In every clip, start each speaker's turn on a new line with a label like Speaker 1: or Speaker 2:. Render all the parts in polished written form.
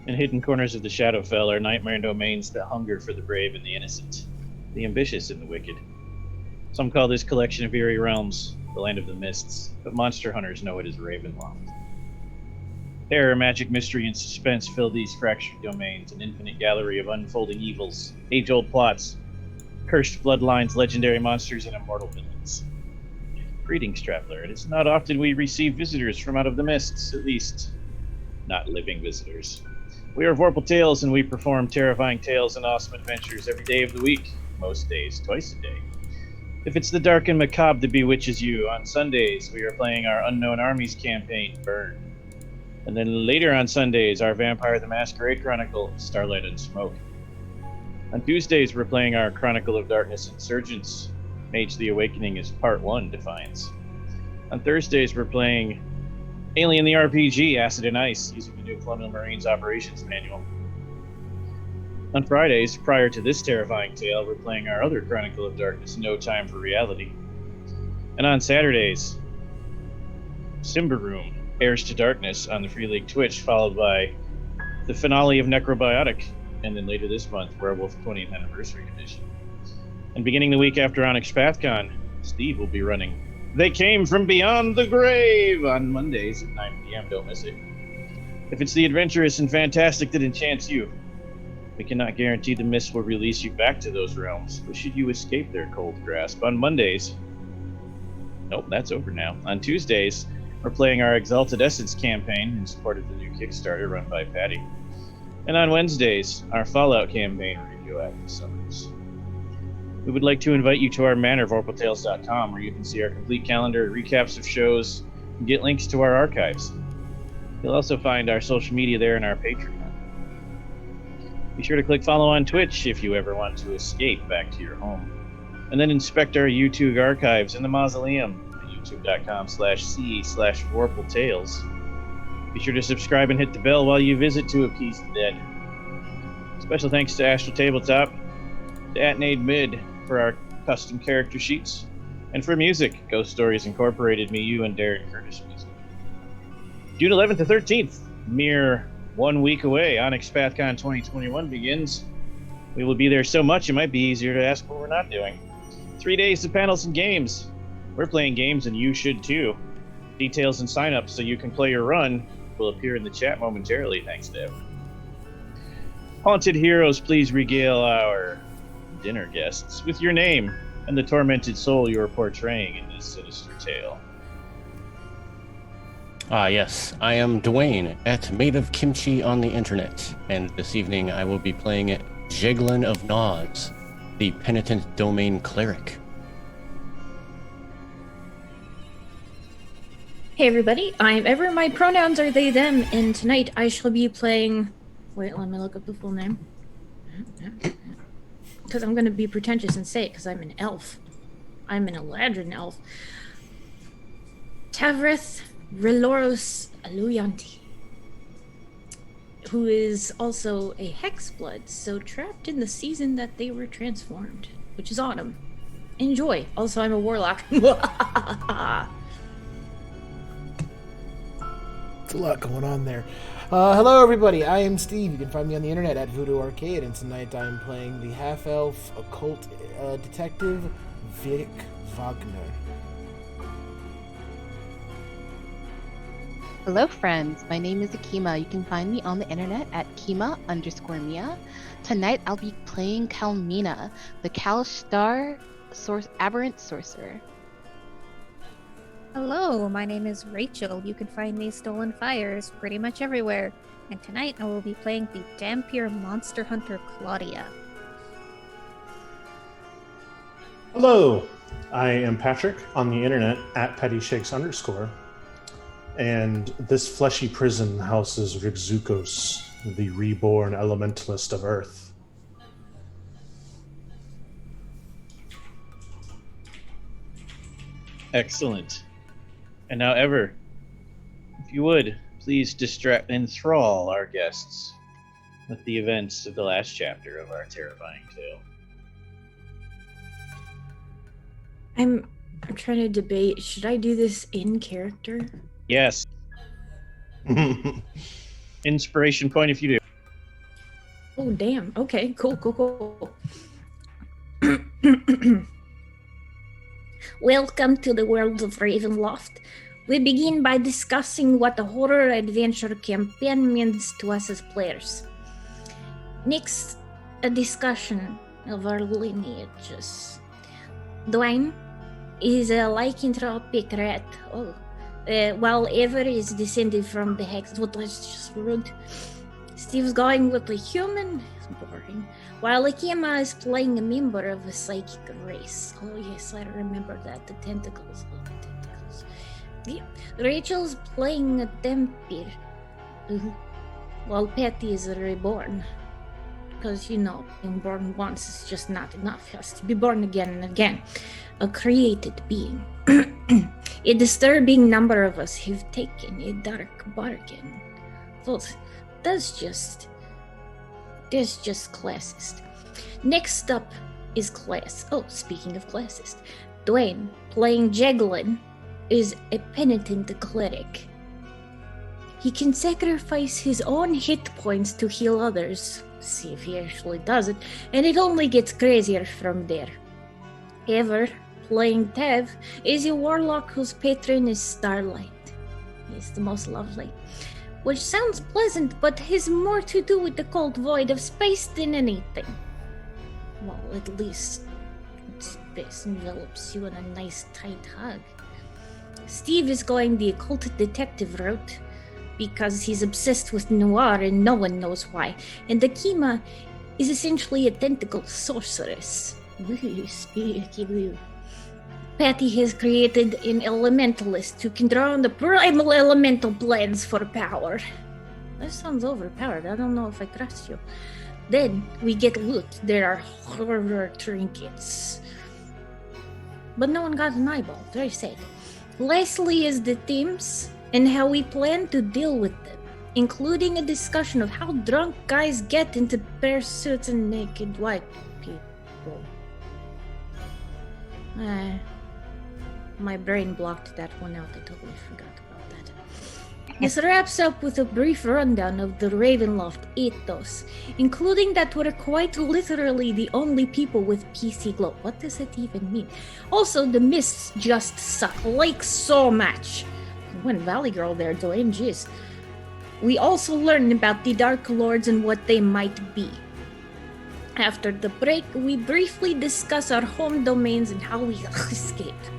Speaker 1: In hidden corners of the Shadowfell are nightmare domains that hunger for the brave and the innocent, the ambitious and the wicked. Some call this collection of eerie realms the Land of the Mists, but monster hunters know it as Ravenloft. Terror, magic, mystery, and suspense fill these fractured domains, an infinite gallery of unfolding evils, age-old plots, cursed bloodlines, legendary monsters, and immortal villains. Greetings, traveler. It is not often we receive visitors from out of the mists, at least not living visitors. We are Vorpal Tales, and we perform terrifying tales and awesome adventures every day of the week, most days, twice a day. If it's the dark and macabre that bewitches you, on Sundays we are playing our Unknown Armies campaign, Burn. And then later on Sundays, our Vampire the Masquerade Chronicle, Starlight and Smoke. On Tuesdays, we're playing our Chronicle of Darkness Insurgents, Mage the Awakening is Part 1, Defiance. On Thursdays, we're playing Alien the RPG, Acid and Ice, using the new Colonial Marines Operations Manual. On Fridays, prior to this terrifying tale, we're playing our other Chronicle of Darkness, No Time for Reality. And on Saturdays, Simba Room airs to darkness on the Free League Twitch, followed by the finale of Necrobiotic, and then later this month, Werewolf 20th Anniversary Edition. And beginning the week after Onyx PathCon, Steve will be running They Came From Beyond the Grave on Mondays at 9 p.m. Don't miss it. If it's the adventurous and fantastic that enchants you, we cannot guarantee the mist will release you back to those realms, but should you escape their cold grasp on Mondays... Nope, that's over now. On Tuesdays, we're playing our Exalted Essence campaign in support of the new Kickstarter run by Patty. And on Wednesdays, our Fallout campaign, Radioactive Summers. We would like to invite you to our manor, vorpaltales.com, where you can see our complete calendar, recaps of shows, and get links to our archives. You'll also find our social media there and our Patreon. Be sure to click follow on Twitch if you ever want to escape back to your home. And then inspect our YouTube archives in the mausoleum at youtube.com/c/vorpaltales. Be sure to subscribe and hit the bell while you visit to appease the dead. Special thanks to Astral Tabletop, to Atnade Mid for our custom character sheets, and for music, Ghost Stories Incorporated, Me, You, and Darren Curtis music. June 11th to 13th, mere 1 week away, Onyx PathCon 2021 begins. We will be there so much it might be easier to ask what we're not doing. 3 days of panels and games. We're playing games and you should too. Details and sign-ups so you can play your run will appear in the chat momentarily, thanks to everyone. Haunted heroes, please regale our dinner guests with your name and the tormented soul you are portraying in this sinister tale.
Speaker 2: Yes, I am Dwayne at Made of Kimchi on the internet, and this evening I will be playing Jeglin of Nods, the Penitent Domain Cleric.
Speaker 3: Hey everybody, I'm Ever. My pronouns are they, them, and tonight I shall be playing... Wait, let me look up the full name. Because I'm going to be pretentious and say it, because I'm an elf. I'm an Eladrin elf. Tavreth Reloros Aluyanti, who is also a hexblood, so trapped in the season that they were transformed, which is autumn. Enjoy. Also, I'm a warlock.
Speaker 4: It's a lot going on there. Hello, everybody. I am Steve. You can find me on the internet at Voodoo Arcade, and tonight I'm playing the half-elf occult detective Vic Wagner.
Speaker 5: Hello friends, my name is Akima. You can find me on the internet at Kima_Mia. Tonight I'll be playing Kalmina, the Kalstar Aberrant Sorcerer.
Speaker 6: Hello, my name is Rachel. You can find me Stolen Fires pretty much everywhere. And tonight I will be playing the Dampier Monster Hunter Claudia.
Speaker 7: Hello, I am Patrick on the internet at PattyShakes_. And this fleshy prison houses Rigzukos, the reborn elementalist of Earth.
Speaker 1: Excellent. And now, Ever, if you would, please enthrall our guests with the events of the last chapter of our terrifying tale.
Speaker 3: I'm trying to debate, should I do this in character?
Speaker 1: Yes. Inspiration point if you do.
Speaker 3: Oh, damn. Okay, cool. Welcome to the world of Ravenloft. We begin by discussing what the horror adventure campaign means to us as players. Next, a discussion of our lineages. Dwayne is a lycanthropic rat. While Ever is descended from the Hex. Well, that's just rude. Steve's going with a human. It's boring. While Akima is playing a member of a psychic race. Oh yes, I remember that. The tentacles. Oh, the tentacles. Yeah. Rachel's playing a Tempir. While Patty is a reborn. Because, being born once is just not enough. He has to be born again and again. A created being. A disturbing number of us have taken a dark bargain. Well, that's just classist. Next up is class. Oh, speaking of classist, Dwayne, playing Jeglin, is a penitent cleric. He can sacrifice his own hit points to heal others. See if he actually does it, and it only gets crazier from there. Ever, playing Tev, is a warlock whose patron is Starlight. He's the most lovely. Which sounds pleasant, but has more to do with the cold void of space than anything. Well, at least space envelops you in a nice tight hug. Steve is going the occult detective route because he's obsessed with noir and no one knows why. And Akima is essentially a tentacle sorceress. Spooky. Patty has created an elementalist who can draw on the primal elemental plans for power. That sounds overpowered. I don't know if I trust you. Then we get loot. There are horror trinkets. But no one got an eyeball. Very sad. Lastly is the themes and how we plan to deal with them, including a discussion of how drunk guys get into pursuits and naked white people. My brain blocked that one out. I totally forgot about that. This wraps up with a brief rundown of the Ravenloft ethos, including that we're quite literally the only people with PC glow. What does that even mean? Also, the mists just suck, like so much. When Valley Girl there, Dwayne, jeez. We also learn about the Dark Lords and what they might be. After the break, we briefly discuss our home domains and how we escaped.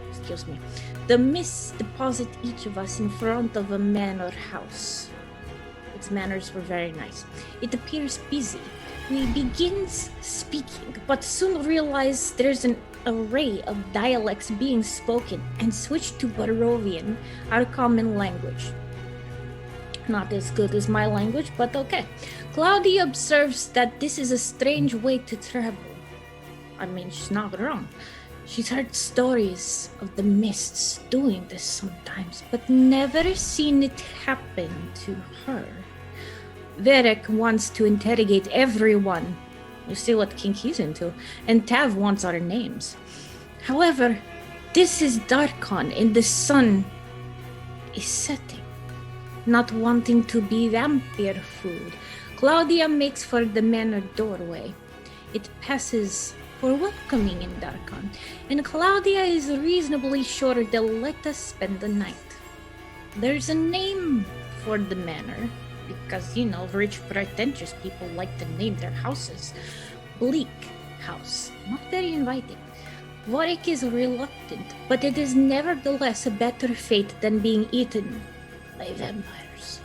Speaker 3: Excuse me. The mists deposit each of us in front of a manor house. Its manners were very nice. It appears busy. We begin speaking, but soon realize there's an array of dialects being spoken and switch to Barovian, our common language. Not as good as my language, but okay. Claudia observes that this is a strange way to travel. I mean, she's not wrong. She's heard stories of the mists doing this sometimes, but never seen it happen to her. Verek wants to interrogate everyone. You see what kink he's into. And Tav wants our names. However, this is Darkon and the sun is setting. Not wanting to be vampire food, Claudia makes for the manor doorway. It passes for welcoming in Darkon, and Claudia is reasonably sure they'll let us spend the night. There's a name for the manor, because, rich, pretentious people like to name their houses. Bleak House. Not very inviting. Warwick is reluctant, but it is nevertheless a better fate than being eaten by vampires.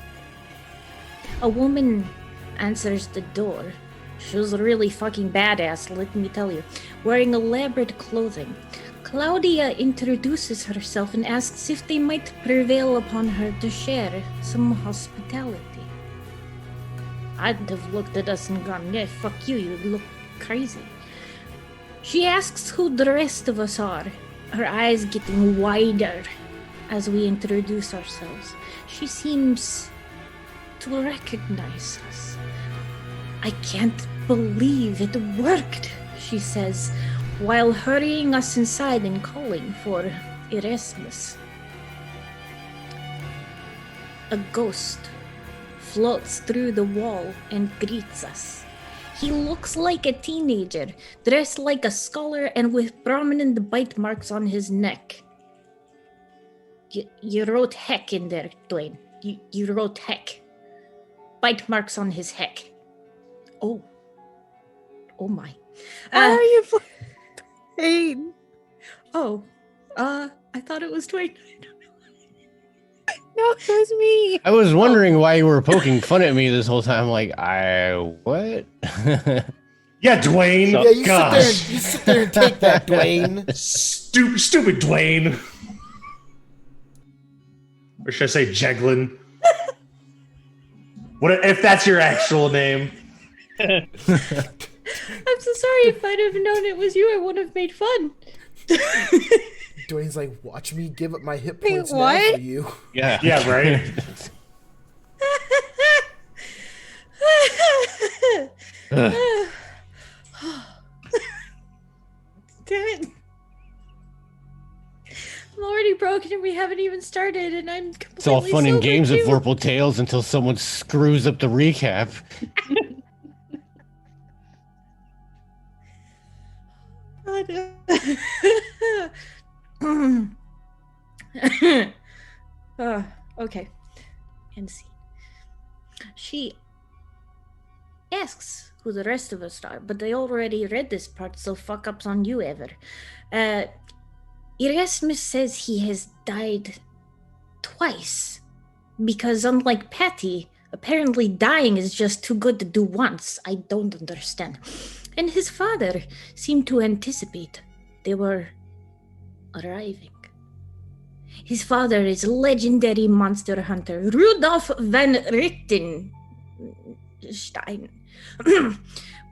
Speaker 3: A woman answers the door. She's really fucking badass, let me tell you, wearing elaborate clothing. Claudia introduces herself and asks if they might prevail upon her to share some hospitality. I'd have looked at us and gone, yeah, fuck you, you look crazy. She asks who the rest of us are, her eyes getting wider as we introduce ourselves. She seems to recognize us. I can't believe it worked, she says, while hurrying us inside and calling for Erasmus. A ghost floats through the wall and greets us. He looks like a teenager, dressed like a scholar and with prominent bite marks on his neck. You wrote heck in there, Dwayne. You wrote heck. Bite marks on his heck. Oh my.
Speaker 6: Why are you playing?
Speaker 3: Oh, I thought it was Dwayne.
Speaker 6: No, it was me.
Speaker 2: I was wondering why you were poking fun at me this whole time. Like, what?
Speaker 7: Yeah, Dwayne.
Speaker 1: So-
Speaker 4: Yeah,
Speaker 7: Gosh.
Speaker 4: you sit there and take that, Dwayne.
Speaker 7: Stupid Dwayne. Or should I say Jeglin? What if that's your actual name?
Speaker 3: I'm so sorry. If I'd have known it was you, I would have made fun.
Speaker 4: Dwayne's like, watch me give up my hit
Speaker 6: Wait,
Speaker 4: points now
Speaker 6: what?
Speaker 4: for you.
Speaker 2: Yeah.
Speaker 7: Yeah, right.
Speaker 3: Damn it. I'm already broken and we haven't even started, and I'm completely
Speaker 2: It's all fun and
Speaker 3: sober,
Speaker 2: games
Speaker 3: too.
Speaker 2: of Vorpal Tales until someone screws up the recap.
Speaker 3: Okay. And see. She asks who the rest of us are, but they already read this part, so fuck ups on you, Ever. Erasmus says he has died twice, because unlike Patty, apparently dying is just too good to do once. I don't understand. And his father seemed to anticipate they were arriving. His father is legendary monster hunter Rudolf van Richtenstein.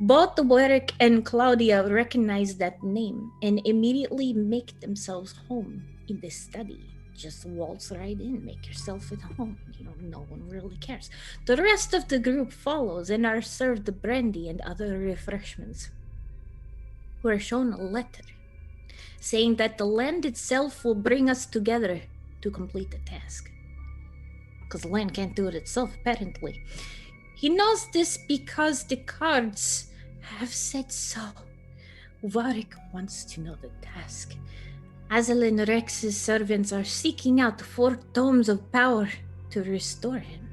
Speaker 3: Both Warwick and Claudia recognize that name and immediately make themselves home in the study. Just waltz right in, make yourself at home. No one really cares. The rest of the group follows and are served brandy and other refreshments. We're shown a letter saying that the land itself will bring us together to complete the task. Because the land can't do it itself, apparently. He knows this because the cards have said so. Warwick wants to know the task. Azel and Rex's servants are seeking out 4 tomes of power to restore him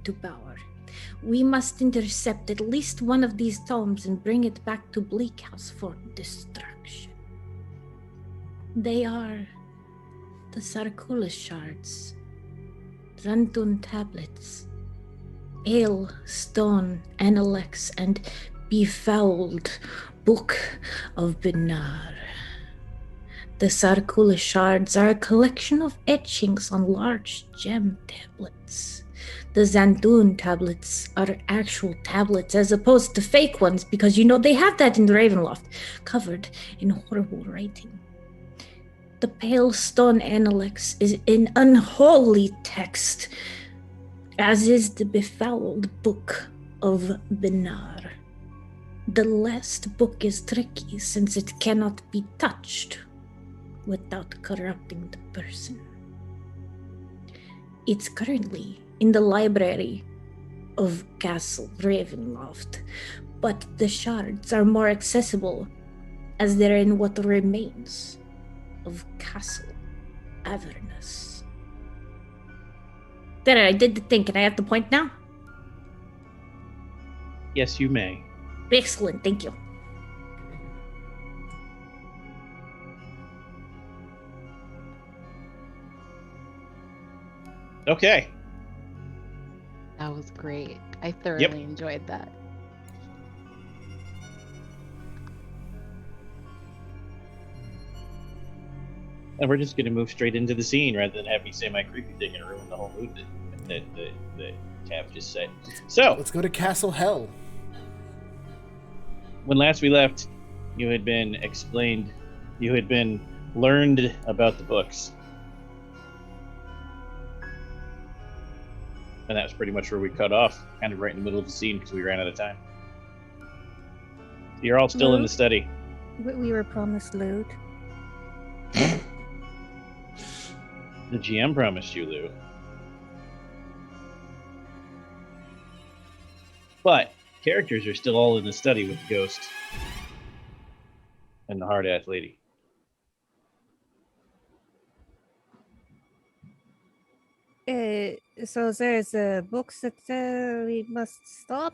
Speaker 3: to power. We must intercept at least one of these tomes and bring it back to Bleak House for destruction. They are the Sarkulus shards, Zantun tablets, Ale, Stone, Analex, and Befouled Book of Benar. The Sarkulus shards are a collection of etchings on large gem tablets. The Zantun tablets are actual tablets as opposed to fake ones because they have that in the Ravenloft, covered in horrible writing. The Pale Stone Analex is an unholy text, as is the Befouled Book of Benar. The last book is tricky since it cannot be touched without corrupting the person. It's currently in the library of Castle Ravenloft, but the shards are more accessible as they're in what remains of Castle Avernus. There, I did the thing. Can I have the point now?
Speaker 1: Yes, you may.
Speaker 3: Excellent, thank you.
Speaker 1: Okay.
Speaker 5: That was great. I thoroughly enjoyed that.
Speaker 1: And we're just going to move straight into the scene rather than have me say my creepy thing and ruin the whole mood that Tav just said. So,
Speaker 4: Let's go to Castle Hell.
Speaker 1: when last we left, you had been learned about the books. And that was pretty much where we cut off, kind of right in the middle of the scene because we ran out of time. You're all still in the study.
Speaker 6: We were promised loot.
Speaker 1: The GM promised you, Lou. But characters are still all in the study with the ghost and the hard-ass lady.
Speaker 6: So there's books that we must stop.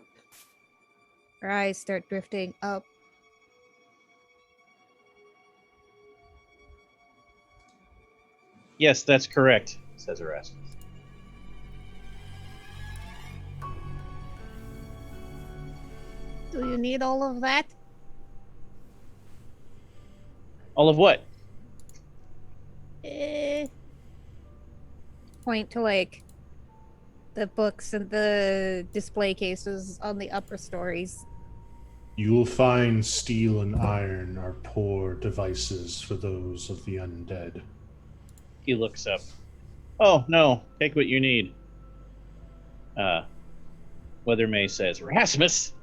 Speaker 6: Or I start drifting up.
Speaker 1: Yes, that's correct, says Erasmus.
Speaker 6: Do you need all of that?
Speaker 1: All of what?
Speaker 6: Point to like the books and the display cases on the upper stories.
Speaker 7: You'll find steel and iron are poor devices for those of the undead.
Speaker 1: He looks up. Oh, no, take what you need. Weathermay says, Rasmus!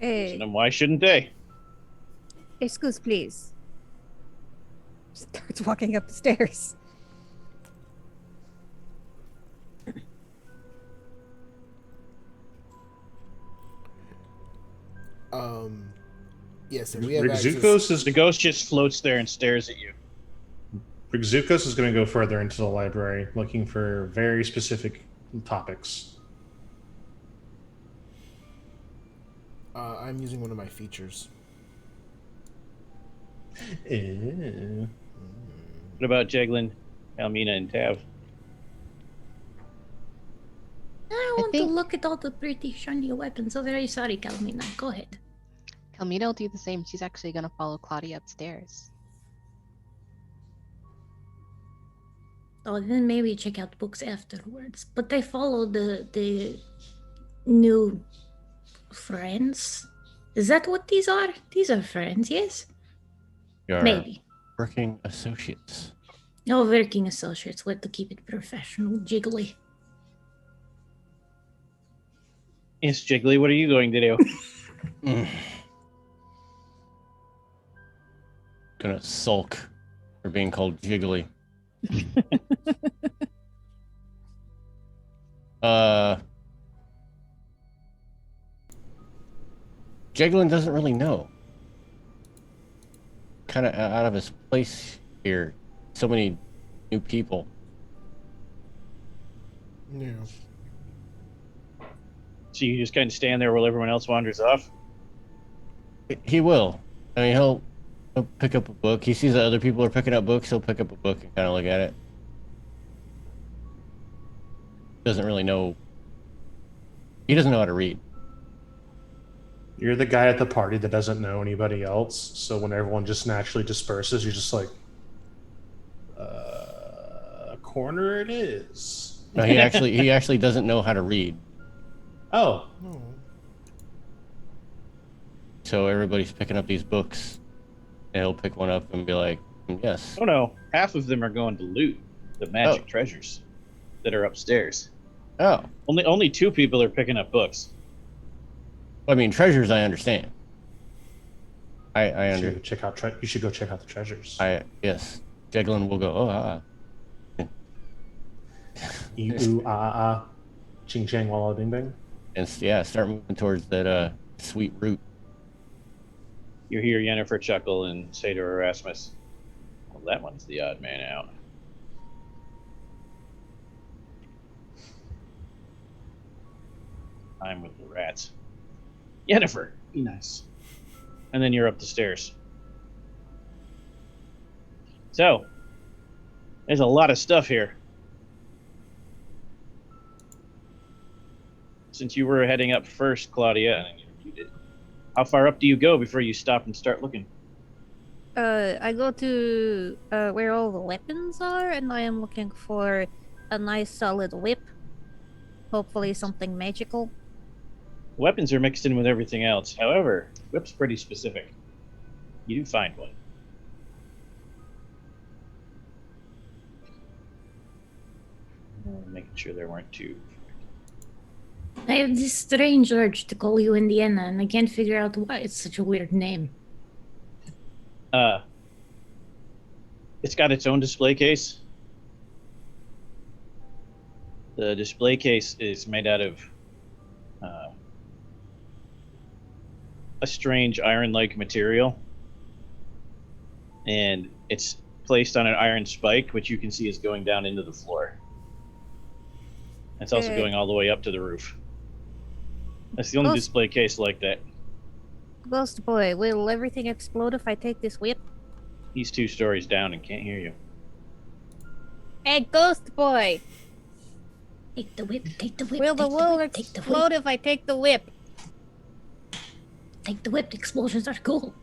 Speaker 1: Using them, why shouldn't they?
Speaker 6: Excuse, please. Starts walking up the stairs.
Speaker 4: Yes, and we have access.
Speaker 1: The ghost just floats there and stares at you.
Speaker 7: Rigzukos is going to go further into the library, looking for very specific topics.
Speaker 4: I'm using one of my features.
Speaker 1: What about Jeglin, Almina, and Tav?
Speaker 3: I want to look at all the pretty shiny weapons. So very sorry, Calmina. Go ahead.
Speaker 5: Calmina will do the same. She's actually going to follow Claudia upstairs.
Speaker 3: Oh, then maybe check out books afterwards. But I follow the new friends. Is that what these are? These are friends, yes?
Speaker 2: Your
Speaker 3: Maybe.
Speaker 2: working associates.
Speaker 3: No, working associates. We're to keep it professional, jiggly.
Speaker 1: Yes, Jiggly, what are you going to do?
Speaker 2: Gonna sulk for being called Jiggly. Jeglin doesn't really know. Kind of out of his place here. So many new people.
Speaker 4: Yeah.
Speaker 1: So you just kind of stand there while everyone else wanders off?
Speaker 2: He will. I mean, he'll pick up a book. He sees that other people are picking up books. He'll pick up a book and kind of look at it. Doesn't really know. He doesn't know how to read.
Speaker 7: You're the guy at the party that doesn't know anybody else, so when everyone just naturally disperses, you're just like, corner it is.
Speaker 2: No, he actually doesn't know how to read.
Speaker 7: Oh.
Speaker 2: So everybody's picking up these books, and he'll pick one up and be like, yes.
Speaker 1: Oh no, half of them are going to loot the magic treasures that are upstairs.
Speaker 2: Oh.
Speaker 1: Only 2 people are picking up books.
Speaker 2: I mean, treasures, I understand. I understand.
Speaker 7: You should go check out the treasures.
Speaker 2: Yes. Jeglin will go,
Speaker 7: Ooh, ching chang walla ding ding.
Speaker 2: And start moving towards that sweet root.
Speaker 1: You hear Yennefer chuckle and say to Erasmus, well, that one's the odd man out. I'm with the rats. Yennefer, be nice. And then you're up the stairs. So, there's a lot of stuff here. Since you were heading up first, Claudia, and you did, how far up do you go before you stop and start looking?
Speaker 6: I go to where all the weapons are, and I am looking for a nice solid whip. Hopefully something magical.
Speaker 1: Weapons are mixed in with everything else. However, whip's pretty specific. You do find one. Making sure there weren't 2.
Speaker 3: I have this strange urge to call you Indiana, and I can't figure out why it's such a weird name.
Speaker 1: It's got its own display case. The display case is made out of a strange iron-like material, and it's placed on an iron spike, which you can see is going down into the floor. It's also
Speaker 6: Okay.
Speaker 1: going all the way up to the roof. That's the only
Speaker 6: Ghost-
Speaker 1: display case like that.
Speaker 6: Ghost boy, will everything explode if I take this whip?
Speaker 1: He's 2 stories down and can't hear you.
Speaker 6: Hey, ghost boy!
Speaker 3: Take the whip, take the whip.
Speaker 6: Will the
Speaker 3: take
Speaker 6: world
Speaker 3: whip, take the
Speaker 6: explode
Speaker 3: whip,
Speaker 6: if I take the whip?
Speaker 3: take the whip. Explosions are cool.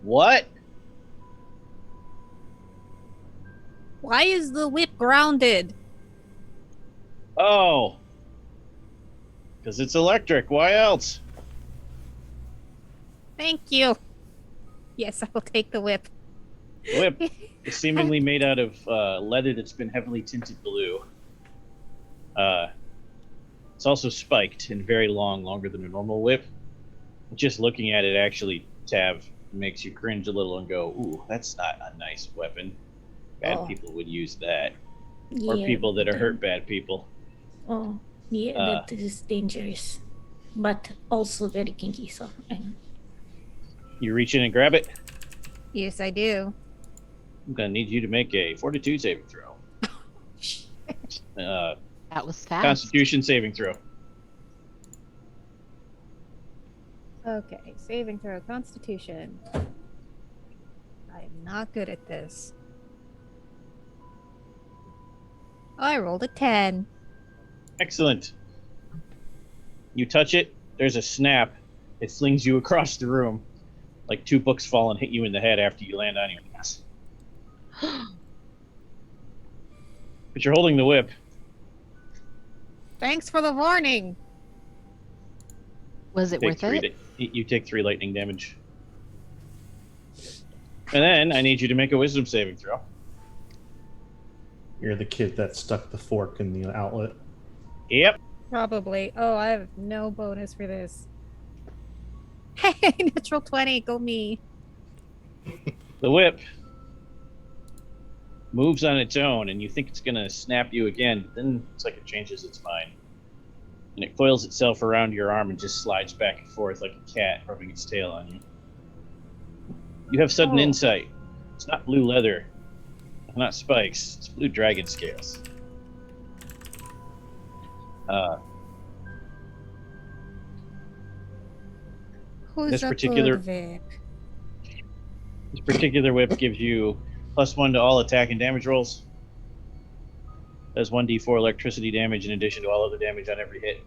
Speaker 1: What?
Speaker 6: Why is the whip grounded?
Speaker 1: Oh. Because it's electric. Why else?
Speaker 6: Thank you. Yes, I will take the whip.
Speaker 1: The whip is seemingly made out of leather that's been heavily tinted blue. It's also spiked and very long, longer than a normal whip. Just looking at it, actually, Tav, makes you cringe a little and go, "Ooh, that's not a nice weapon. Bad
Speaker 3: Oh.
Speaker 1: people would use that,
Speaker 3: Yeah,
Speaker 1: or people that are
Speaker 3: but-
Speaker 1: hurt bad people."
Speaker 3: Oh, yeah, that is dangerous, but also very kinky. So,
Speaker 1: You reach in and grab it.
Speaker 6: Yes, I do.
Speaker 1: I'm gonna need you to make a Fortitude saving throw.
Speaker 5: That was fast.
Speaker 1: Constitution saving throw.
Speaker 6: Okay, saving throw, Constitution. I am not good at this. I rolled a 10.
Speaker 1: Excellent. You touch it. There's a snap. It flings you across the room, like 2 books fall and hit you in the head after you land on your ass. But you're holding the whip.
Speaker 6: Thanks for the warning.
Speaker 5: Was it worth it?
Speaker 1: You take 3 lightning damage. And then I need you to make a wisdom saving throw.
Speaker 7: You're the kid that stuck the fork in the outlet.
Speaker 1: Yep.
Speaker 6: Probably. Oh, I have no bonus for this. Hey, natural 20, go me.
Speaker 1: The whip moves on its own, and you think it's going to snap you again, but then it's like it changes its mind. And it coils itself around your arm and just slides back and forth like a cat rubbing its tail on you. You have sudden insight. It's not blue leather, not spikes, it's blue dragon scales.
Speaker 6: Who's
Speaker 1: This
Speaker 6: a
Speaker 1: particular-
Speaker 6: good Vic?
Speaker 1: This particular whip gives you +1 to all attack and damage rolls. Does 1d4 electricity damage in addition to all other damage on every hit.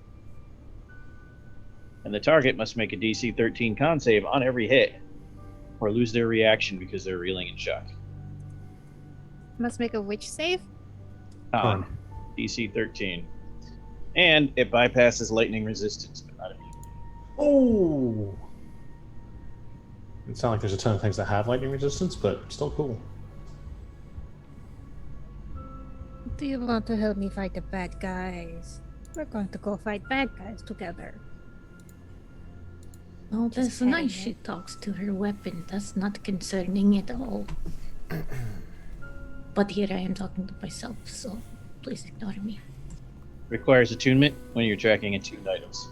Speaker 1: And the target must make a DC 13 con save on every hit, or lose their reaction because they're reeling in shock.
Speaker 6: Must make a witch save?
Speaker 1: Con, DC 13. And it bypasses lightning resistance, but not immunity.
Speaker 7: Oh! It sounds like there's a ton of things that have lightning resistance, but still cool.
Speaker 6: Do you want to help me fight the bad guys? We're going to go fight bad guys together.
Speaker 3: Oh,
Speaker 6: Just
Speaker 3: that's nice.
Speaker 6: petting
Speaker 3: She
Speaker 6: it.
Speaker 3: talks to her weapon. That's not concerning at all. But here I am talking to myself, so please ignore me.
Speaker 1: Requires attunement when you're tracking attuned items.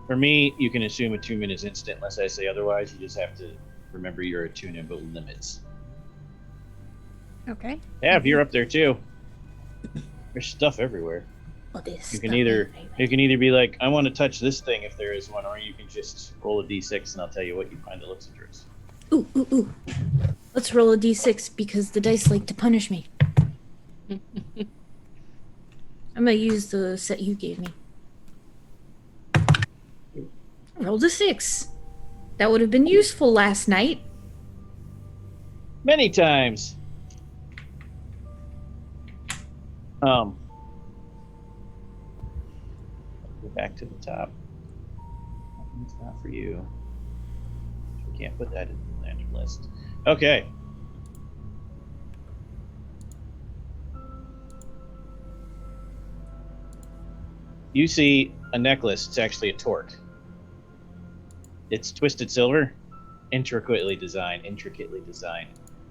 Speaker 1: For me, you can assume attunement is instant unless I say otherwise. You just have to remember your attunable limits.
Speaker 6: Okay.
Speaker 1: Yeah, you're up there too. There's stuff everywhere.
Speaker 3: What is
Speaker 1: You can
Speaker 3: that?
Speaker 1: either be like, I want to touch this thing if there is one, or you can just roll a d6 and I'll tell you what you find that looks interesting.
Speaker 3: Ooh, ooh, ooh. Let's roll a d6 because the dice like to punish me. I'm gonna use the set you gave me. I rolled a 6. That would have been useful last night.
Speaker 1: Many times. Go back to the top. It's not for you. We can't put that in the lantern list. Okay. You see a necklace. It's actually a torque. It's twisted silver, intricately designed,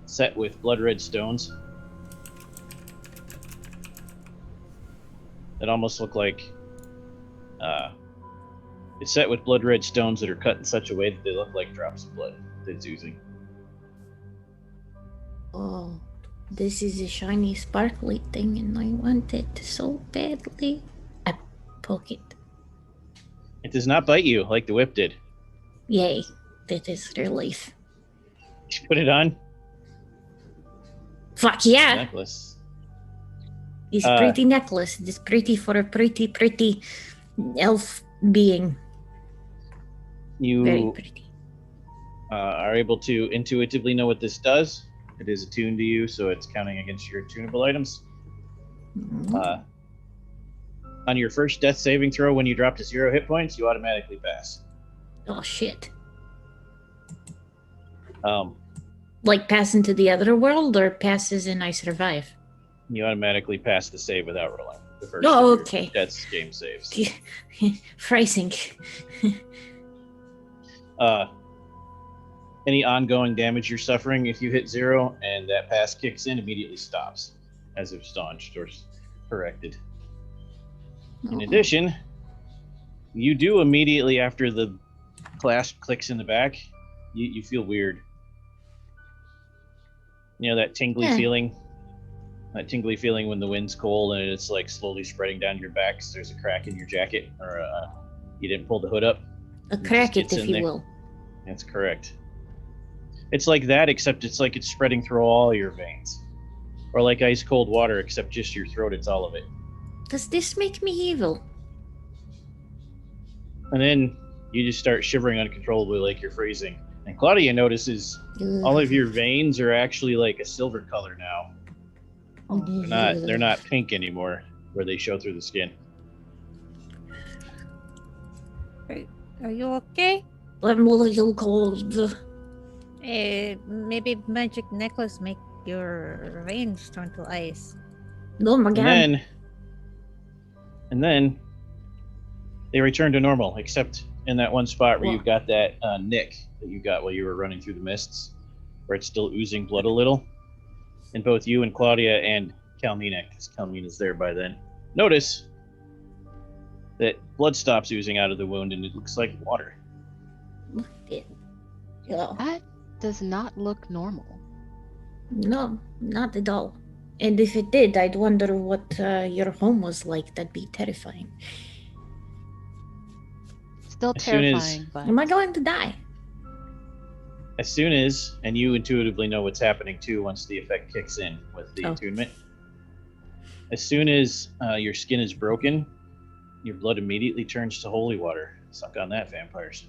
Speaker 1: set with blood red stones that almost look like It's set with blood-red stones that are cut in such a way that they look like drops of blood that's oozing.
Speaker 3: Oh, this is a shiny, sparkly thing, and I want it so badly. I poke it.
Speaker 1: It does not bite you like the whip did.
Speaker 3: Yay, that is relief.
Speaker 1: You put it on.
Speaker 3: Fuck yeah!
Speaker 1: Necklace.
Speaker 3: This pretty necklace. This pretty for a pretty elf being. Very
Speaker 1: You
Speaker 3: pretty.
Speaker 1: are able to intuitively know what this does. It is attuned to you, so it's counting against your tunable items.
Speaker 3: Mhm.
Speaker 1: On your first death saving throw, when you drop to 0 hit points, you automatically pass.
Speaker 3: Oh shit.
Speaker 1: Um,
Speaker 3: Like pass into the other world or passes and I survive?
Speaker 1: you automatically pass the save without rolling. The first
Speaker 3: Oh,
Speaker 1: of your
Speaker 3: okay.
Speaker 1: Death game saves.
Speaker 3: Phrasing.
Speaker 1: Any ongoing damage you're suffering, if you hit 0 and that pass kicks in, immediately stops, as if staunched or corrected. In addition, you do immediately after the clasp clicks in the back, you feel weird. You know that tingly
Speaker 3: Yeah.
Speaker 1: feeling? That tingly feeling when the wind's cold and it's like slowly spreading down your back because there's a crack in your jacket or you didn't pull the hood up.
Speaker 3: A
Speaker 1: It
Speaker 3: crack
Speaker 1: just
Speaker 3: it,
Speaker 1: gets
Speaker 3: if
Speaker 1: in
Speaker 3: you
Speaker 1: there.
Speaker 3: will.
Speaker 1: That's correct. It's like that, except it's like it's spreading through all your veins. Or like ice cold water, except just your throat, it's all of it.
Speaker 3: Does this make me evil?
Speaker 1: And then you just start shivering uncontrollably like you're freezing. And Claudia notices all of your veins are actually like a silver color now. They're not pink anymore, where they show through the skin.
Speaker 6: Are you okay?
Speaker 3: I'm a little cold.
Speaker 6: Maybe magic necklace make your veins turn to ice.
Speaker 3: Oh my god.
Speaker 1: And then they return to normal, except in that one spot where you've got that nick that you got while you were running through the mists, where it's still oozing blood a little. And both you and Claudia and Calmina, because Calmina's there by then, notice that blood stops oozing out of the wound and it looks like water.
Speaker 3: Yeah.
Speaker 5: That does not look normal.
Speaker 3: No, not at all. And if it did, I'd wonder what your home was like. That'd be terrifying.
Speaker 5: Still
Speaker 1: As soon as-
Speaker 5: terrifying, but
Speaker 3: Am I going to die?
Speaker 1: As soon as, and you intuitively know what's happening too once the effect kicks in with the
Speaker 3: Oh.
Speaker 1: attunement. As soon as your skin is broken, your blood immediately turns to holy water. Suck on that, vampires.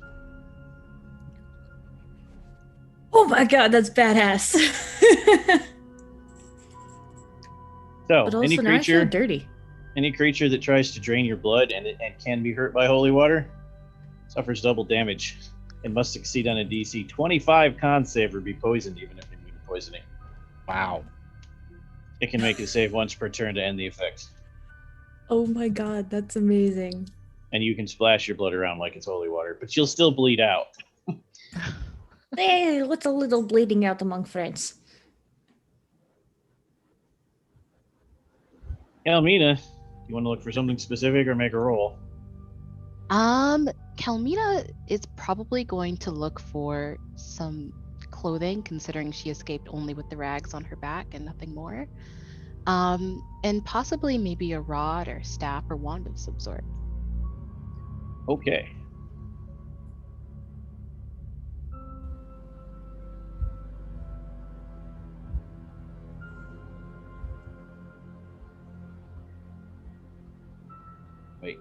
Speaker 3: Oh my god, that's badass.
Speaker 1: So,
Speaker 3: But
Speaker 1: any
Speaker 3: also now I feel
Speaker 1: creature,
Speaker 3: dirty.
Speaker 1: any creature that tries to drain your blood and can be hurt by holy water suffers double damage and must succeed on a DC 25 con save or be poisoned, even if immune to poisoning.
Speaker 2: Wow.
Speaker 1: It can make a save once per turn to end the effect.
Speaker 3: Oh my god, that's amazing.
Speaker 1: And you can splash your blood around like it's holy water, but you'll still bleed out.
Speaker 3: Hey, what's a little bleeding out among friends?
Speaker 1: Calmina, you want to look for something specific or make a roll?
Speaker 5: Calmina is probably going to look for some clothing, considering she escaped only with the rags on her back and nothing more. And possibly maybe a rod or staff or wand of some sort.
Speaker 1: Okay. Wait.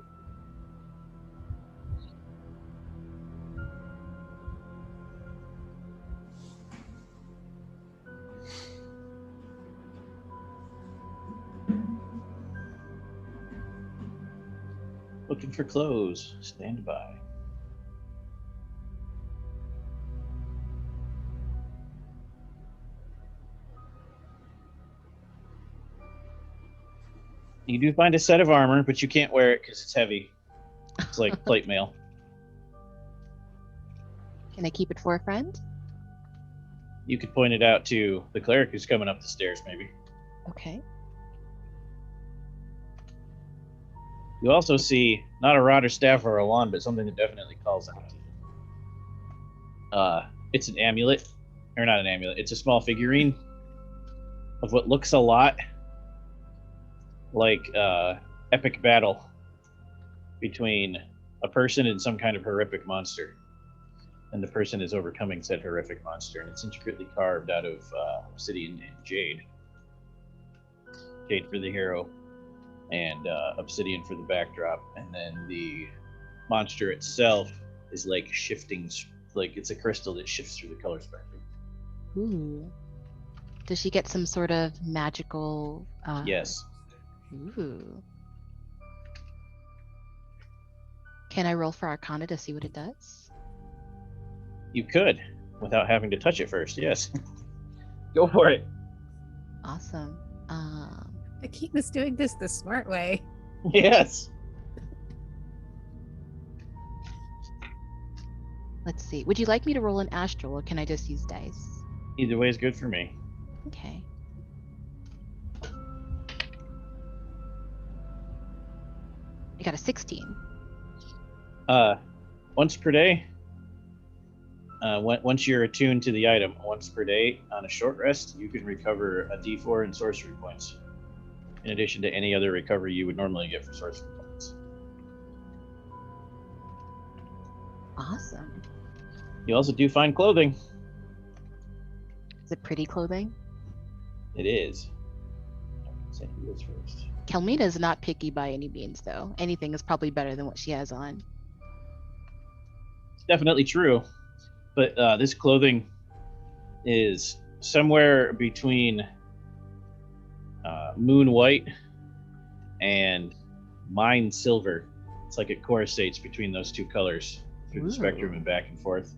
Speaker 1: Looking for clothes. Stand by. You do find a set of armor, but you can't wear it because it's heavy. It's like plate mail.
Speaker 5: Can I keep it for a friend?
Speaker 1: You could point it out to the cleric who's coming up the stairs, maybe.
Speaker 5: Okay.
Speaker 1: You also see Not a rod or staff or a wand, but something that definitely calls out. It's an amulet, or not an amulet. It's a small figurine of what looks a lot like epic battle between a person and some kind of horrific monster, and the person is overcoming said horrific monster, and it's intricately carved out of obsidian and jade. Jade for the hero, and obsidian for the backdrop, and then the monster itself is like shifting, like it's a crystal that shifts through the color spectrum.
Speaker 5: Ooh. Does she get some sort of magical?
Speaker 1: Yes.
Speaker 5: Ooh. Can I roll for Arcana to see what it does?
Speaker 1: You could, without having to touch it first. Yes. Go for it.
Speaker 5: Awesome.
Speaker 6: Akina's doing this the smart way.
Speaker 1: Yes.
Speaker 5: Let's see. Would you like me to roll an Astral, or can I just use dice?
Speaker 1: Either way is good for me.
Speaker 5: Okay. I got a 16.
Speaker 1: Once per day. Once you're attuned to the item, once per day on a short rest, you can recover a D4 in sorcery points, in addition to any other recovery you would normally get for sorcery points.
Speaker 5: Awesome.
Speaker 1: You also do find clothing.
Speaker 5: Is it pretty clothing?
Speaker 1: It is. Say who goes first.
Speaker 5: Kelmina is not picky by any means, though. Anything is probably better than what she has on.
Speaker 1: It's definitely true, but this clothing is somewhere between moon white and mine silver. It's like it coruscates between those two colors through the spectrum and back and forth.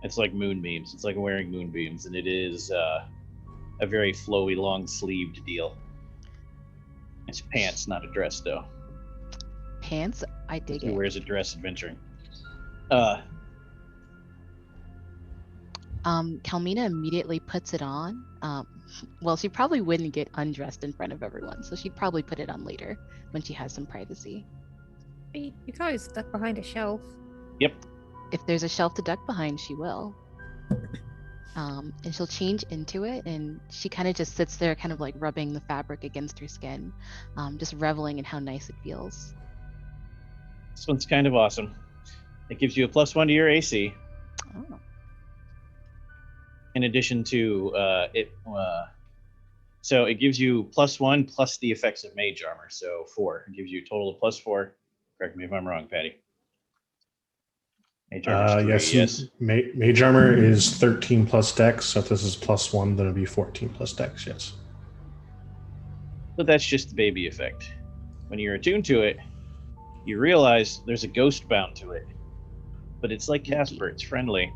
Speaker 1: It's like moonbeams. It's like wearing moonbeams, and it is a very flowy, long-sleeved deal. It's pants, not a dress, though.
Speaker 5: Pants? I dig
Speaker 1: He
Speaker 5: it.
Speaker 1: wears a dress adventuring.
Speaker 5: Kelmina immediately puts it on. Well, she probably wouldn't get undressed in front of everyone, so she'd probably put it on later when she has some privacy.
Speaker 6: You can always duck behind a shelf.
Speaker 1: Yep.
Speaker 5: If there's a shelf to duck behind, she will. And she'll change into it, and she kind of just sits there, kind of like rubbing the fabric against her skin, just reveling in how nice it feels.
Speaker 1: This one's kind of awesome. It gives you a +1 to your AC.
Speaker 5: Oh.
Speaker 1: In addition to so it gives you +1 plus the effects of mage armor, so 4. It gives you a total of +4. Correct me if I'm wrong, Patty. Mage armor is 3, yes.
Speaker 7: Mage armor is 13 plus dex, so if this is +1, then it'll be 14 plus dex, yes.
Speaker 1: But that's just the baby effect. When you're attuned to it, you realize there's a ghost bound to it. But it's like Casper, it's friendly.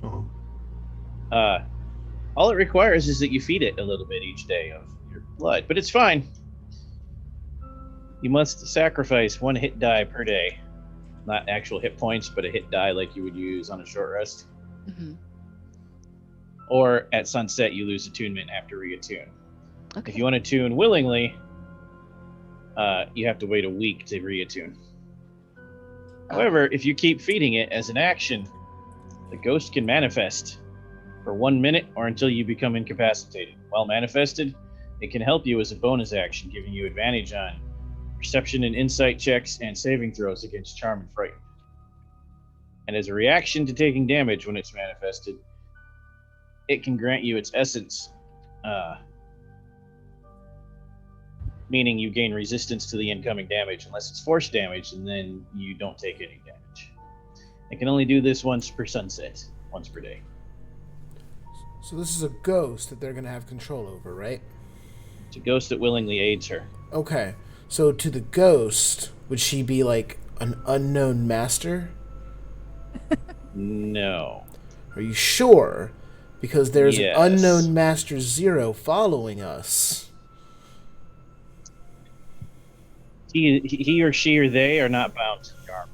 Speaker 7: Oh.
Speaker 1: All it requires is that you feed it a little bit each day of your blood, but it's fine. You must sacrifice 1 hit die per day. Not actual hit points, but a hit die like you would use on a short rest.
Speaker 5: Mm-hmm.
Speaker 1: Or at sunset, you lose attunement and have to re-attune.
Speaker 5: Okay.
Speaker 1: If you want to tune willingly, you have to wait a week to re-attune. However, if you keep feeding it as an action, the ghost can manifest for 1 minute or until you become incapacitated. While manifested, it can help you as a bonus action, giving you advantage on perception and insight checks and saving throws against charm and fright. And as a reaction to taking damage when it's manifested, it can grant you its essence, meaning you gain resistance to the incoming damage unless it's force damage, and then you don't take any damage. It can only do this once per sunset, once per day.
Speaker 4: So this is a ghost that they're going to have control over, right?
Speaker 1: It's a ghost that willingly aids her.
Speaker 4: Okay. So to the ghost, would she be like an unknown master?
Speaker 1: No.
Speaker 4: Are you sure? Because there's
Speaker 1: Yes.
Speaker 4: an unknown master 0 following us.
Speaker 1: He or she or they are not bound to the armor.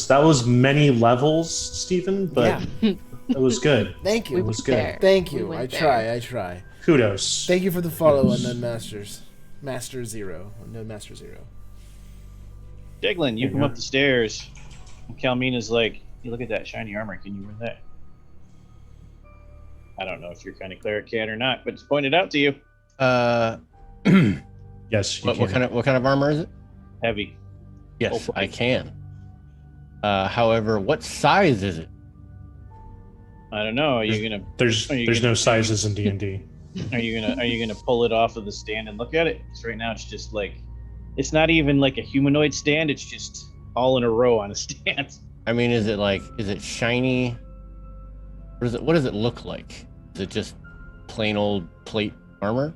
Speaker 7: That was many levels, Stephen, but it was good.
Speaker 4: Thank you.
Speaker 7: It was good.
Speaker 5: There.
Speaker 4: Thank
Speaker 5: We
Speaker 4: you.
Speaker 5: went
Speaker 4: I try.
Speaker 7: Kudos.
Speaker 4: Thank you for the follow on the Masters. Master 0. No Master 0.
Speaker 1: Diglin, you
Speaker 7: Hey,
Speaker 1: come
Speaker 7: yeah.
Speaker 1: up the stairs. And Kalmina's like, "You look at that shiny armor. Can you wear that?" I don't know if your kind of cleric can or not, but it's pointed out to you.
Speaker 7: Yes, you
Speaker 2: what
Speaker 7: can.
Speaker 2: kind of armor is it?
Speaker 1: Heavy.
Speaker 2: Yes,
Speaker 1: Full
Speaker 2: I
Speaker 1: plate.
Speaker 2: can. However, what size is it?
Speaker 1: I don't know. Are you gonna?
Speaker 7: There's
Speaker 1: Are you
Speaker 7: no
Speaker 1: gonna-
Speaker 7: sizes in D&D.
Speaker 1: Are you gonna pull it off of the stand and look at it? Because right now it's just like, it's not even like a humanoid stand. It's just all in a row on a stand.
Speaker 2: I mean, is it shiny? What does it look like? Is it just plain old plate armor?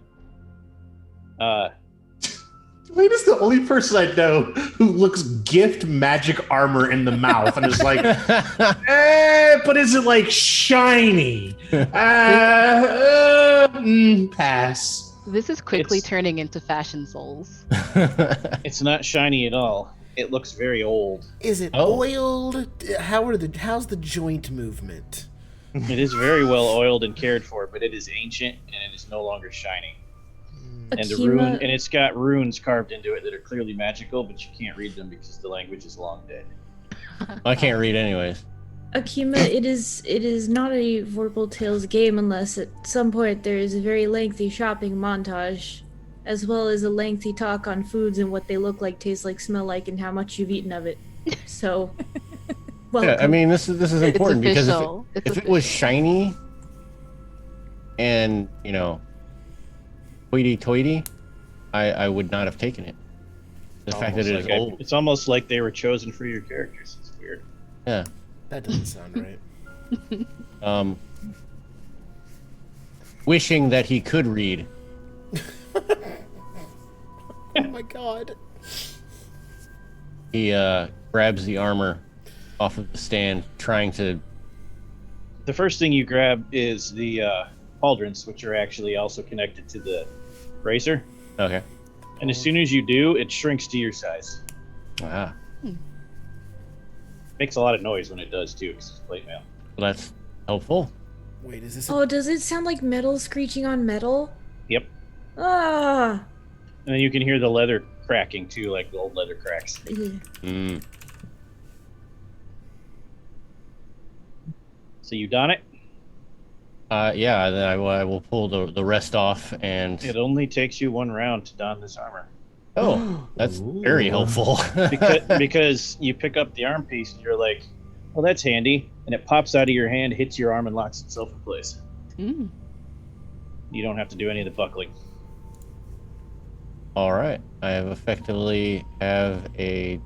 Speaker 7: Wayne is the only person I know who looks gift magic armor in the mouth and is like, but is it like shiny? Pass.
Speaker 5: This is quickly
Speaker 1: It's-
Speaker 5: turning into Fashion Souls.
Speaker 1: It's not shiny at all. It looks very old.
Speaker 4: Is it
Speaker 2: Oh.
Speaker 4: oiled? How's the joint movement?
Speaker 1: It is very well oiled and cared for, but it is ancient and it is no longer shiny. And the rune, and it's got runes carved into it that are clearly magical, but you can't read them because the language is long dead.
Speaker 2: I can't read anyways.
Speaker 3: Akima, it is not a Vorpal Tales game unless at some point there is a very lengthy shopping montage, as well as a lengthy talk on foods and what they look like, taste like, smell like, and how much you've eaten of it. So, welcome.
Speaker 2: Yeah, I mean, this is important because
Speaker 5: official.
Speaker 2: if it was shiny and, you know, hoity-toity, I would not have taken it. The fact that it is old.
Speaker 1: It's almost like they were chosen for your characters. It's weird.
Speaker 2: Yeah.
Speaker 4: That doesn't sound right.
Speaker 2: Wishing that he could read.
Speaker 4: Oh my god.
Speaker 2: He grabs the armor off of the stand, trying to...
Speaker 1: The first thing you grab is the pauldrons, which are actually also connected to the bracer.
Speaker 2: Okay.
Speaker 1: And as soon as you do, it shrinks to your size.
Speaker 2: Ah.
Speaker 1: Makes a lot of noise when it does too, because it's plate mail.
Speaker 2: Well, that's helpful.
Speaker 4: Wait, is this?
Speaker 3: Oh, does it sound like metal screeching on metal?
Speaker 1: Yep.
Speaker 3: Ah.
Speaker 1: And then you can hear the leather cracking too, like the old leather cracks.
Speaker 2: Mm.
Speaker 1: So you don it.
Speaker 2: Yeah, then I will pull the rest off and...
Speaker 1: It only takes you one round to don this armor.
Speaker 2: Oh, that's very
Speaker 7: Ooh.
Speaker 2: helpful.
Speaker 1: Because you pick up the arm piece and you're like, well, that's handy. And it pops out of your hand, hits your arm, and locks itself in place.
Speaker 5: Mm.
Speaker 1: You don't have to do any of the buckling.
Speaker 2: All right. I have effectively have a...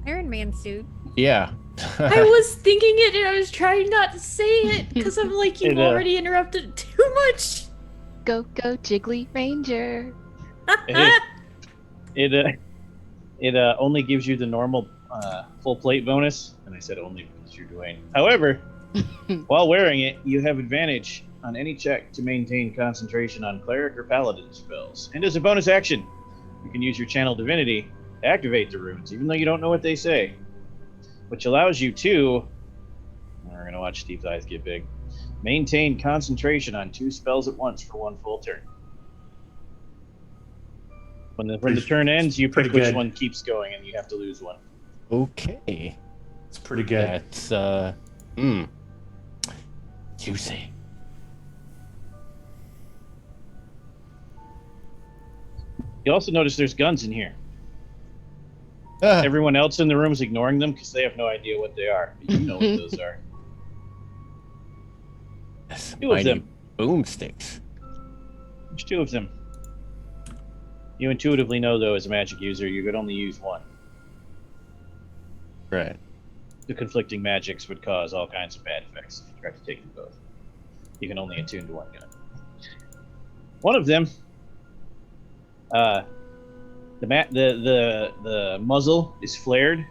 Speaker 6: Iron Man suit.
Speaker 2: Yeah.
Speaker 3: I was thinking it and I was trying not to say it because I'm like, you've
Speaker 1: It,
Speaker 3: already interrupted too much.
Speaker 5: Go, go, Jiggly Ranger.
Speaker 1: It only gives you the normal full plate bonus, and I said only because you're Dwayne. However, while wearing it, you have advantage on any check to maintain concentration on cleric or paladin spells. And as a bonus action, you can use your channel divinity to activate the runes, even though you don't know what they say, which allows you to, we're gonna watch Steve's eyes get big, maintain concentration on 2 spells at once for 1 full turn. When the turn ends, you pick
Speaker 7: pretty
Speaker 1: which
Speaker 7: good.
Speaker 1: one keeps going, and you have to lose one.
Speaker 2: Okay.
Speaker 7: It's pretty good.
Speaker 2: That's, juicy.
Speaker 1: You also notice there's guns in here.
Speaker 2: Ah,
Speaker 1: Everyone else in the room is ignoring them because they have no idea what they are. But you know what those are.
Speaker 2: yes,
Speaker 1: 2 of
Speaker 2: mighty
Speaker 1: them.
Speaker 2: boomsticks.
Speaker 1: There's 2 of them. You intuitively know, though, as a magic user, you could only use one.
Speaker 2: Right.
Speaker 1: The conflicting magics would cause all kinds of bad effects if you tried to take them both. You can only attune to one gun. One of them, the muzzle is flared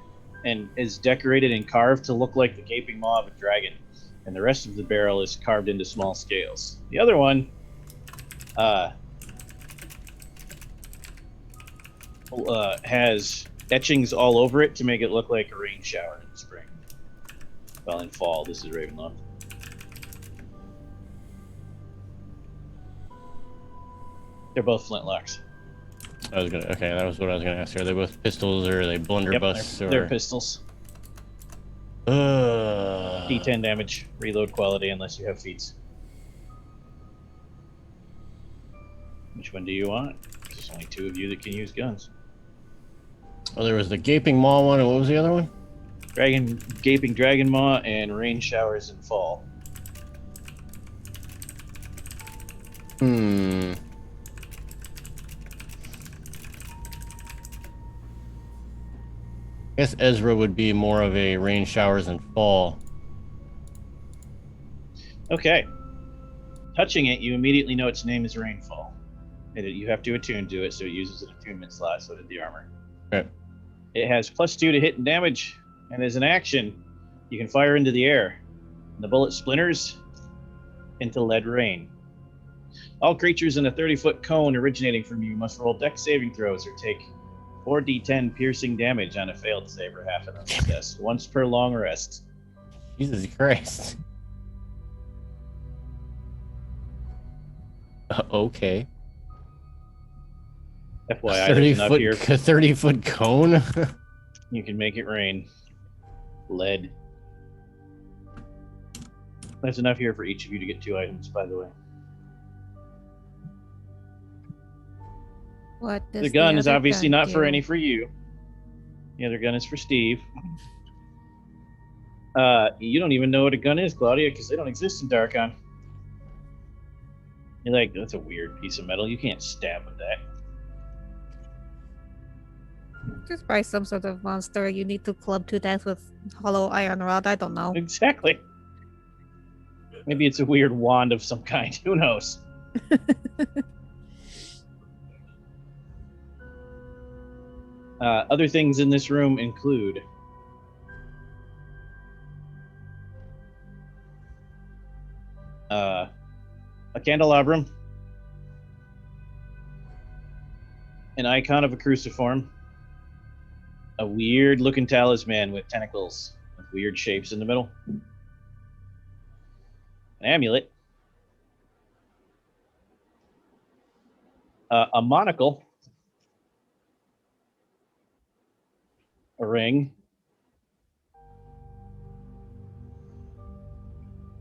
Speaker 1: and is decorated and carved to look like the gaping maw of a dragon, and the rest of the barrel is carved into small scales. The other one, has etchings all over it to make it look like a rain shower in the spring. Well, in fall. This is Ravenloft. They're both flintlocks.
Speaker 2: That was what I was gonna ask. Are they both pistols or are they blunderbuss?
Speaker 1: They're pistols. D10 damage, reload quality unless you have feats. Which one do you want? There's only 2 of you that can use guns.
Speaker 2: Oh, there was the gaping maw one, and what was the other one?
Speaker 1: Gaping dragon maw and rain showers and fall.
Speaker 2: I guess Ezra would be more of a rain showers and fall.
Speaker 1: Okay. Touching it, you immediately know its name is Rainfall. You have to attune to it, so it uses an attunement slot, so did the armor.
Speaker 2: Okay.
Speaker 1: It has +2 to hit and damage, and as an action, you can fire into the air. The bullet splinters into lead rain. All creatures in a 30-foot cone originating from you must roll dex saving throws or take 4d10 piercing damage on a failed save or half an unsuccess, once per long rest.
Speaker 2: Jesus Christ. Okay.
Speaker 1: FYI, there's enough here.
Speaker 2: 30-foot cone?
Speaker 1: You can make it rain. Lead. There's enough here for each of you to get 2 items, by the way.
Speaker 6: What does
Speaker 1: The gun is
Speaker 6: other
Speaker 1: obviously
Speaker 6: gun
Speaker 1: not for
Speaker 6: do?
Speaker 1: any for you. The other gun is for Steve. You don't even know what a gun is, Claudia, because they don't exist in Darkon. You're like, that's a weird piece of metal. You can't stab with that.
Speaker 6: Just by some sort of monster you need to club to death with hollow iron rod. I don't know.
Speaker 1: Exactly. Maybe it's a weird wand of some kind. Who knows? Other things in this room include a candelabrum, an icon of a cruciform, a weird looking talisman with tentacles with weird shapes in the middle, an amulet, a monocle, a ring,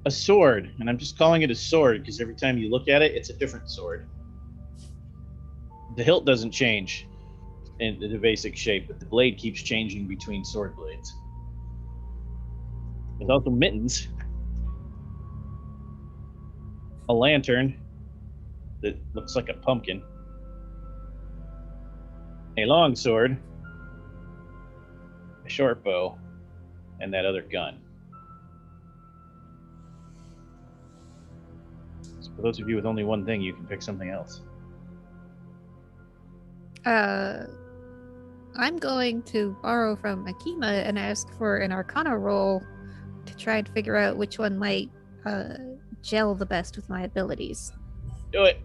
Speaker 1: a sword, and I'm just calling it a sword because every time you look at it, it's a different sword. The hilt doesn't change in the basic shape, but the blade keeps changing between sword blades. There's also mittens, a lantern that looks like a pumpkin, a long sword, a short bow, and that other gun. So for those of you with only one thing, you can pick something else.
Speaker 6: I'm going to borrow from Akima and ask for an Arcana roll to try and figure out which one might gel the best with my abilities.
Speaker 1: Do it.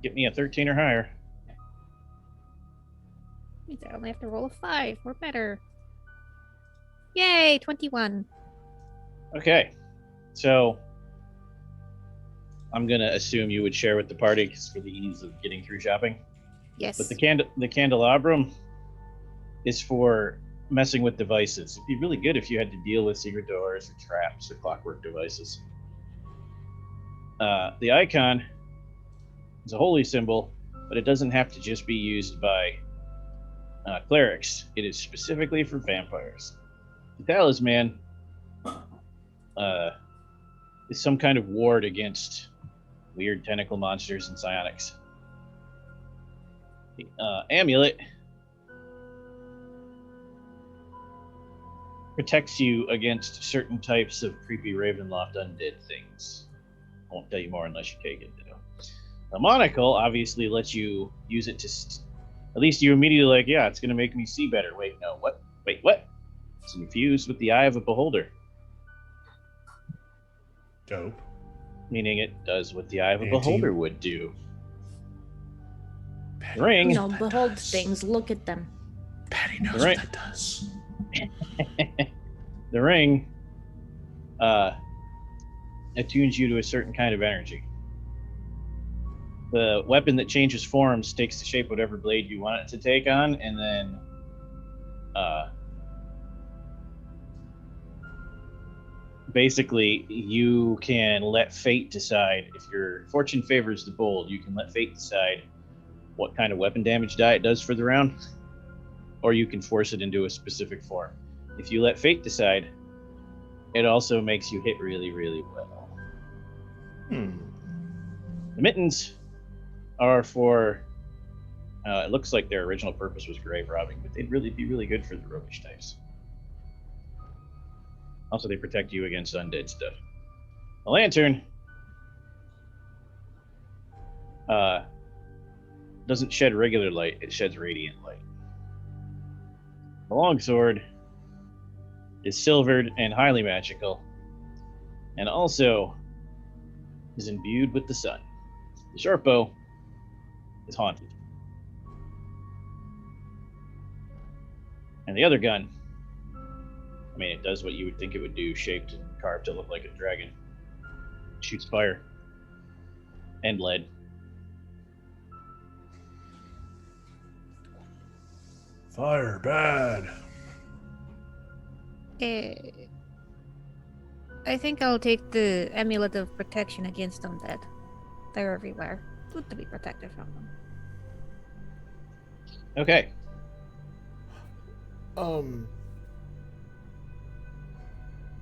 Speaker 1: Get me a 13 or higher.
Speaker 6: Means I only have to roll a 5 or better. Yay, 21.
Speaker 1: Okay, so I'm gonna assume you would share with the party because for the ease of getting through shopping.
Speaker 6: Yes.
Speaker 1: But the candelabrum is for messing with devices. It'd be really good if you had to deal with secret doors or traps or clockwork devices. The icon is a holy symbol, but it doesn't have to just be used by clerics. It is specifically for vampires. The talisman is some kind of ward against weird tentacle monsters and psionics. The amulet protects you against certain types of creepy Ravenloft undead things. I won't tell you more unless you take it, though. The monocle obviously lets you use it to... At least you immediately like, yeah, it's going to make me see better. Wait, no, what? Wait, what? It's infused with the eye of a beholder.
Speaker 7: Dope.
Speaker 1: Meaning it does what the eye of a
Speaker 7: 18.
Speaker 1: beholder would do. Ring.
Speaker 3: No, behold things, look at them.
Speaker 7: Patty knows
Speaker 1: Right.
Speaker 7: what that does.
Speaker 1: The ring attunes you to a certain kind of energy. The weapon that changes forms takes the shape of whatever blade you want it to take on, and then basically you can let fate decide. If your fortune favors the bold, you can let fate decide what kind of weapon damage die it does for the round, or you can force it into a specific form. If you let fate decide, it also makes you hit really, really well. The mittens are for, it looks like their original purpose was grave robbing, but they'd really be really good for the roguish types. Also, they protect you against undead stuff. The lantern doesn't shed regular light, it sheds radiant light. The longsword is silvered and highly magical, and also is imbued with the sun. The short bow is haunted. And the other gun, I mean, it does what you would think it would do, shaped and carved to look like a dragon. It shoots fire and lead.
Speaker 7: Fire bad.
Speaker 6: I think I'll take the amulet of protection against undead. They're everywhere. Good to be protected from them.
Speaker 1: Okay.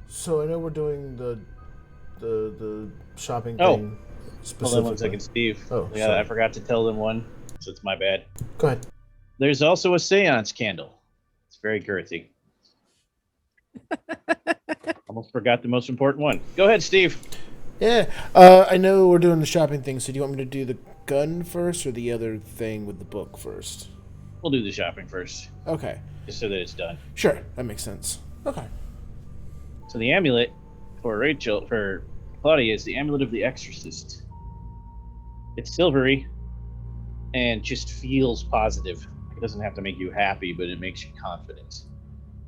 Speaker 4: So I know we're doing the shopping
Speaker 1: Oh.
Speaker 4: thing.
Speaker 1: Hold on 1 second, Steve.
Speaker 4: Oh,
Speaker 1: yeah,
Speaker 4: sorry.
Speaker 1: I forgot to tell them one, so it's my bad.
Speaker 4: Go ahead.
Speaker 1: There's also a seance candle. It's very girthy. Almost forgot the most important one. Go ahead, Steve.
Speaker 4: Yeah, I know we're doing the shopping thing, so do you want me to do the gun first or the other thing with the book first?
Speaker 1: We'll do the shopping first,
Speaker 4: Okay.
Speaker 1: just so that it's done.
Speaker 4: Sure, that makes sense. Okay.
Speaker 1: So the amulet for Claudia is the amulet of the exorcist. It's silvery and just feels positive. It doesn't have to make you happy, but it makes you confident.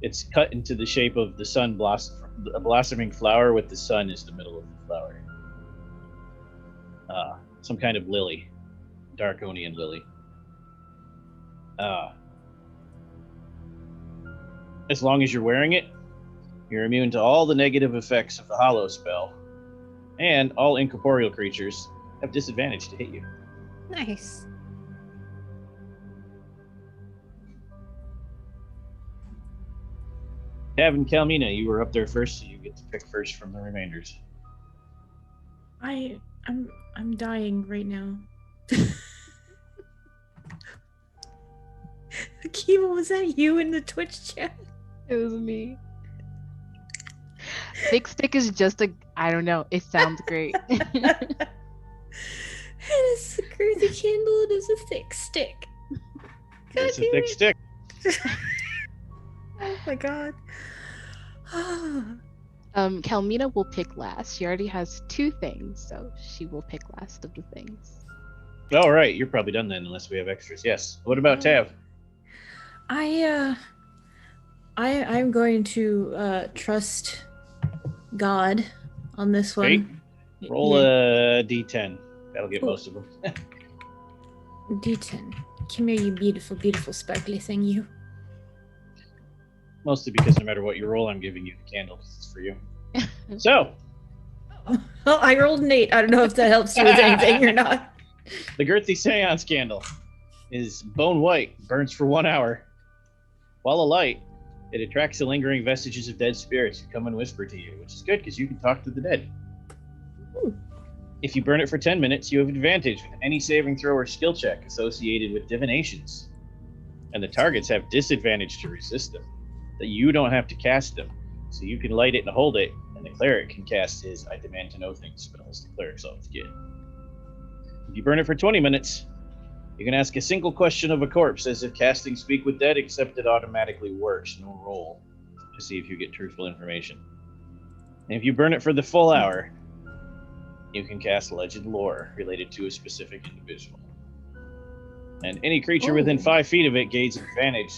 Speaker 1: It's cut into the shape of the sun a blossoming flower with the sun as the middle of the flower. Some kind of lily, Darkonian lily. As long as you're wearing it, you're immune to all the negative effects of the Hollow spell, and all incorporeal creatures have disadvantage to hit you.
Speaker 6: Nice.
Speaker 1: Tav and Kalmina, you were up there first, so you get to pick first from the remainders.
Speaker 3: I'm dying right now. Kiva, was that you in the Twitch chat?
Speaker 5: It was me. Thick stick is just I don't know. It sounds great.
Speaker 3: It is a girthy candle. It is a thick stick.
Speaker 1: It's a thick stick.
Speaker 3: Oh my god.
Speaker 5: Kalmina will pick last. She already has 2 things, so she will pick last of the things.
Speaker 1: All right, you're probably done then, unless we have extras. Yes. What about Tav?
Speaker 3: I'm going to trust God on this one.
Speaker 1: Great. Roll a d10. That'll get most of them.
Speaker 3: D10. Come here, you beautiful, beautiful, sparkly thing, you.
Speaker 1: Mostly because no matter what you roll, I'm giving you the candle. It's for you. So,
Speaker 3: Well, I rolled an 8. I don't know if that helps you with anything or not.
Speaker 1: the Girthy Seance candle is bone white, burns for 1 hour. While alight, it attracts the lingering vestiges of dead spirits who come and whisper to you, which is good because you can talk to the dead. If you burn it for 10 minutes, you have advantage with any saving throw or skill check associated with divinations. And the targets have disadvantage to resist them. That you don't have to cast them. So you can light it and hold it, and the cleric can cast his I demand to know things spells the cleric's always get. If you burn it for 20 minutes, you can ask a single question of a corpse as if casting Speak with Dead, except it automatically works, no roll, to see if you get truthful information. And if you burn it for the full hour, you can cast Legend Lore related to a specific individual. And any creature within 5 feet of it gains advantage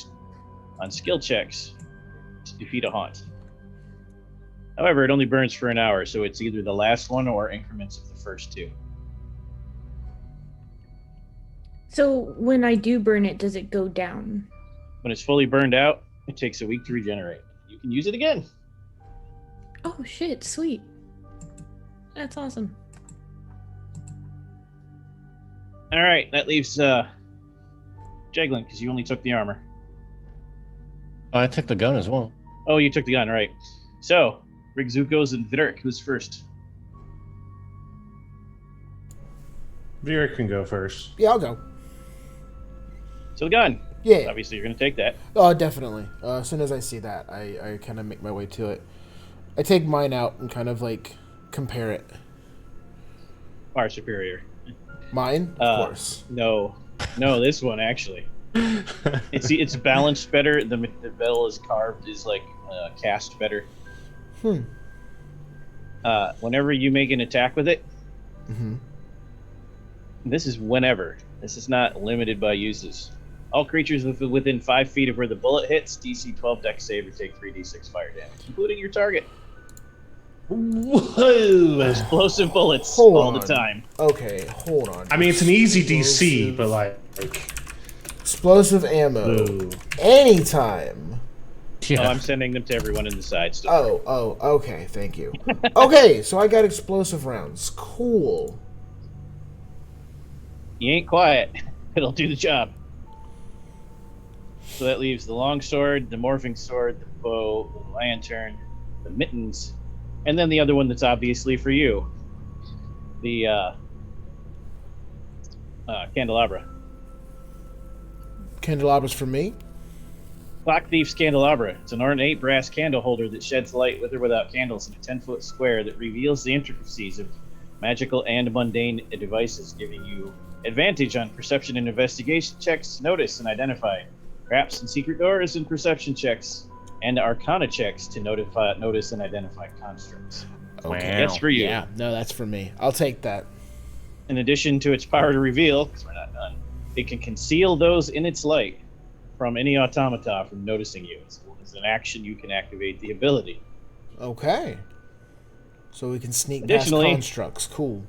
Speaker 1: on skill checks to defeat a haunt. However, it only burns for an hour, so it's either the last one or increments of the first 2.
Speaker 3: So when I do burn it, does it go down?
Speaker 1: When it's fully burned out, it takes a week to regenerate. You can use it again.
Speaker 3: Oh shit, sweet. That's awesome.
Speaker 1: All right, that leaves Jeglin, because you only took the armor.
Speaker 2: Oh, I took the gun as well.
Speaker 1: Oh, you took the gun, right. So, Rigzukos and Videric, who's first?
Speaker 7: Vera can go first.
Speaker 4: Yeah, I'll go.
Speaker 1: So the gun.
Speaker 4: Yeah.
Speaker 1: Obviously, you're going to take that.
Speaker 4: Oh, definitely. As soon as I see that, I kind of make my way to it. I take mine out and kind of like compare it.
Speaker 1: Far superior.
Speaker 4: Mine, of course.
Speaker 1: No, this one actually. It's balanced better. The metal is carved, is like cast better. Whenever you make an attack with it, this is whenever. This is not limited by uses. All creatures within 5 feet of where the bullet hits, DC 12 Dex save or take 3d6 fire damage, including your target.
Speaker 7: Whoa!
Speaker 1: Explosive bullets
Speaker 4: Hold
Speaker 1: all
Speaker 4: on.
Speaker 1: the time.
Speaker 4: Okay, hold on.
Speaker 7: I mean, it's an easy DC, but like
Speaker 4: explosive ammo.
Speaker 7: Ooh.
Speaker 4: Anytime.
Speaker 2: Yeah.
Speaker 1: Oh, I'm sending them to everyone in the side store.
Speaker 4: Oh, okay, thank you. Okay, so I got explosive rounds. Cool.
Speaker 1: You ain't quiet. It'll do the job. So that leaves the longsword, the morphing sword, the bow, the lantern, the mittens, and then the other one that's obviously for you. The candelabra.
Speaker 4: Candelabras for me?
Speaker 1: Clock Thief's candelabra. It's an ornate brass candle holder that sheds light with or without candles in a 10-foot square that reveals the intricacies of magical and mundane devices, giving you advantage on perception and investigation checks to notice and identify traps and secret doors, and perception checks and arcana checks to notice and identify constructs.
Speaker 4: Okay.
Speaker 1: That's for you.
Speaker 4: Yeah, no, that's for me. I'll take that.
Speaker 1: In addition to its power to reveal, because we're not done, it can conceal those in its light from any automata from noticing you. As an action, you can activate the ability.
Speaker 4: Okay. So we can sneak past
Speaker 1: Additionally-
Speaker 4: constructs. Cool.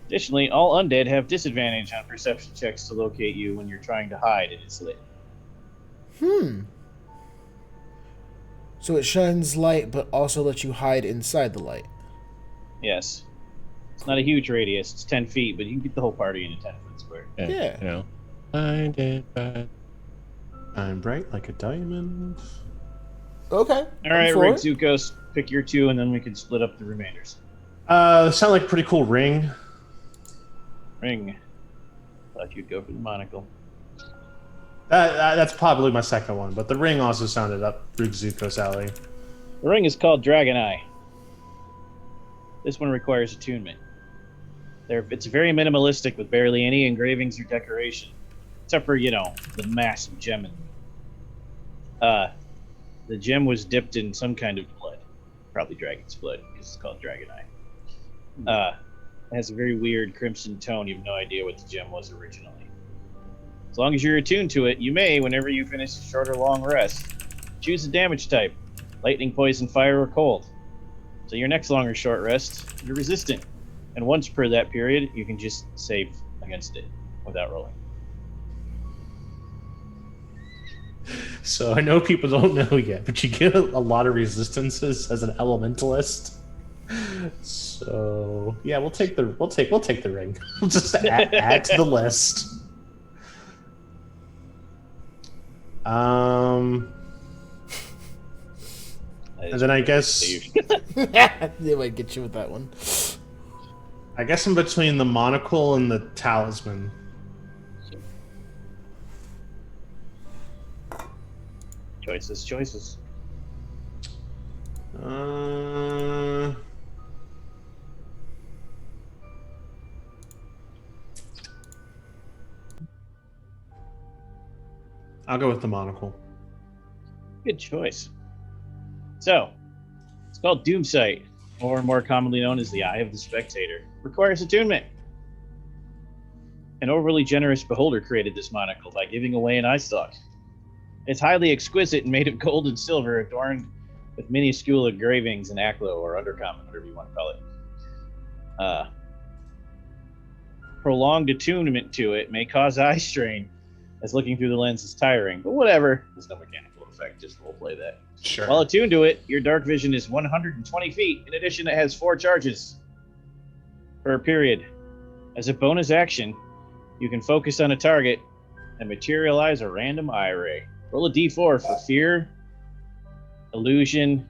Speaker 1: Additionally, all undead have disadvantage on perception checks to locate you when you're trying to hide in its lit.
Speaker 4: So it shines light, but also lets you hide inside the light.
Speaker 1: Yes. It's not a huge radius, it's 10 feet, but you can get the whole party in a 10-foot square.
Speaker 4: Yeah.
Speaker 2: You know, I did bad.
Speaker 7: I'm bright like a diamond.
Speaker 4: Okay.
Speaker 1: Alright, Rick Zukos, pick your two, and then we can split up the remainders.
Speaker 7: Sound like a pretty cool ring.
Speaker 1: Ring. Thought you'd go for the monocle.
Speaker 7: That's probably my second one, but the ring also sounded up Zuko's alley.
Speaker 1: The ring is called Dragon Eye. This one requires attunement. It's very minimalistic with barely any engravings or decoration, except for, the massive gem. The gem was dipped in some kind of blood, probably dragon's blood, because it's called Dragon Eye. It has a very weird crimson tone. You have no idea what the gem was originally. As long as you're attuned to it, you may, whenever you finish a short or long rest, choose a damage type: lightning, poison, fire, or cold. So your next long or short rest, you're resistant. And once per that period, you can just save against it without rolling.
Speaker 7: So I know people don't know yet, but you get a lot of resistances as an elementalist. So yeah, we'll take the ring. We'll just add to the list. And then I guess
Speaker 4: They might get you with that one.
Speaker 7: I'm between the monocle and the talisman.
Speaker 1: Choices.
Speaker 7: I'll go with the monocle.
Speaker 1: Good choice. So, it's called Doomsight, or more commonly known as the Eye of the Spectator. Requires attunement. An overly generous beholder created this monocle by giving away an eye stalk. It's highly exquisite and made of gold and silver, adorned with minuscule engravings in Aklo, or Undercommon, whatever you want to call it. prolonged attunement to it may cause eye strain, as looking through the lens is tiring. But whatever, there's no mechanical effect. Just roleplay that.
Speaker 7: Sure.
Speaker 1: While attuned to it, your dark vision is 120 feet. In addition, it has 4 charges per period. As a bonus action, you can focus on a target and materialize a random eye ray. Roll a d4 for fear, illusion,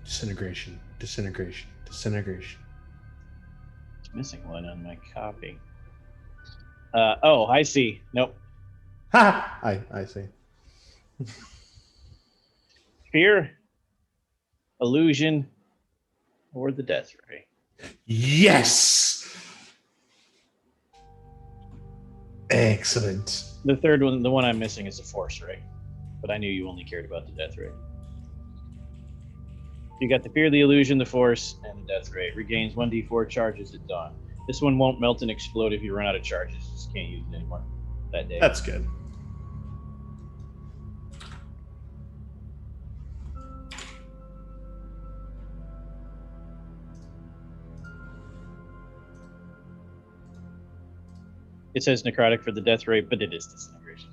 Speaker 7: Disintegration.
Speaker 1: It's missing one on my copy. Oh, I see. Nope.
Speaker 7: Ha! I see.
Speaker 1: Fear, illusion, or the death ray.
Speaker 7: Yes! Excellent.
Speaker 1: The third one, the one I'm missing, is a force ray. But I knew you only cared about the death ray. You got the fear, the illusion, the force, and the death ray. It regains 1d4 charges at dawn. This one won't melt and explode if you run out of charges. Just can't use it anymore that day.
Speaker 7: That's good.
Speaker 1: It says necrotic for the death ray, but it is disintegration.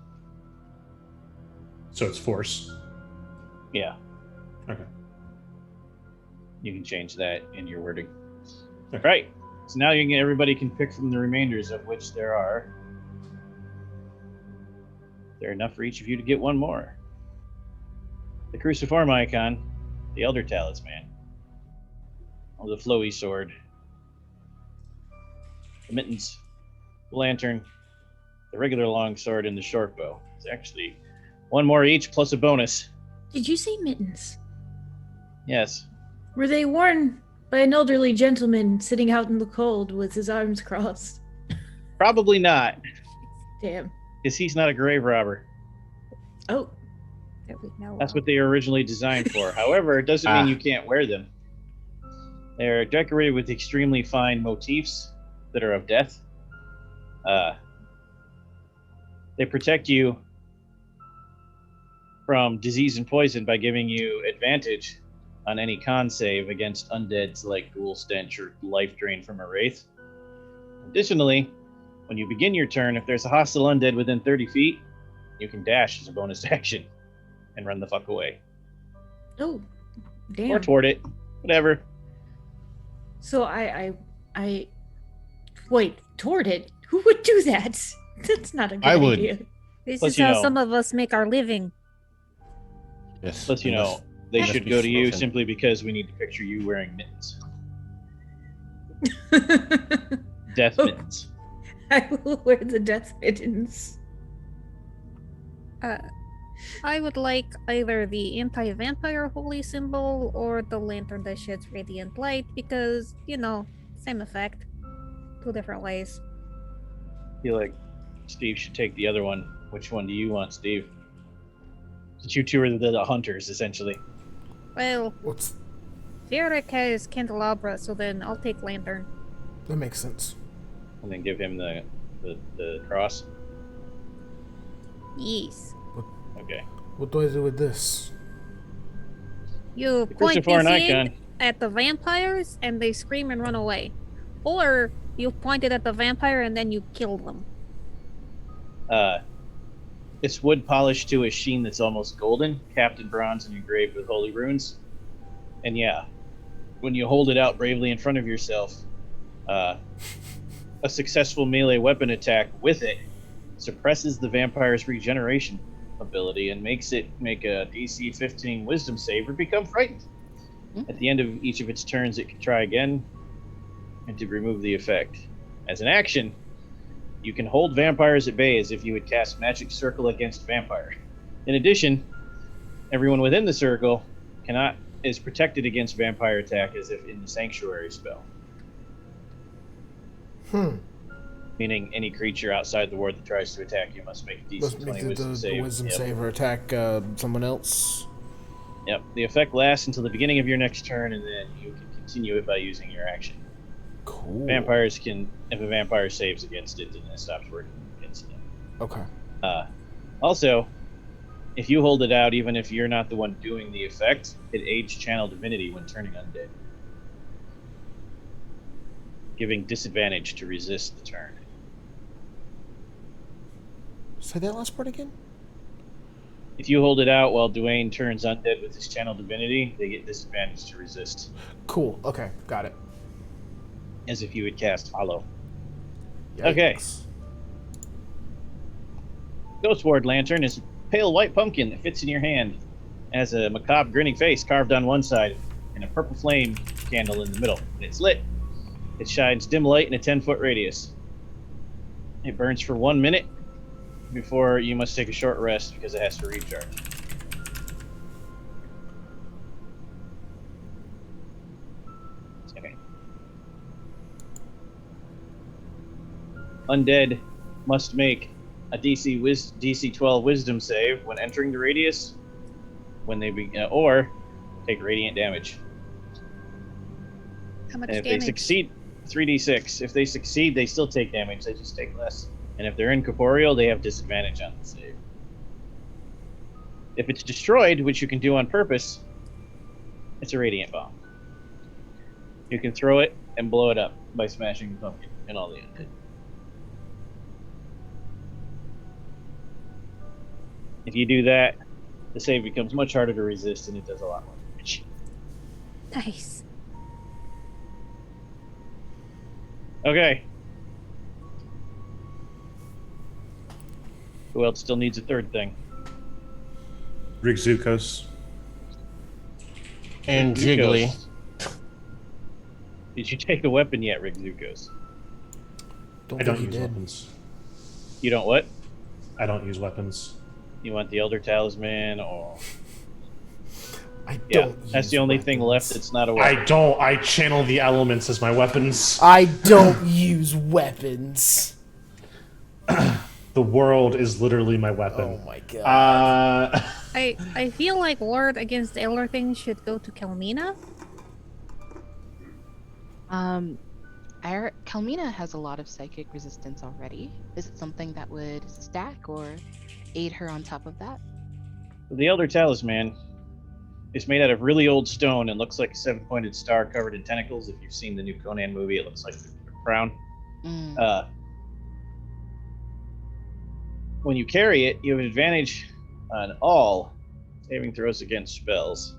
Speaker 7: So it's force.
Speaker 1: Yeah,
Speaker 7: Okay.
Speaker 1: you can change that in your wording.
Speaker 7: Okay.
Speaker 1: Right. So now everybody can pick from the remainders, of which there are. There are enough for each of you to get one more. The cruciform icon, the elder talisman, or the flowy sword, the mittens, the lantern, the regular long sword, and the short bow. It's actually one more each plus a bonus.
Speaker 3: Did you say mittens?
Speaker 1: Yes.
Speaker 3: Were they worn by an elderly gentleman sitting out in the cold with his arms crossed?
Speaker 1: Probably not,
Speaker 3: Damn.
Speaker 1: because he's not a grave robber.
Speaker 3: Oh.
Speaker 6: That we know
Speaker 1: That's
Speaker 6: of.
Speaker 1: what they were originally designed for. However, it doesn't mean you can't wear them. They're decorated with extremely fine motifs that are of death. They protect you from disease and poison by giving you advantage on any con save against undeads like ghoul stench or life drain from a wraith. Additionally, when you begin your turn, if there's a hostile undead within 30 feet, you can dash as a bonus action and run the fuck away.
Speaker 3: Oh. Damn.
Speaker 1: Or toward it. Whatever.
Speaker 3: So I wait, toward it? Who would do that? That's not a good
Speaker 2: I would.
Speaker 3: idea.
Speaker 6: This
Speaker 1: Plus,
Speaker 6: is
Speaker 1: you
Speaker 6: how
Speaker 1: know-
Speaker 6: some of us make our living.
Speaker 2: Yes.
Speaker 1: Plus, you
Speaker 2: unless-
Speaker 1: know, they
Speaker 2: unless
Speaker 1: should
Speaker 2: we
Speaker 1: go to you
Speaker 2: smoke them.
Speaker 1: simply because we need to picture you wearing mittens. Death
Speaker 3: Oh.
Speaker 1: mittens.
Speaker 3: I will wear the death mittens.
Speaker 6: I would like either the anti-vampire holy symbol or the lantern that sheds radiant light because, you know, same effect. 2 different ways.
Speaker 1: I feel like Steve should take the other one. Which one do you want, Steve? Since you two are the hunters, essentially.
Speaker 6: Well,
Speaker 4: What's
Speaker 6: Varric has candelabra, so then I'll take lantern.
Speaker 4: that makes sense.
Speaker 1: And then give him the cross.
Speaker 6: Yes.
Speaker 1: Okay.
Speaker 4: What do I do with this?
Speaker 6: You
Speaker 1: The
Speaker 6: point
Speaker 1: cruciform
Speaker 6: this in
Speaker 1: icon.
Speaker 6: at the vampires and they scream and run away. Or you point it at the vampire and then you kill them.
Speaker 1: It's wood polished to a sheen that's almost golden, capped in bronze and engraved with holy runes. And yeah, when you hold it out bravely in front of yourself, a successful melee weapon attack with it suppresses the vampire's regeneration ability and makes it make a DC 15 wisdom save or become frightened. At the end of each of its turns, it can try again and to remove the effect. As an action, you can hold vampires at bay as if you would cast Magic Circle against vampire. In addition, everyone within the circle is protected against vampire attack as if in the Sanctuary spell. Meaning any creature outside the ward that tries to attack you must make a DC
Speaker 4: Let's
Speaker 1: 20
Speaker 4: make
Speaker 1: wisdom
Speaker 4: the
Speaker 1: save.
Speaker 4: wisdom
Speaker 1: Yep.
Speaker 4: save or attack someone else.
Speaker 1: Yep. The effect lasts until the beginning of your next turn, and then you can continue it by using your action.
Speaker 4: Cool.
Speaker 1: Vampires can, if a vampire saves against it, then it stops working against them.
Speaker 4: Okay.
Speaker 1: Also, if you hold it out, even if you're not the one doing the effect, it aids channel divinity when turning undead. giving disadvantage to resist the turn.
Speaker 4: Say that last part again?
Speaker 1: If you hold it out while Dwayne turns undead with his channel divinity, they get disadvantage to resist,
Speaker 4: Cool. Okay, got it.
Speaker 1: as if you would cast Hollow.
Speaker 4: Yikes.
Speaker 1: Okay. Ghost Ward Lantern is a pale white pumpkin that fits in your hand. It has a macabre grinning face carved on one side and a purple flame candle in the middle. And it's lit. It shines dim light in a 10-foot radius. It burns for 1 minute before you must take a short rest because it has to recharge. Okay. Undead must make a DC 12 Wisdom save when entering the radius, when they or take radiant damage.
Speaker 6: How much
Speaker 1: And if
Speaker 6: damage?
Speaker 1: they succeed, 3d6. If they succeed, they still take damage. They just take less. And if they're incorporeal, they have disadvantage on the save. If it's destroyed, which you can do on purpose, it's a radiant bomb. You can throw it and blow it up by smashing the pumpkin and all the undead. If you do that, the save becomes much harder to resist and it does a lot more damage.
Speaker 6: Nice.
Speaker 1: Okay. Who else still needs a third thing?
Speaker 7: Rigzukos.
Speaker 2: And Jiggly.
Speaker 1: Rigzukos. Did you take a weapon yet, Rigzukos?
Speaker 7: I don't use weapons.
Speaker 1: You don't what?
Speaker 7: I don't use weapons.
Speaker 1: You want the Elder Talisman or...
Speaker 4: I
Speaker 1: Yeah,
Speaker 4: don't.
Speaker 1: that's
Speaker 4: use
Speaker 1: the only
Speaker 4: weapons.
Speaker 1: thing left that's not a weapon.
Speaker 7: I don't. I channel the elements as my weapons.
Speaker 4: I don't use weapons.
Speaker 7: The world is literally my weapon.
Speaker 4: Oh my god.
Speaker 6: I feel like Ward against the Elder Thing should go to Kalmina.
Speaker 5: Kalmina has a lot of psychic resistance already. Is it something that would stack or aid her on top of that?
Speaker 1: The Elder Talisman is made out of really old stone and looks like a 7-pointed star covered in tentacles. If you've seen the new Conan movie, it looks like a crown. When you carry it, you have an advantage on all saving throws against spells.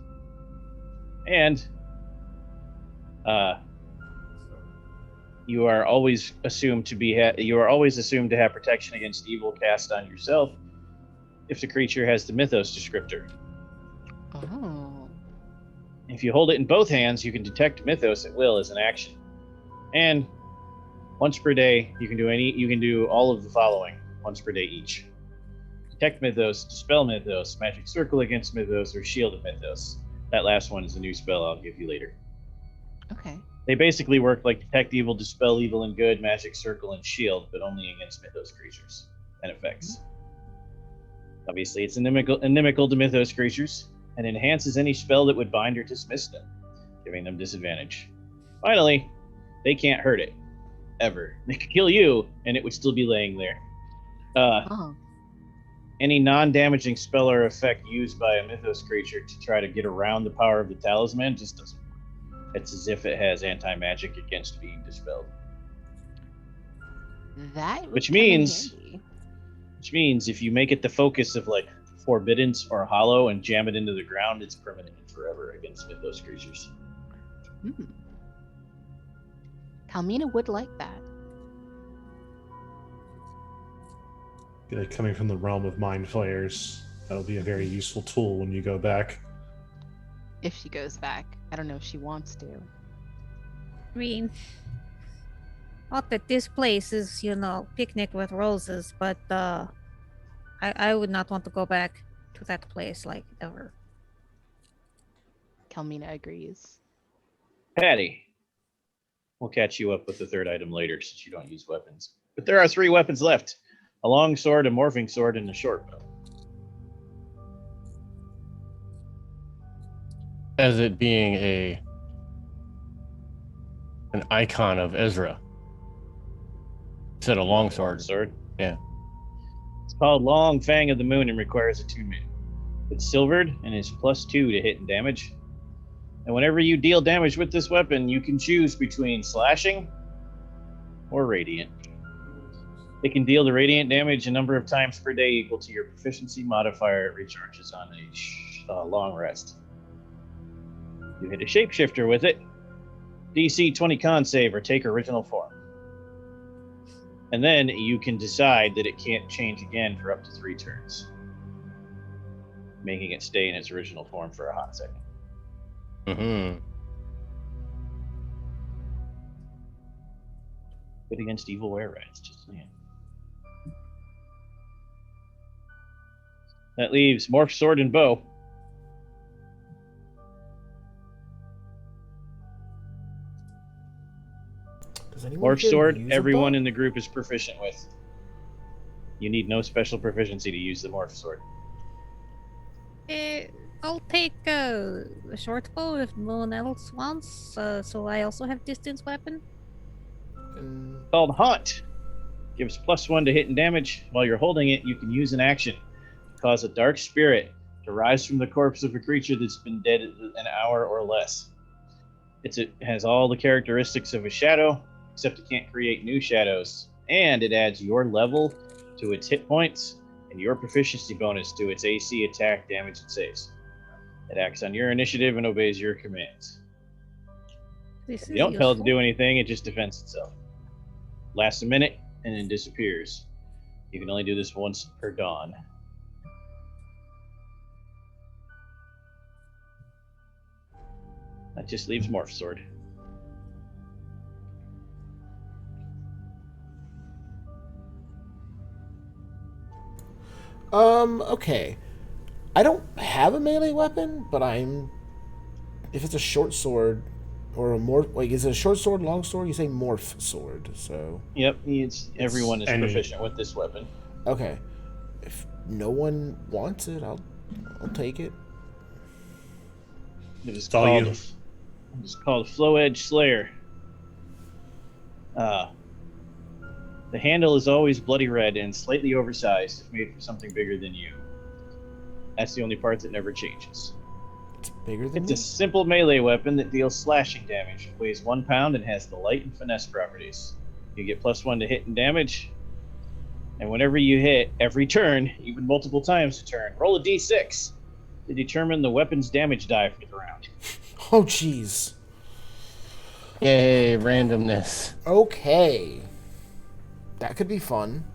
Speaker 1: And you are always assumed to have protection against evil cast on yourself if the creature has the mythos descriptor.
Speaker 5: Oh.
Speaker 1: If you hold it in both hands, you can detect mythos at will as an action. And once per day, you can do all of the following once per day each. Detect mythos, dispel mythos, magic circle against mythos, or shield of mythos. That last one is a new spell I'll give you later.
Speaker 5: Okay.
Speaker 1: They basically work like detect evil, dispel evil and good, magic circle, and shield, but only against mythos creatures and effects. Obviously, it's inimical to mythos creatures, and enhances any spell that would bind or dismiss them, giving them disadvantage. Finally, they can't hurt it. Ever. They could kill you, and it would still be laying there. Any non-damaging spell or effect used by a mythos creature to try to get around the power of the talisman just doesn't work. It's as if it has anti-magic against being dispelled.
Speaker 5: That would
Speaker 1: Which
Speaker 5: come in
Speaker 1: means
Speaker 5: handy.
Speaker 1: if you make it the focus of like Forbiddance or Hollow and jam it into the ground, it's permanent and forever against mythos creatures.
Speaker 5: Kalmina would like that.
Speaker 7: Coming from the realm of mind flayers, that'll be a very useful tool when you go back.
Speaker 5: If she goes back. I don't know if she wants to.
Speaker 6: I mean, not that this place is, picnic with roses, but I would not want to go back to that place, like, ever.
Speaker 5: Kalmina agrees.
Speaker 1: Patty, we'll catch you up with the third item later since you don't use weapons. But there are 3 weapons left. A long sword, a morphing sword, and a short bow.
Speaker 2: As it being an icon of Ezra. Said a longsword.
Speaker 1: Sword?
Speaker 2: Yeah.
Speaker 1: It's called Long Fang of the Moon and requires attunement. It's silvered and is +2 to hit and damage. And whenever you deal damage with this weapon, you can choose between slashing, or radiant. It can deal the radiant damage a number of times per day equal to your proficiency modifier it recharges on a long rest. You hit a shapeshifter with it. DC 20 con save or take original form. And then you can decide that it can't change again for up to 3 turns, making it stay in its original form for a hot second.
Speaker 2: Mm-hmm.
Speaker 1: Good against evil were-rats, just saying. That leaves Morph, Sword, and Bow.
Speaker 4: Does anyone
Speaker 1: Morph
Speaker 4: here
Speaker 1: Sword,
Speaker 4: use a
Speaker 1: everyone
Speaker 4: bow?
Speaker 1: in the group is proficient with. You need no special proficiency to use the Morph Sword.
Speaker 6: I'll take a short bow if no one else wants, so I also have distance weapon.
Speaker 1: Called Haunt. Gives +1 to hit and damage. While you're holding it, you can use an action to cause a dark spirit to rise from the corpse of a creature that's been dead an hour or less. It has all the characteristics of a shadow, except it can't create new shadows. And it adds your level to its hit points and your proficiency bonus to its AC, attack, damage, and saves. It acts on your initiative and obeys your commands.
Speaker 6: This
Speaker 1: You
Speaker 6: is
Speaker 1: don't tell it to
Speaker 6: useful.
Speaker 1: do anything, it just defends itself. Lasts a minute and then disappears. You can only do this once per dawn. That just leaves Morph Sword.
Speaker 4: Okay. I don't have a melee weapon, but if it's a short sword or a morph, like, is it a short sword, long sword? You say morph sword, so.
Speaker 1: Yep, everyone is
Speaker 7: any-
Speaker 1: proficient with this weapon.
Speaker 4: Okay. If no one wants it, I'll take it.
Speaker 1: It is
Speaker 7: all
Speaker 1: called
Speaker 7: you.
Speaker 1: It's called Flow Edge Slayer. The handle is always bloody red and slightly oversized if made for something bigger than you. That's the only part that never changes.
Speaker 4: It's bigger than
Speaker 1: It's
Speaker 4: me.
Speaker 1: a simple melee weapon that deals slashing damage, weighs 1 pound, and has the light and finesse properties. You get +1 to hit and damage, and whenever you hit, every turn, even multiple times a turn, roll a d6 to determine the weapon's damage die for the round.
Speaker 4: Oh, jeez.
Speaker 2: Yay, randomness.
Speaker 4: Okay. That could be fun.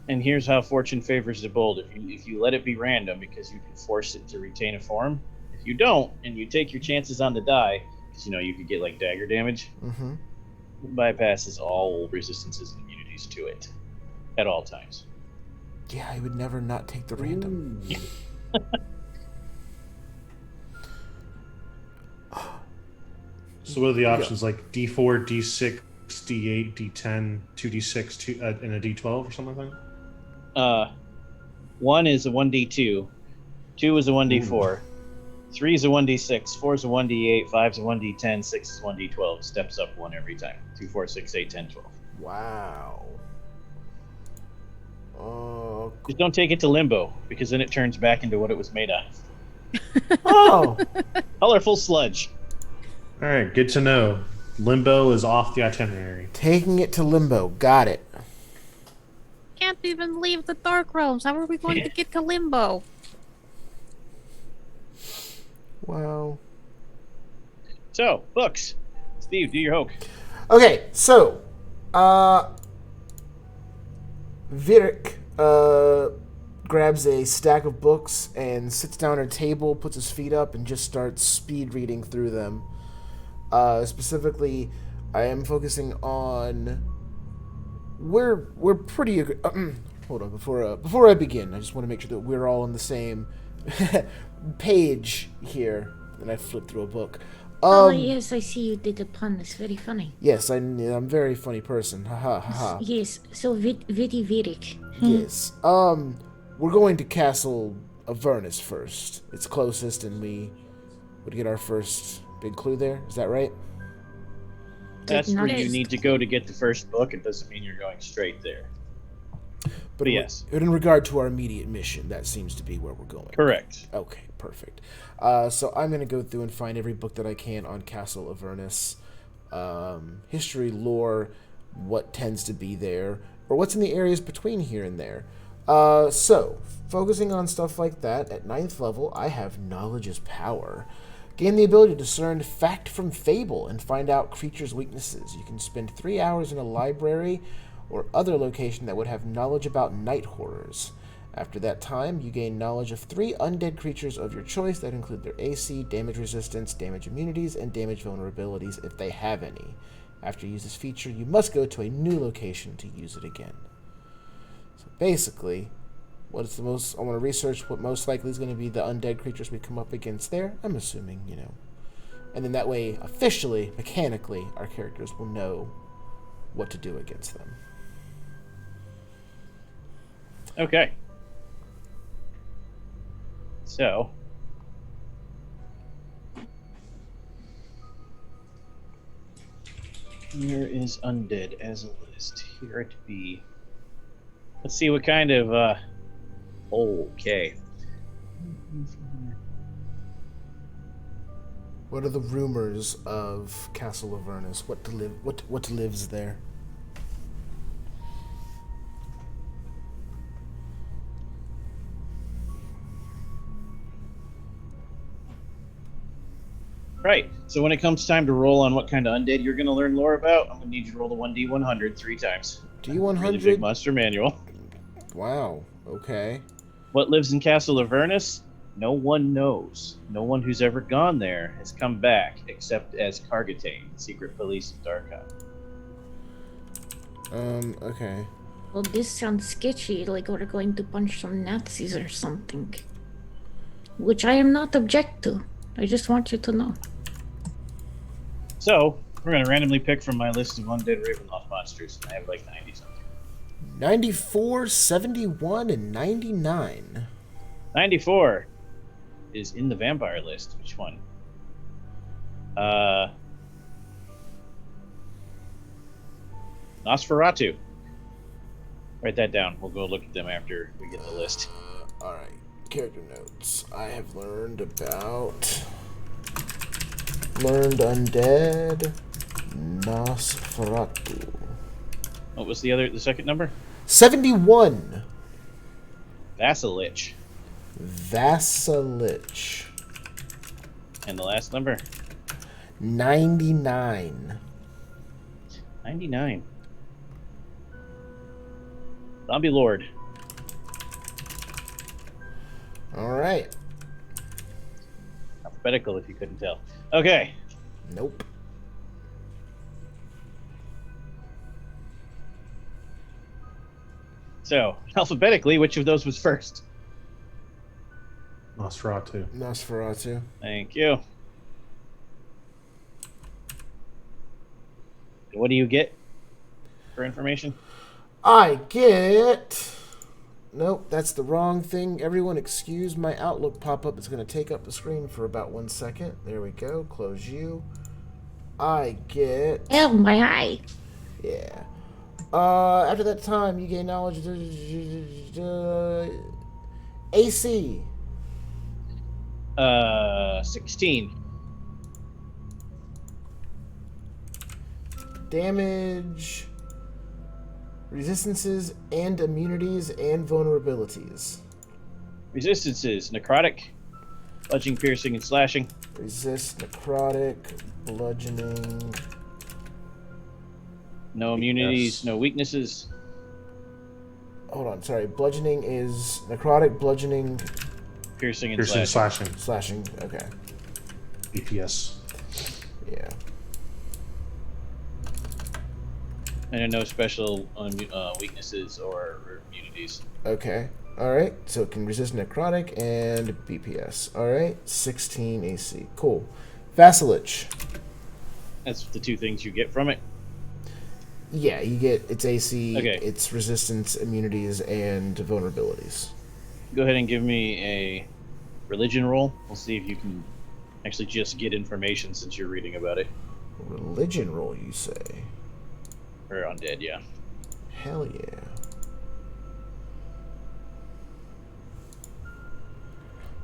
Speaker 1: And here's how fortune favors the bold. If you let it be random, because you can force it to retain a form. If you don't, and you take your chances on the die, because you could get like dagger damage,
Speaker 4: Mm-hmm.
Speaker 1: it bypasses all resistances and immunities to it at all times.
Speaker 4: Yeah, I would never not take the random.
Speaker 7: So what are the options? Like D4, D6, D8, D10, 2D6, and a D12 or something like that?
Speaker 1: 1 is a 1d2, 2 is a 1d4, 3 is a 1d6, 4 is a 1d8, 5 is a 1d10, 6 is 1d12. Steps up 1 every time. 2, 4, 6, 8, 10, 12.
Speaker 4: Wow.
Speaker 1: Just don't take it to limbo, because then it turns back into what it was made of.
Speaker 4: Oh.
Speaker 1: Colorful sludge.
Speaker 7: All right, good to know. Limbo is off the itinerary.
Speaker 4: Taking it to limbo. Got it.
Speaker 6: Can't even leave the Dark Realms. How are we going to get to Limbo?
Speaker 4: Wow.
Speaker 1: So, books. Steve, do your hoke.
Speaker 4: Okay, so, Virik, grabs a stack of books and sits down at a table, puts his feet up, and just starts speed reading through them. Specifically, I am focusing on... We're pretty... hold on, before I begin, I just want to make sure that we're all on the same page here. And I flip through a book.
Speaker 3: Oh, yes, I see you did a pun. It's very funny.
Speaker 4: Yes, I'm a very funny person. Ha ha ha ha.
Speaker 3: Yes, so Viti Virik.
Speaker 4: Yes. We're going to Castle Avernus first. It's closest, and we would get our first big clue there. Is that right?
Speaker 1: That's where you
Speaker 3: Nice.
Speaker 1: need to go to get the first book. It doesn't mean you're going straight there. But yes.
Speaker 4: In regard to our immediate mission, that seems to be where we're going.
Speaker 1: Correct.
Speaker 4: Okay, perfect. So I'm going to go through and find every book that I can on Castle Avernus. history, lore, what tends to be there, or what's in the areas between here and there. So, focusing on stuff like that, at 9th level, I have Knowledge is Power. Gain the ability to discern fact from fable and find out creatures' weaknesses. You can spend 3 hours in a library or other location that would have knowledge about night horrors. After that time, you gain knowledge of 3 undead creatures of your choice that include their AC, damage resistance, damage immunities, and damage vulnerabilities if they have any. After you use this feature, you must go to a new location to use it again. So basically, what's the most? I want to research what most likely is going to be the undead creatures we come up against there. I'm assuming, and then that way, officially, mechanically, our characters will know what to do against them.
Speaker 1: Okay. So, here is undead as a list. Here it be. Let's see what kind of, okay.
Speaker 4: What are the rumors of Castle Avernus? What lives there?
Speaker 1: Right. So when it comes time to roll on what kind of undead you're going to learn lore about, I'm going to need you to roll the 1d100 3 times.
Speaker 4: D100?
Speaker 1: Really big monster manual.
Speaker 4: Wow. Okay.
Speaker 1: What lives in Castle Avernus? No one knows. No one who's ever gone there has come back, except as Kargatane, secret police of Darkon.
Speaker 4: Okay.
Speaker 3: Well, this sounds sketchy, like we're going to punch some Nazis or something. Which I am not object to. I just want you to know.
Speaker 1: So, we're going to randomly pick from my list of undead Ravenloft monsters, and I have like 90 something.
Speaker 4: 94, 71, and 99.
Speaker 1: 94 is in the vampire list. Which one? Nosferatu. Write that down. We'll go look at them after we get the list.
Speaker 4: Alright. Character notes. I have learned undead Nosferatu.
Speaker 1: What was the second number?
Speaker 4: 71.
Speaker 1: Vasilich. And the last number?
Speaker 4: 99.
Speaker 1: 99. Zombie Lord.
Speaker 4: Alright.
Speaker 1: Alphabetical, if you couldn't tell. Okay.
Speaker 4: Nope.
Speaker 1: So, alphabetically, which of those was first?
Speaker 7: Nosferatu.
Speaker 1: Thank you. What do you get for information?
Speaker 4: I get... Nope, that's the wrong thing. Everyone excuse my Outlook pop-up. It's going to take up the screen for about 1 second. There we go. Close you. I get...
Speaker 3: Oh, my eye.
Speaker 4: Yeah. After that time, you gain knowledge... AC.
Speaker 1: 16.
Speaker 4: Damage... Resistances and immunities and vulnerabilities.
Speaker 1: Resistances: necrotic, bludgeoning, piercing, and slashing.
Speaker 4: Resist, necrotic, bludgeoning.
Speaker 1: No immunities, no weaknesses.
Speaker 4: Hold on, sorry. Bludgeoning is necrotic, bludgeoning,
Speaker 1: Piercing and
Speaker 7: Slashing.
Speaker 4: slashing. Okay.
Speaker 7: BPS.
Speaker 4: Yeah.
Speaker 1: And then no special weaknesses or immunities.
Speaker 4: Okay. Alright. So it can resist necrotic and BPS. Alright. 16 AC. Cool. Vasilich.
Speaker 1: That's the two things you get from it.
Speaker 4: Yeah, you get its AC,
Speaker 1: Okay.
Speaker 4: its resistance, immunities, and vulnerabilities.
Speaker 1: Go ahead and give me a religion roll. We'll see if you can actually just get information since you're reading about it.
Speaker 4: Religion roll, you say?
Speaker 1: Or undead, yeah.
Speaker 4: Hell yeah.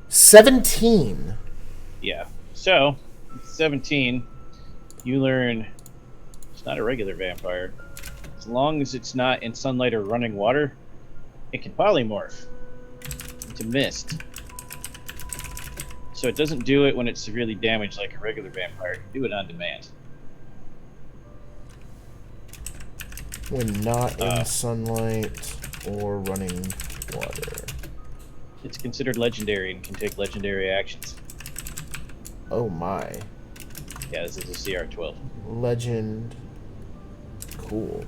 Speaker 4: $17.
Speaker 1: Yeah. So, 17, you learn not a regular vampire. As long as it's not in sunlight or running water, it can polymorph into mist. So it doesn't do it when it's severely damaged like a regular vampire. It can do it on demand.
Speaker 4: When not in sunlight or running water.
Speaker 1: It's considered legendary and can take legendary actions.
Speaker 4: Oh my.
Speaker 1: Yeah, this is a CR12.
Speaker 4: Legend. Cool.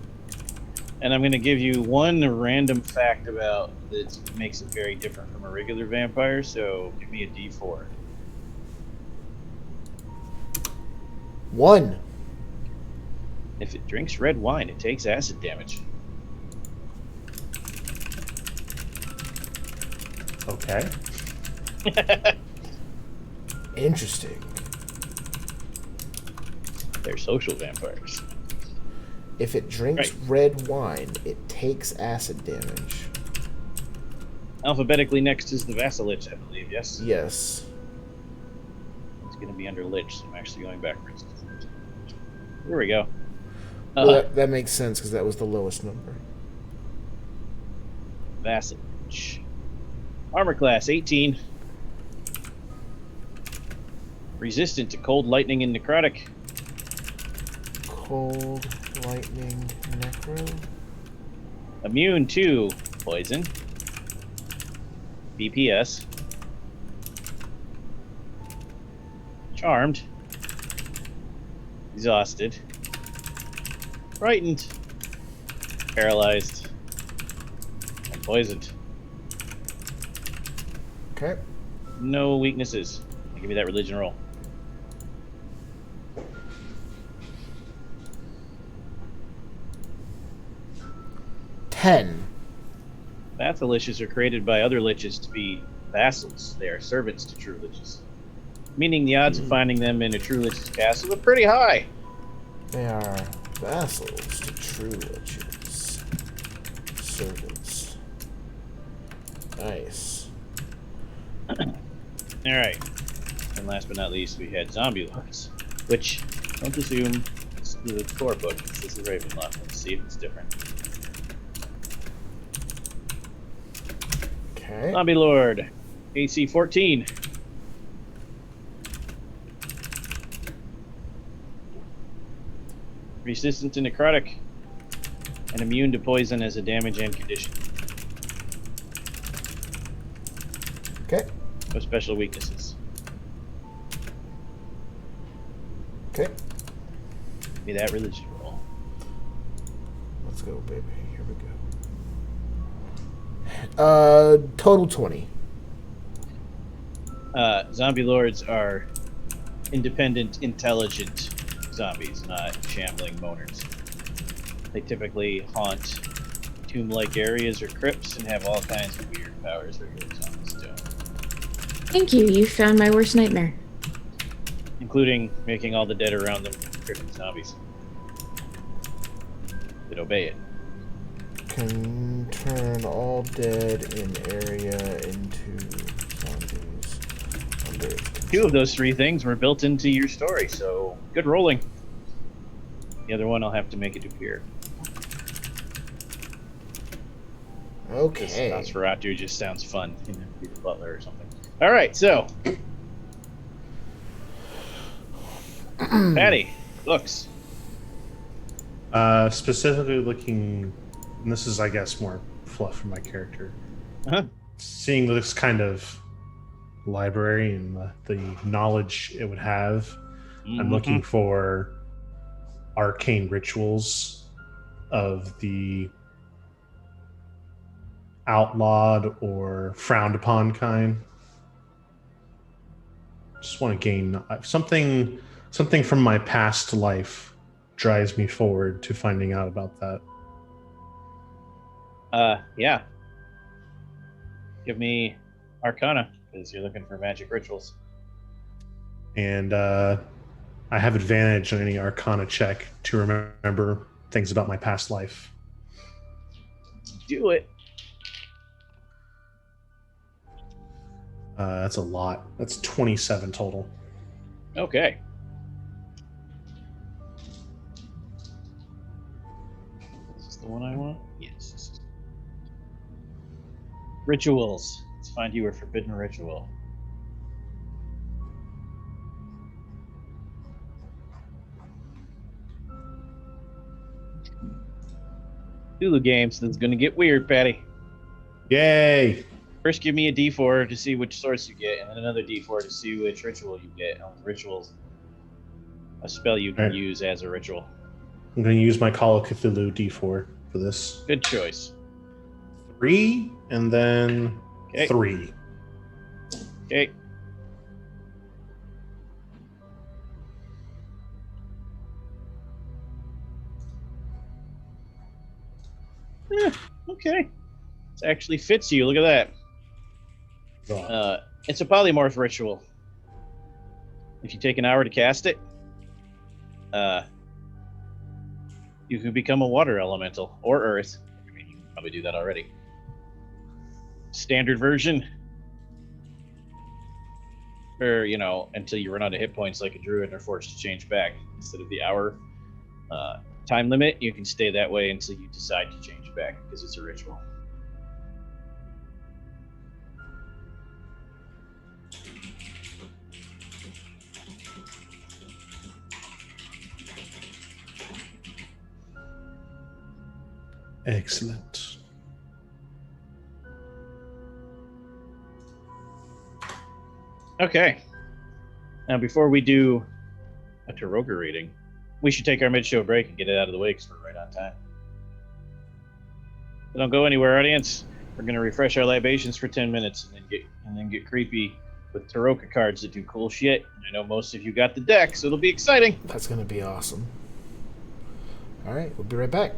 Speaker 1: And I'm going to give you one random fact about that makes it very different from a regular vampire, so give me a D4.
Speaker 4: 1.
Speaker 1: If it drinks red wine, it takes acid damage.
Speaker 7: Okay.
Speaker 4: Interesting.
Speaker 1: They're social vampires.
Speaker 4: If it drinks red wine, it takes acid damage.
Speaker 1: Alphabetically next is the Vassalich, I believe, yes?
Speaker 4: Yes.
Speaker 1: It's going to be under Lich, so I'm actually going backwards. Here we go.
Speaker 4: Well, that makes sense because that was the lowest number.
Speaker 1: Vassalich. Armor class 18. Resistant to cold, lightning, and necrotic.
Speaker 4: Cold, lightning, necro.
Speaker 1: Immune to poison. BPS. Charmed. Exhausted. Frightened. Paralyzed. And poisoned.
Speaker 4: Okay.
Speaker 1: No weaknesses. Give me that religion roll.
Speaker 4: Ten.
Speaker 1: Vassaliches are created by other liches to be vassals. They are servants to true liches. Meaning the odds of finding them in a true lich's castle are pretty high.
Speaker 4: They are vassals to true liches. Servants. Nice.
Speaker 1: Alright. And last but not least, we had zombie lords. Which, don't assume it's the core book. This is Ravenloft. Let's see if it's different.
Speaker 4: Okay.
Speaker 1: Zombie Lord. AC 14. Resistant to necrotic. And immune to poison as a damage and condition.
Speaker 4: Okay.
Speaker 1: No special weaknesses.
Speaker 4: Okay.
Speaker 1: Give me that religion roll.
Speaker 4: Let's go, baby. Here we go. Total 20.
Speaker 1: Zombie lords are independent, intelligent zombies, not shambling moaners. They typically haunt tomb-like areas or crypts and have all kinds of weird powers regular zombies don't.
Speaker 3: Thank you. You found my worst nightmare.
Speaker 1: Including making all the dead around them cryptic zombies that obey it.
Speaker 4: Can turn all dead in area into zombies. Under
Speaker 1: Two of those three things were built into your story, so good rolling. The other one I'll have to make it appear.
Speaker 4: Okay.
Speaker 1: Nosferatu just sounds fun. You know, be the butler or something. All right, so Patty, looks.
Speaker 7: Specifically looking, and this is, I guess, more fluff for my character.
Speaker 1: Uh-huh.
Speaker 7: Seeing this kind of library and the knowledge it would have, I'm looking for arcane rituals of the outlawed or frowned upon kind. Just want to gain something from my past life drives me forward to finding out about that.
Speaker 1: Yeah. Give me Arcana, because you're looking for magic rituals.
Speaker 7: And I have advantage on any Arcana check to remember things about my past life.
Speaker 1: Do it.
Speaker 7: That's a lot. That's 27 total.
Speaker 1: Okay. the one I want? Yes. Rituals. Let's find you a forbidden ritual. Hulu games. This is going to get weird, Patty.
Speaker 7: Yay!
Speaker 1: First, give me a D4 to see which source you get, and then another D4 to see which ritual you get. Rituals, a spell you can
Speaker 7: Alright.
Speaker 1: use as a ritual.
Speaker 7: I'm going to use my Call of Cthulhu D4 for this.
Speaker 1: Good choice.
Speaker 7: 3, and then
Speaker 1: Okay.
Speaker 7: 3.
Speaker 1: Okay. Okay. It actually fits you. Look at that. It's a polymorph ritual. If you take an hour to cast it, you can become a water elemental or earth. I mean, you can probably do that already. Standard version, or until you run out of hit points like a druid and are forced to change back. Instead of the hour time limit, you can stay that way until you decide to change back because it's a ritual.
Speaker 7: Excellent.
Speaker 1: Okay. Now, before we do a Taroga reading, we should take our mid-show break and get it out of the way because we're right on time. So don't go anywhere, audience. We're gonna refresh our libations for 10 minutes and then get creepy with Taroka cards that do cool shit. I know most of you got the deck, so it'll be exciting.
Speaker 4: That's gonna be awesome. All right, we'll be right back.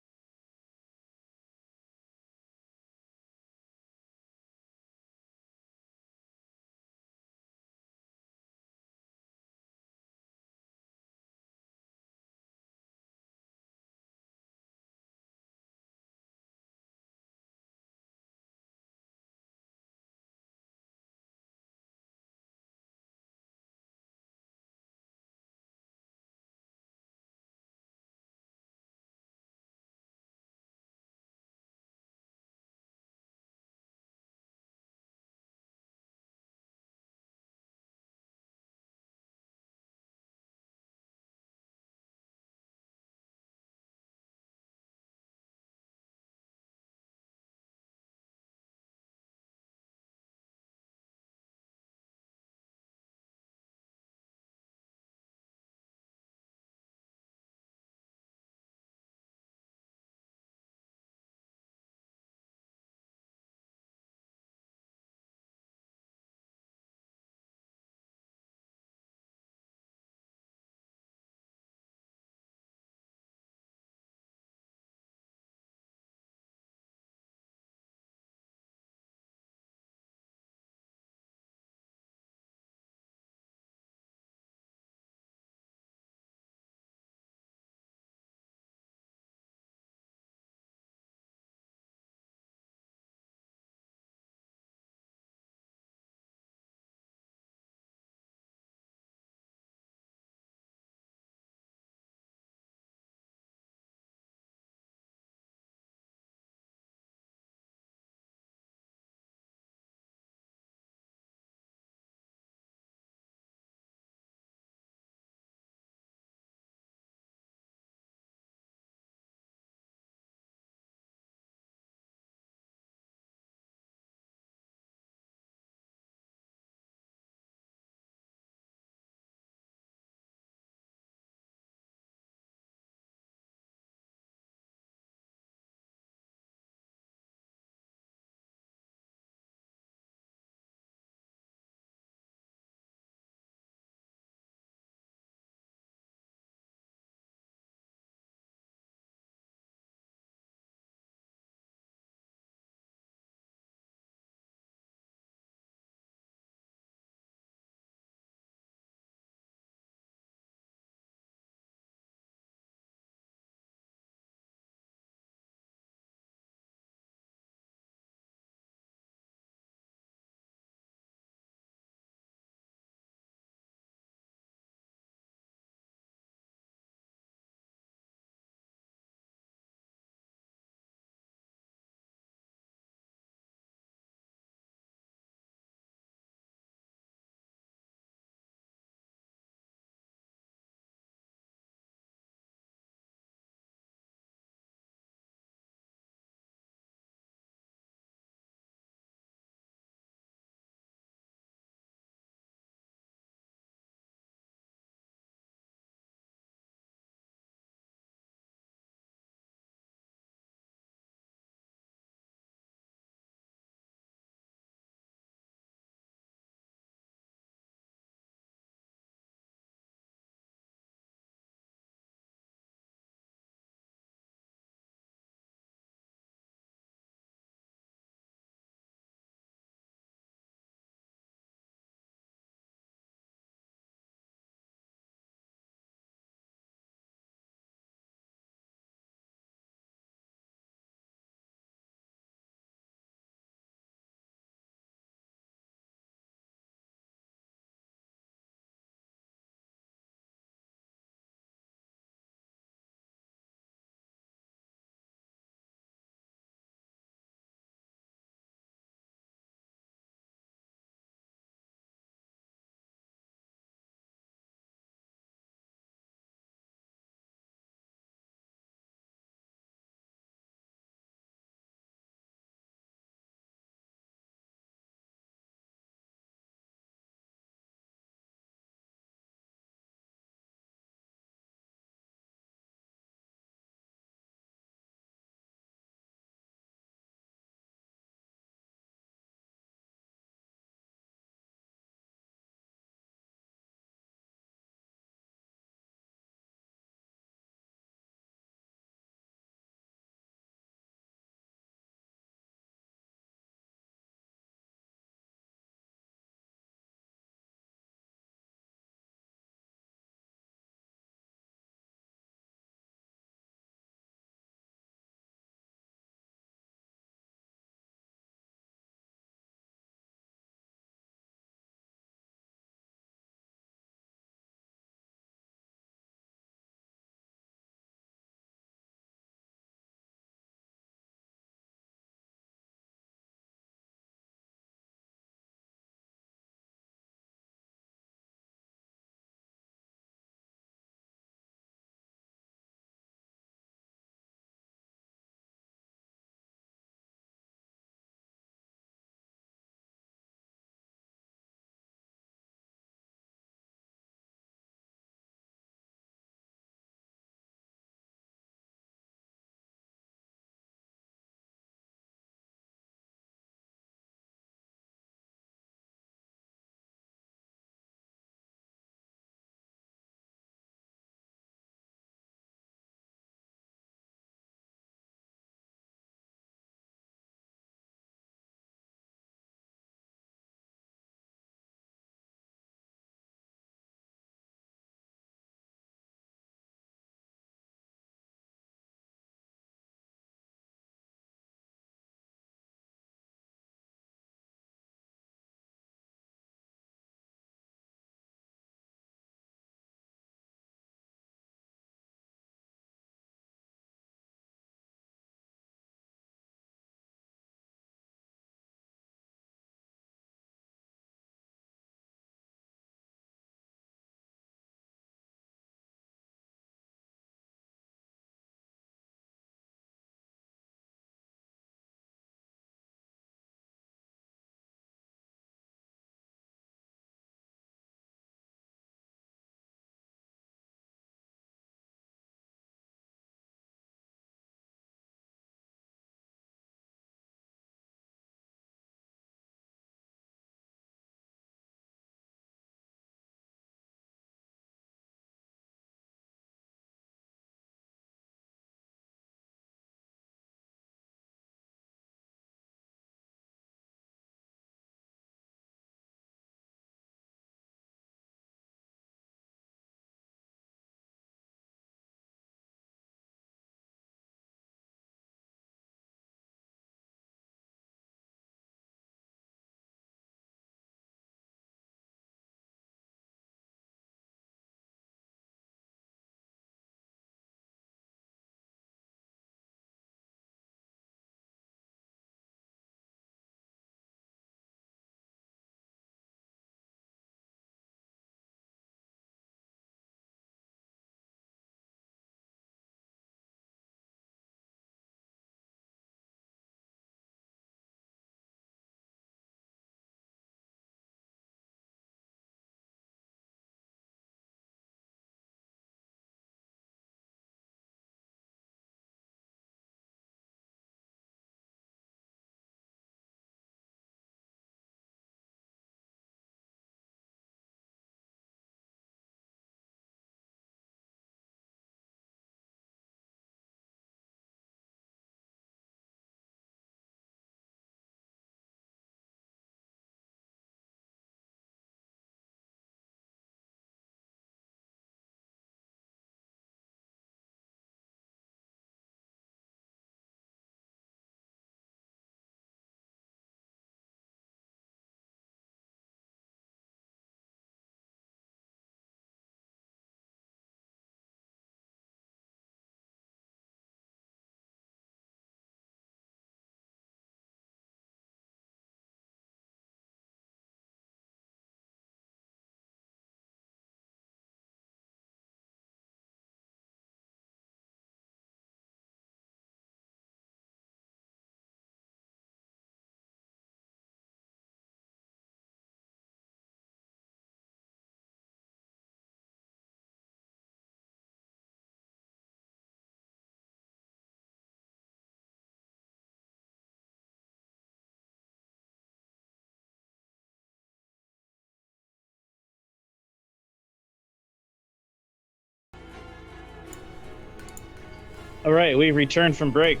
Speaker 1: All right, we returned from break,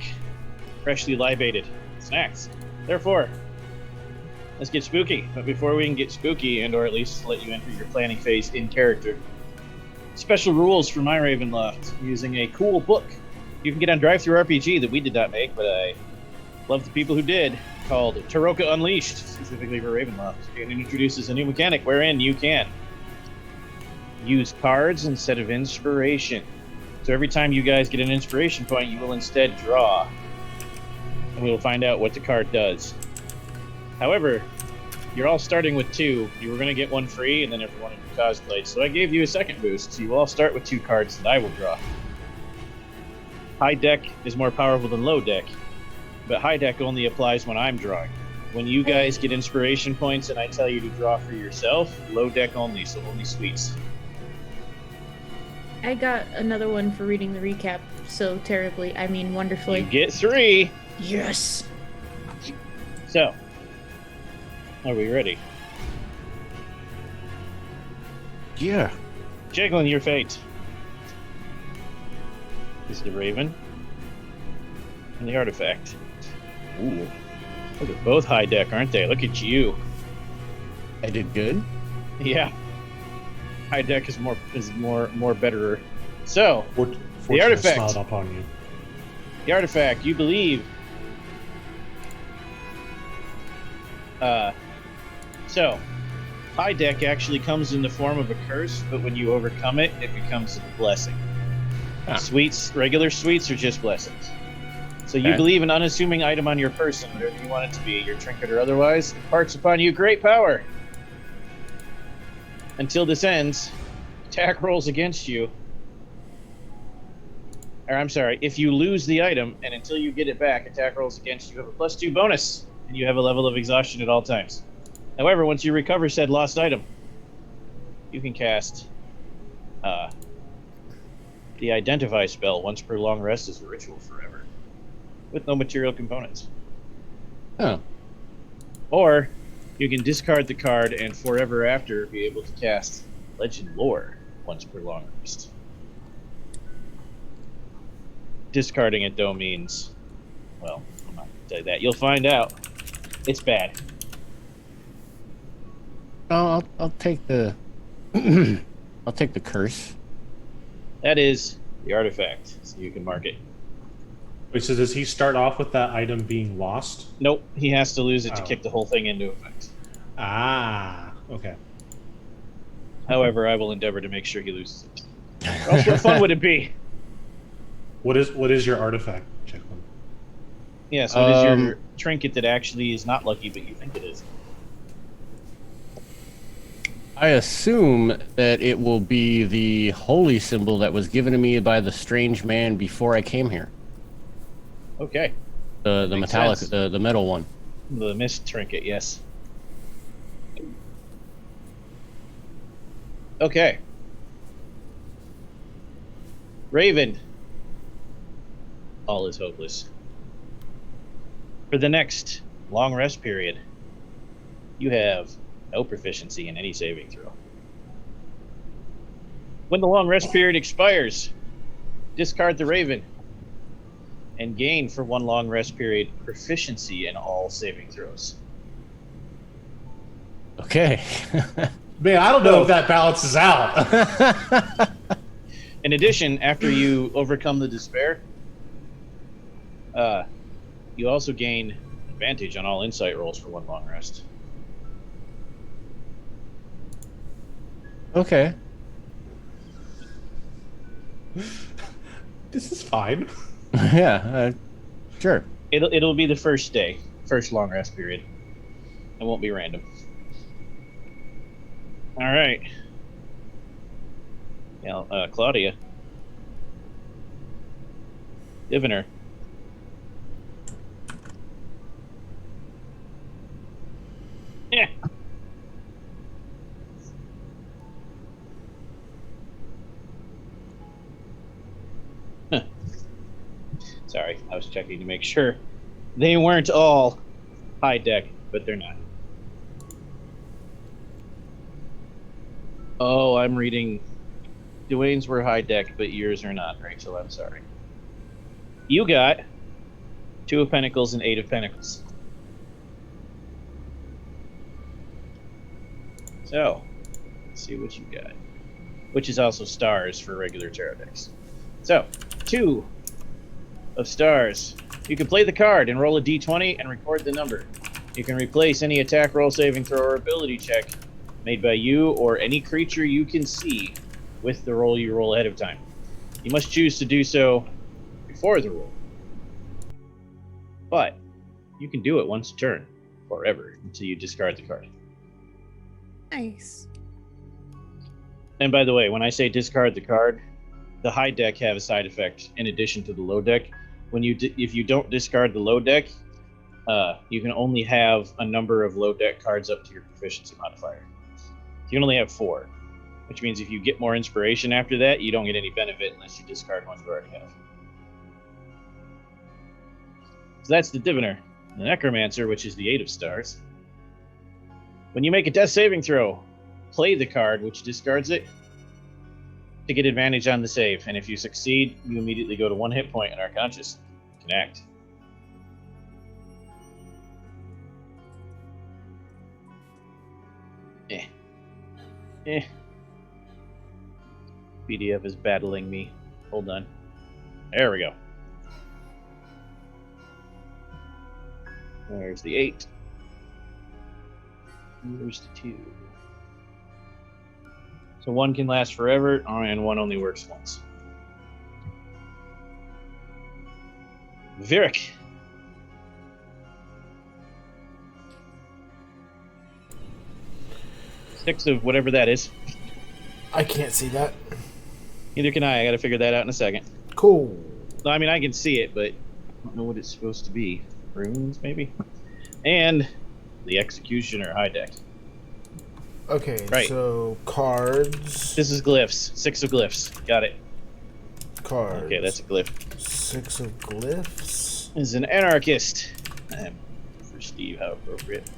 Speaker 1: freshly libated, snacks. Therefore, let's get spooky. But before we can get spooky, and or at least let you enter your planning phase in character, special rules for my Ravenloft using a cool book you can get on DriveThruRPG that we did not make, but I love the people who did, called Taroka Unleashed, specifically for Ravenloft. It introduces a new mechanic wherein you can use cards instead of inspiration. So every time you guys get an inspiration point, you will instead draw. And we will find out what the card does. However, you're all starting with 2. You were going to get 1 free, and then everyone in your cosplayed. So I gave you a second boost, so you all start with 2 cards that I will draw. High deck is more powerful than low deck, but high deck only applies when I'm drawing. When you guys get inspiration points and I tell you to draw for yourself, low deck only, so only sweets.
Speaker 3: I got another one for reading the recap so terribly. I mean, wonderfully.
Speaker 1: You get 3!
Speaker 3: Yes!
Speaker 1: So, are we ready?
Speaker 2: Yeah.
Speaker 1: Jiggling your fate. This is the Raven. And the artifact. Ooh. Look at both high deck, aren't they? Look at you.
Speaker 2: I did good.
Speaker 1: Yeah. High deck is more betterer. So,
Speaker 7: Fortune
Speaker 1: artifact.
Speaker 7: smiled upon you.
Speaker 1: The artifact, you believe. So, high deck actually comes in the form of a curse, but when you overcome it, it becomes a blessing.
Speaker 2: Ah.
Speaker 1: Sweets, regular sweets, are just blessings. So you
Speaker 2: Okay.
Speaker 1: believe an unassuming item on your person, whatever you want it to be, your trinket or otherwise, imparts upon you great power. Until this ends, attack rolls against you. Or I'm sorry, if you lose the item, and until you get it back, attack rolls against you have a +2 bonus, and you have a level of exhaustion at all times. However, once you recover said lost item, you can cast the Identify spell once per long rest as a ritual forever, with no material components.
Speaker 2: Oh.
Speaker 1: Or you can discard the card and forever after be able to cast Legend Lore once per long rest. Discarding it, though, means, well, I'm not going to tell you that. You'll find out. It's bad.
Speaker 2: Oh, I'll take the I'll take the curse.
Speaker 1: That is the artifact, so you can mark it.
Speaker 7: Wait, so does he start off with that item being lost?
Speaker 1: Nope, he has to lose it to
Speaker 7: Oh.
Speaker 1: kick the whole thing into effect.
Speaker 7: Ah, okay.
Speaker 1: However, I will endeavor to make sure he loses it. Or else what fun would it be?
Speaker 7: What is your artifact, Jacqueline?
Speaker 1: Yes, what is your trinket that actually is not lucky, but you think it is?
Speaker 2: I assume that it will be the holy symbol that was given to me by the strange man before I came here.
Speaker 1: Okay.
Speaker 2: The
Speaker 1: Makes
Speaker 2: metallic,
Speaker 1: sense.
Speaker 2: the metal one.
Speaker 1: The mist trinket, yes. Okay. Raven. All is hopeless. For the next long rest period, you have no proficiency in any saving throw. When the long rest period expires, discard the Raven and gain for 1 long rest period proficiency in all saving throws.
Speaker 2: Okay.
Speaker 7: Man, I don't know if that balances out.
Speaker 1: In addition, after you overcome the despair, you also gain advantage on all insight rolls for 1 long rest.
Speaker 2: Okay.
Speaker 7: This is fine.
Speaker 2: Yeah. Sure.
Speaker 1: It'll be the first long rest period. It won't be random. All right. Yeah, Claudia. Diviner. Yeah. Huh. Sorry, I was checking to make sure they weren't all high deck, but they're not. Oh, I'm reading. Dwayne's were high deck, but yours are not, Rachel. I'm sorry. You got 2 of Pentacles and 8 of Pentacles. So, let's see what you got. Which is also stars for regular tarot decks. So, 2 of stars. You can play the card and roll a d20 and record the number. You can replace any attack, roll, saving throw, or ability check made by you or any creature you can see with the roll you roll ahead of time. You must choose to do so before the roll. But you can do it once a turn, forever, until you discard the card.
Speaker 6: Nice.
Speaker 1: And by the way, when I say discard the card, the high deck have a side effect in addition to the low deck. When if you don't discard the low deck, you can only have a number of low deck cards up to your proficiency modifier. You can only have 4, which means if you get more inspiration after that, you don't get any benefit unless you discard one you already have. So that's the Diviner. The Necromancer, which is the 8 of stars. When you make a death saving throw, play the card, which discards it, to get advantage on the save. And if you succeed, you immediately go to 1 hit point and are conscious. You can act. PDF is battling me. Hold on. There we go. There's the 8. There's the 2. So 1 can last forever, and 1 only works once. Virik. Six of whatever that is.
Speaker 4: I can't see that.
Speaker 1: Neither can I. I gotta figure that out in a second.
Speaker 4: Cool.
Speaker 1: No, I mean, I can see it, but I don't know what it's supposed to be. Runes, maybe? And the Executioner high deck.
Speaker 4: Okay,
Speaker 1: Right.
Speaker 4: so cards.
Speaker 1: This is glyphs. 6 of glyphs. Got it.
Speaker 4: Cards.
Speaker 1: Okay, that's a glyph.
Speaker 4: 6 of glyphs.
Speaker 1: Is an anarchist. For Steve, how appropriate.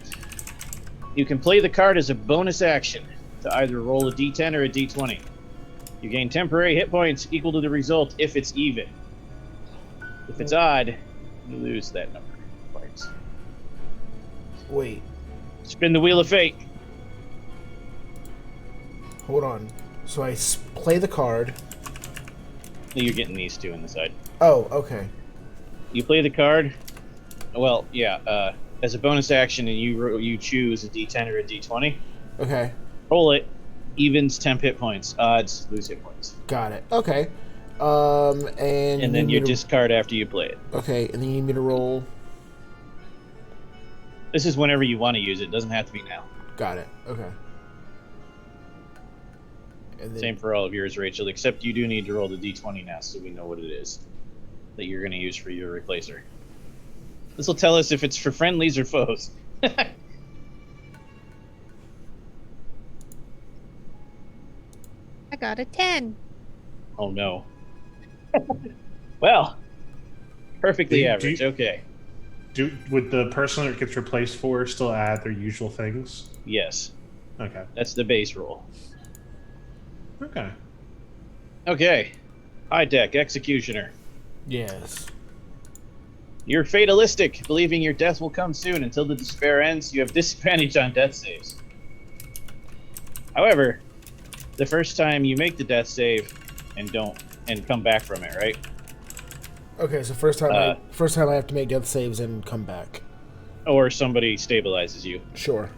Speaker 1: You can play the card as a bonus action to either roll a d10 or a d20. You gain temporary hit points equal to the result if it's even. If it's odd, you lose that number of points.
Speaker 4: Wait,
Speaker 1: Spin the Wheel of Fate.
Speaker 4: hold on. So I play the card.
Speaker 1: You're getting these 2 in the side.
Speaker 4: Oh, okay.
Speaker 1: You play the card. Well, yeah. As a bonus action, and you choose a d10 or a d20.
Speaker 4: Okay.
Speaker 1: Roll it. Evens temp hit points. Odds lose hit points.
Speaker 4: Got it. Okay. And
Speaker 1: then you
Speaker 4: need me to-
Speaker 1: discard after you play it.
Speaker 4: Okay, and then you need me to roll.
Speaker 1: This is whenever you want to use it. It doesn't have to be now.
Speaker 4: Got it. Okay. And then,
Speaker 1: Same for all of yours, Rachel, except you do need to roll the d20 now so we know what it is that you're going to use for your replacer. This will tell us if it's for friendlies or foes.
Speaker 6: I got a 10.
Speaker 1: Oh, no. Well, perfectly average. Okay.
Speaker 7: Would the person that gets replaced for still add their usual things?
Speaker 1: Yes.
Speaker 7: Okay.
Speaker 1: That's the base roll.
Speaker 7: Okay.
Speaker 1: Okay. High deck, Executioner.
Speaker 4: yes.
Speaker 1: You're fatalistic, believing your death will come soon. Until the despair ends, you have disadvantage on death saves. However, the first time you make the death save and come back from it, right?
Speaker 4: Okay, so first time I have to make death saves and come back.
Speaker 1: Or somebody stabilizes you.
Speaker 4: Sure.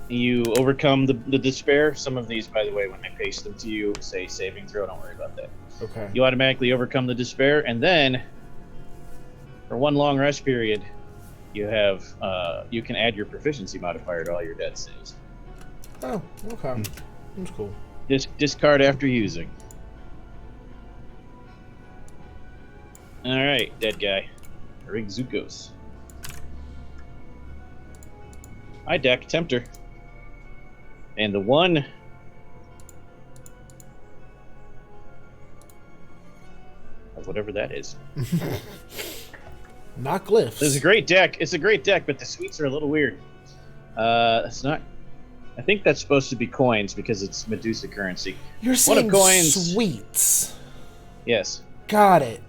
Speaker 1: You overcome the despair. Some of these, by the way, when I paste them to you, say saving throw. Don't worry about that.
Speaker 4: Okay.
Speaker 1: You automatically overcome the despair, and then for 1 long rest period, you have you can add your proficiency modifier to all your death saves.
Speaker 4: Oh, okay. That's cool.
Speaker 1: Discard after using. All right, dead guy. Rigzukos. High deck, Tempter. And the 1... whatever that is.
Speaker 4: Not glyphs.
Speaker 1: It's a great deck. It's a great deck, but the sweets are a little weird. It's not... I think that's supposed to be coins because it's Medusa currency.
Speaker 4: You're saying
Speaker 1: coins.
Speaker 4: sweets.
Speaker 1: Yes.
Speaker 4: Got it.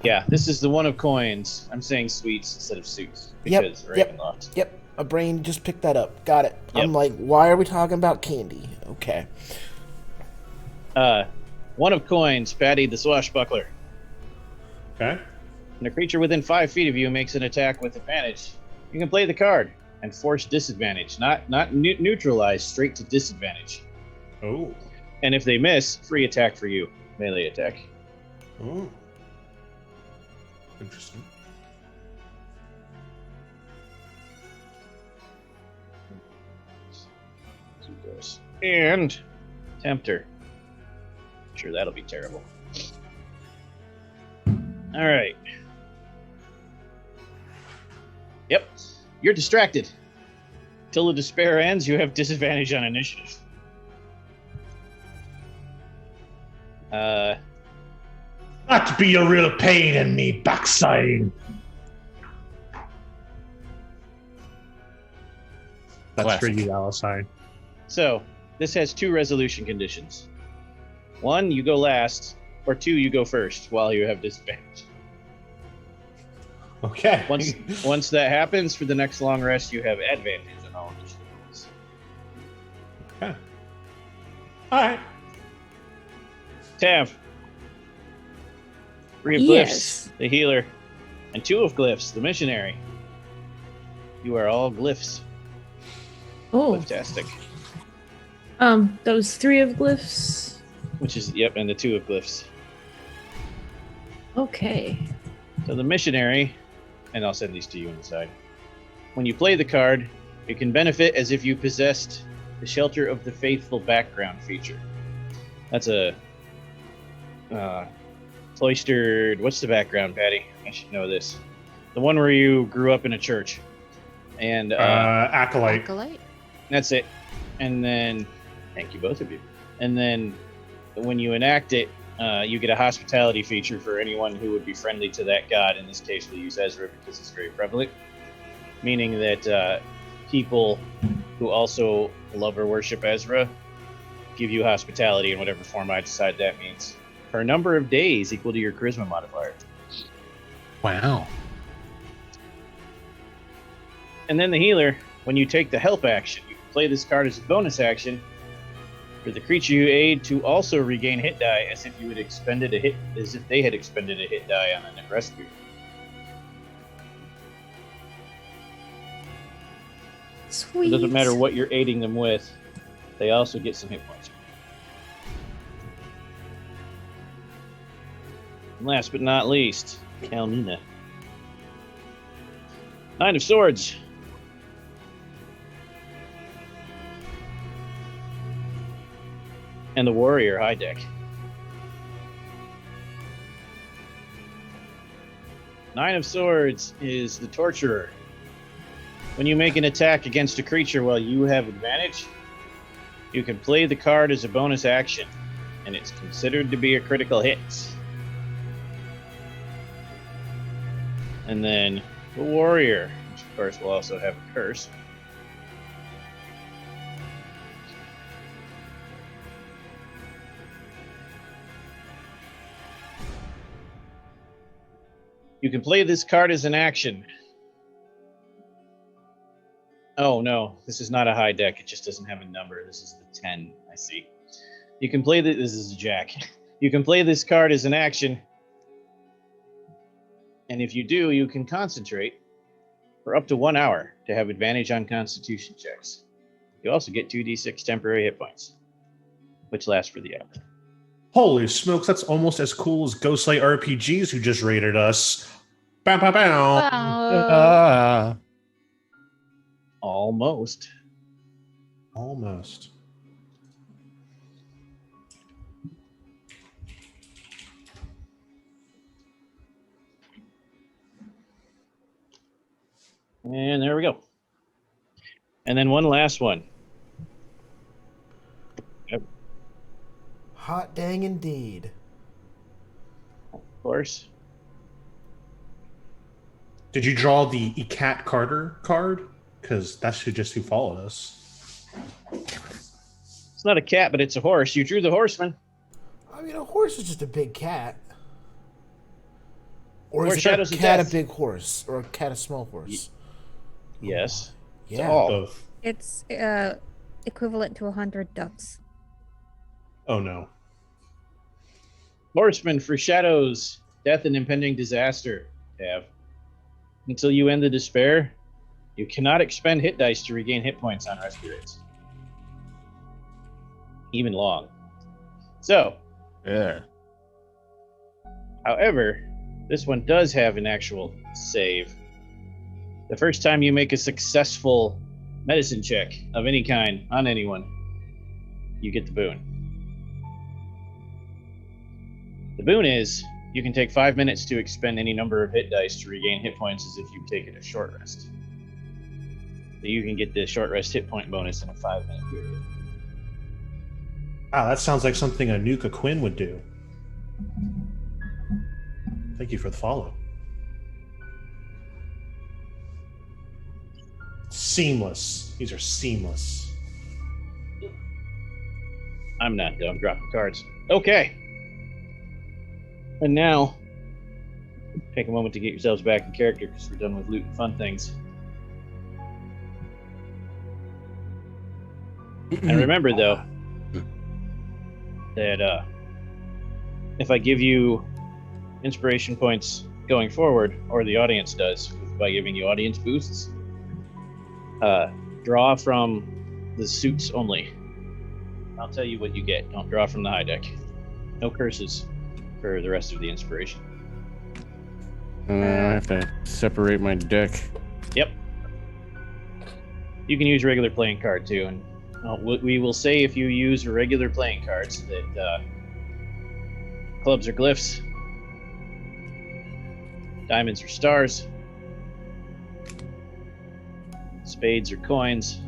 Speaker 1: Yeah, this is the one of coins. I'm saying sweets instead of suits
Speaker 4: Yep,
Speaker 1: because
Speaker 4: yep.
Speaker 1: Ravenloft.
Speaker 4: Yep, a brain just picked that up. Got it.
Speaker 1: Yep.
Speaker 4: I'm like, why are we talking about candy? Okay.
Speaker 1: One of coins, Patty the Swashbuckler.
Speaker 7: Okay.
Speaker 1: When a creature within 5 feet of you makes an attack with advantage, you can play the card and force disadvantage, not neutralize, straight to disadvantage.
Speaker 7: Oh.
Speaker 1: And if they miss, free attack for you, melee attack.
Speaker 7: Oh. Interesting.
Speaker 1: And Tempter. Sure, that'll be terrible. All right. Yep. You're distracted. Till the despair ends, you have disadvantage on initiative.
Speaker 7: That be a real pain in me backside. That's
Speaker 2: Classic.
Speaker 7: for you, Alisai.
Speaker 1: So, this has 2 resolution conditions. 1, you go last, or 2, you go first while you have disadvantage.
Speaker 7: Okay.
Speaker 1: Once that happens, for the next long rest, you have advantage on all initiatives.
Speaker 7: Okay. All right.
Speaker 1: Tav. 3 of
Speaker 3: Yes.
Speaker 1: glyphs, the healer, and 2 of glyphs, the missionary. You are all glyphs.
Speaker 3: Oh,
Speaker 1: Fantastic.
Speaker 3: those 3 of glyphs.
Speaker 1: Which is, yep, and the 2 of glyphs.
Speaker 3: Okay.
Speaker 1: So the missionary, and I'll send these to you on the side. When you play the card, you can benefit as if you possessed the Shelter of the Faithful background feature. That's a cloistered. What's the background, Patty? I should know this. The one where you grew up in a church, and
Speaker 7: Acolyte.
Speaker 5: Acolyte?
Speaker 1: that's it. And then, thank you both of you. And then, when you enact it, you get a hospitality feature for anyone who would be friendly to that god. In this case, we'll use Ezra because it's very prevalent. Meaning that people who also love or worship Ezra give you hospitality in whatever form I decide that means. For a number of days equal to your charisma modifier.
Speaker 2: Wow.
Speaker 1: And then the healer, when you take the help action, you can play this card as a bonus action for the creature you aid to also regain hit die as if you had expended a hit, as if they had expended a hit die on a rescue.
Speaker 3: Sweet.
Speaker 1: It doesn't matter what you're aiding them with, they also get some hit points. And last but not least, Kalnina. 9 of Swords. And the Warrior high deck. 9 of Swords is the Torturer. When you make an attack against a creature while you have advantage, you can play the card as a bonus action, and it's considered to be a critical hit. And then the Warrior, which of course will also have a curse. You can play this card as an action. Oh no, this is not a high deck. It just doesn't have a number. This is the 10. I see. You can play this is a jack. You can play this card as an action. And if you do, you can concentrate for up to 1 hour to have advantage on constitution checks. You also get 2d6 temporary hit points, which last for the hour.
Speaker 7: Holy smokes, that's almost as cool as Ghostlight RPGs who just rated us. Bow, bow, bow.
Speaker 2: Ah.
Speaker 1: Almost.
Speaker 7: Almost.
Speaker 1: And there we go. And then one last one. Yep,
Speaker 4: Hot dang indeed.
Speaker 1: of course.
Speaker 7: Did you draw the Ecat Carter card? Because that's who followed us.
Speaker 1: It's not a cat, but it's a horse. You drew the horseman.
Speaker 4: I mean, a horse is just a big cat. Or
Speaker 1: Or
Speaker 4: is
Speaker 1: Shadows
Speaker 4: a
Speaker 1: of
Speaker 4: cat
Speaker 1: Death.
Speaker 4: a big horse? Or a cat a small horse?
Speaker 1: Yes.
Speaker 4: Yeah.
Speaker 1: all.
Speaker 7: Both.
Speaker 6: It's equivalent to 100 ducks.
Speaker 7: Oh no.
Speaker 1: Horseman for shadows, death, and impending disaster. Have. Until you end the despair, you cannot expend hit dice to regain hit points on rescue rates. Even long. So,
Speaker 2: Yeah.
Speaker 1: however, this one does have an actual save. The first time you make a successful medicine check of any kind on anyone, you get the boon. The boon is you can take 5 minutes to expend any number of hit dice to regain hit points as if you've taken a short rest. So you can get the short rest hit point bonus in a 5-minute period.
Speaker 7: Ah, that sounds like something a Nuka Quinn would do. Thank you for the follow. Seamless. These are seamless.
Speaker 1: I'm not done dropping cards. Okay. And now, take a moment to get yourselves back in character because we're done with loot and fun things. And remember, though, that if I give you inspiration points going forward, or the audience does by giving you audience boosts, draw from the suits only. I'll tell you what you get. Don't draw from the high deck. No curses for the rest of the inspiration.
Speaker 2: I have to separate my deck.
Speaker 1: Yep. You can use regular playing card too, and we will say if you use regular playing cards that clubs are glyphs, diamonds are stars, spades are coins,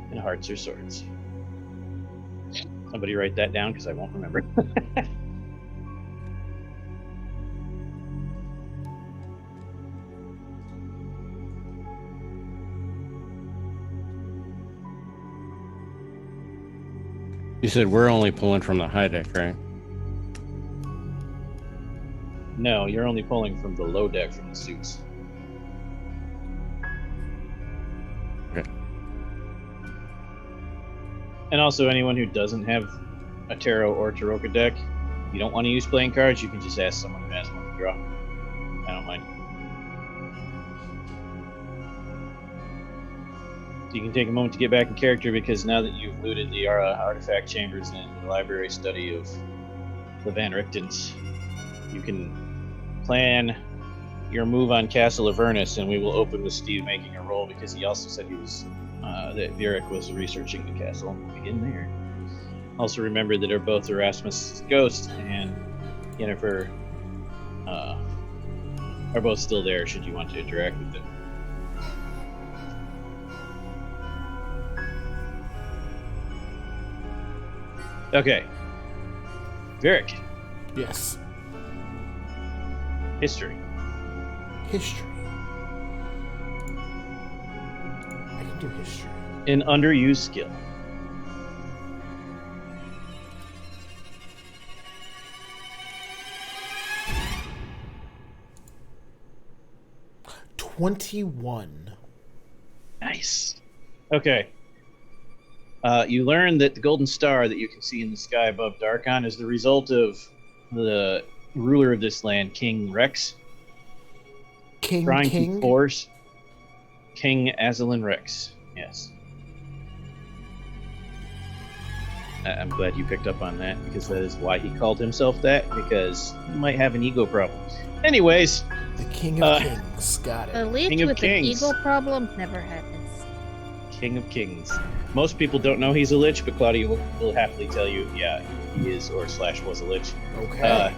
Speaker 1: and hearts are swords. Somebody write that down because I won't remember.
Speaker 2: You said we're only pulling from the high deck, right?
Speaker 1: No, you're only pulling from the low deck from the suits.
Speaker 2: Okay.
Speaker 1: And also, anyone who doesn't have a tarot or Taroka deck, if you don't want to use playing cards, you can just ask someone who has one to draw. I don't mind. So you can take a moment to get back in character because now that you've looted the artifact chambers and the library study of the Van Richtens, you can plan your move on Castle Avernus, and we will open with Steve making a roll because he also said he was that Vieric was researching the castle and begin there. Also remember that both Erasmus' ghost and Yennefer are both still there should you want to interact with them. Okay. Vieric,
Speaker 4: Yes.
Speaker 1: history.
Speaker 4: History. I can do history.
Speaker 1: An underused skill.
Speaker 4: $21.
Speaker 1: Nice. Okay. You learn that the golden star that you can see in the sky above Darkon is the result of the ruler of this land, King Rex, trying to force King Azalin Rex. Yes. I'm glad you picked up on that because that is why he called himself that, because he might have an ego problem. Anyways,
Speaker 4: The King of Kings. Got
Speaker 6: A
Speaker 4: it.
Speaker 6: lich
Speaker 1: King of
Speaker 6: with an
Speaker 1: Kings.
Speaker 6: ego problem never happens.
Speaker 1: King of Kings. Most people don't know he's a lich, but Claudia will happily tell you, yeah, he is or / was a lich.
Speaker 4: Okay.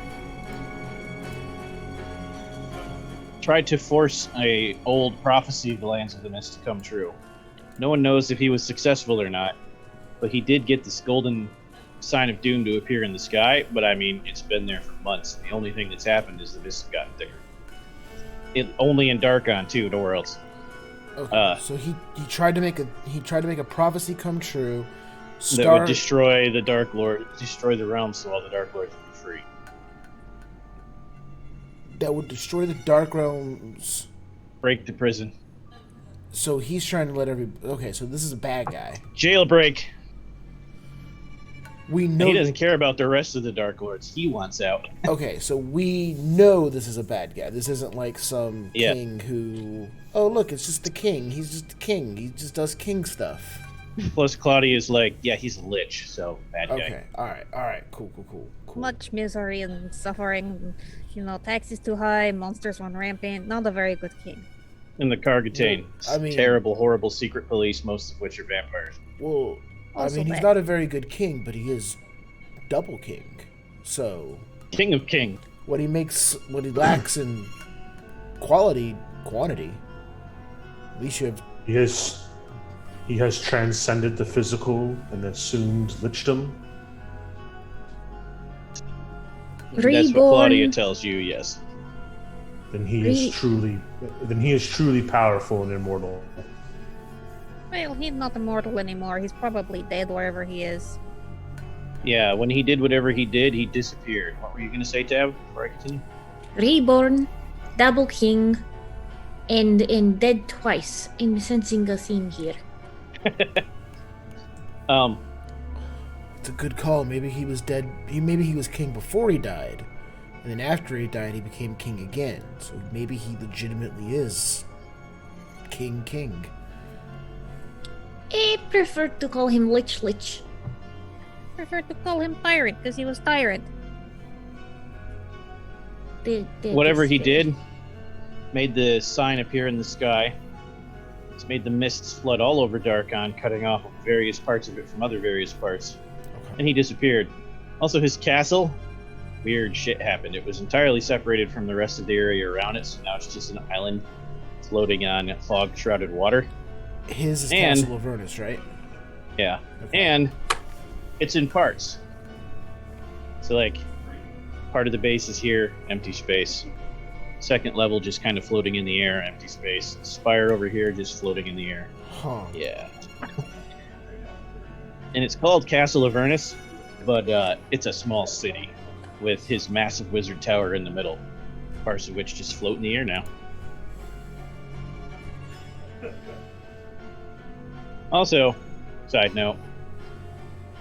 Speaker 1: Tried to force a old prophecy of the Lands of the Mist to come true. No one knows if he was successful or not, but he did get this golden sign of doom to appear in the sky, but I mean, it's been there for months. The only thing that's happened is the mist has gotten thicker. It only in Darkon too, nowhere else.
Speaker 4: Okay. So he tried to make a prophecy come true.
Speaker 1: That would destroy the Dark Lord, destroy the realm so all the Dark Lords would be free.
Speaker 4: that would destroy the Dark Realms.
Speaker 1: Break the prison.
Speaker 4: So he's trying to let Okay, so this is a bad guy.
Speaker 1: Jailbreak.
Speaker 4: We know
Speaker 1: He doesn't care about the rest of the Dark Lords. He wants out.
Speaker 4: Okay, so we know this is a bad guy. This isn't like some king who... Oh, look, it's just the king. He's just the king. He just does king stuff.
Speaker 1: Plus, Claudia's like, yeah, he's a lich, so bad guy.
Speaker 4: Okay, alright. Cool.
Speaker 6: Much misery and suffering. You know, taxes too high, monsters run rampant. Not a very good king.
Speaker 1: And the Kargatane.
Speaker 4: Well, I mean-
Speaker 1: terrible, horrible secret police, most of which are vampires.
Speaker 4: Well,
Speaker 6: Also
Speaker 4: I mean, he's
Speaker 6: bad.
Speaker 4: not a very good king, but he is double king. So,
Speaker 1: King of King.
Speaker 4: what he lacks in quantity, at least you have...
Speaker 7: He has transcended the physical and assumed lichdom.
Speaker 1: That's what
Speaker 3: Reborn.
Speaker 1: Claudia tells you, yes.
Speaker 7: Then he is truly powerful and immortal.
Speaker 6: Well, he's not immortal anymore. He's probably dead wherever he is.
Speaker 1: Yeah, when he did whatever he did, he disappeared. What were you going to say, Tab, before I continue?
Speaker 3: Reborn, double king, and dead twice. I'm sensing a theme here.
Speaker 4: It's a good call. Maybe he was dead. Maybe he was king before he died, and then after he died, he became king again. So maybe he legitimately is king.
Speaker 3: I prefer to call him Lich.
Speaker 6: Prefer to call him tyrant because he was tyrant.
Speaker 1: Whatever he did, made the sign appear in the sky. It's made the mists flood all over Darkon, cutting off various parts of it from other various parts. And he disappeared. Also, his castle, weird shit happened. It was entirely separated from the rest of the area around it, so now it's just an island floating on fog-shrouded water.
Speaker 4: His is
Speaker 1: And-
Speaker 4: Castle Avernus, right?
Speaker 1: Yeah.
Speaker 4: Okay.
Speaker 1: And it's in parts. So, like, part of the base is here, empty space. Second level just kind of floating in the air, empty space. Spire over here just floating in the air.
Speaker 4: Huh.
Speaker 1: Yeah. And it's called Castle Avernus, but it's a small city with his massive wizard tower in the middle, parts of which just float in the air now. Also, side note,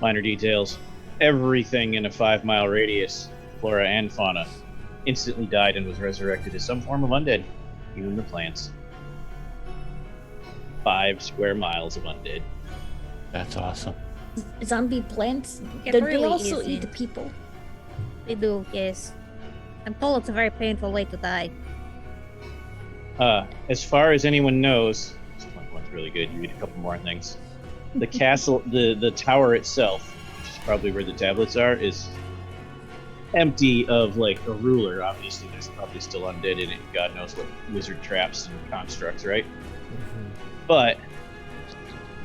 Speaker 1: minor details, everything in a 5-mile radius, flora and fauna, instantly died and was resurrected as some form of undead, even the plants. 5 square miles of undead.
Speaker 2: That's awesome.
Speaker 3: Zombie plants.
Speaker 6: It
Speaker 3: They
Speaker 6: really
Speaker 3: also
Speaker 6: isn't.
Speaker 3: eat people.
Speaker 6: They do, yes. I'm told it's a very painful way to die.
Speaker 1: As far as anyone knows, this one's really good. You read a couple more things. The castle, the tower itself, which is probably where the tablets are, is empty of like a ruler. Obviously, there's probably still undead in it. God knows what wizard traps and constructs, right? But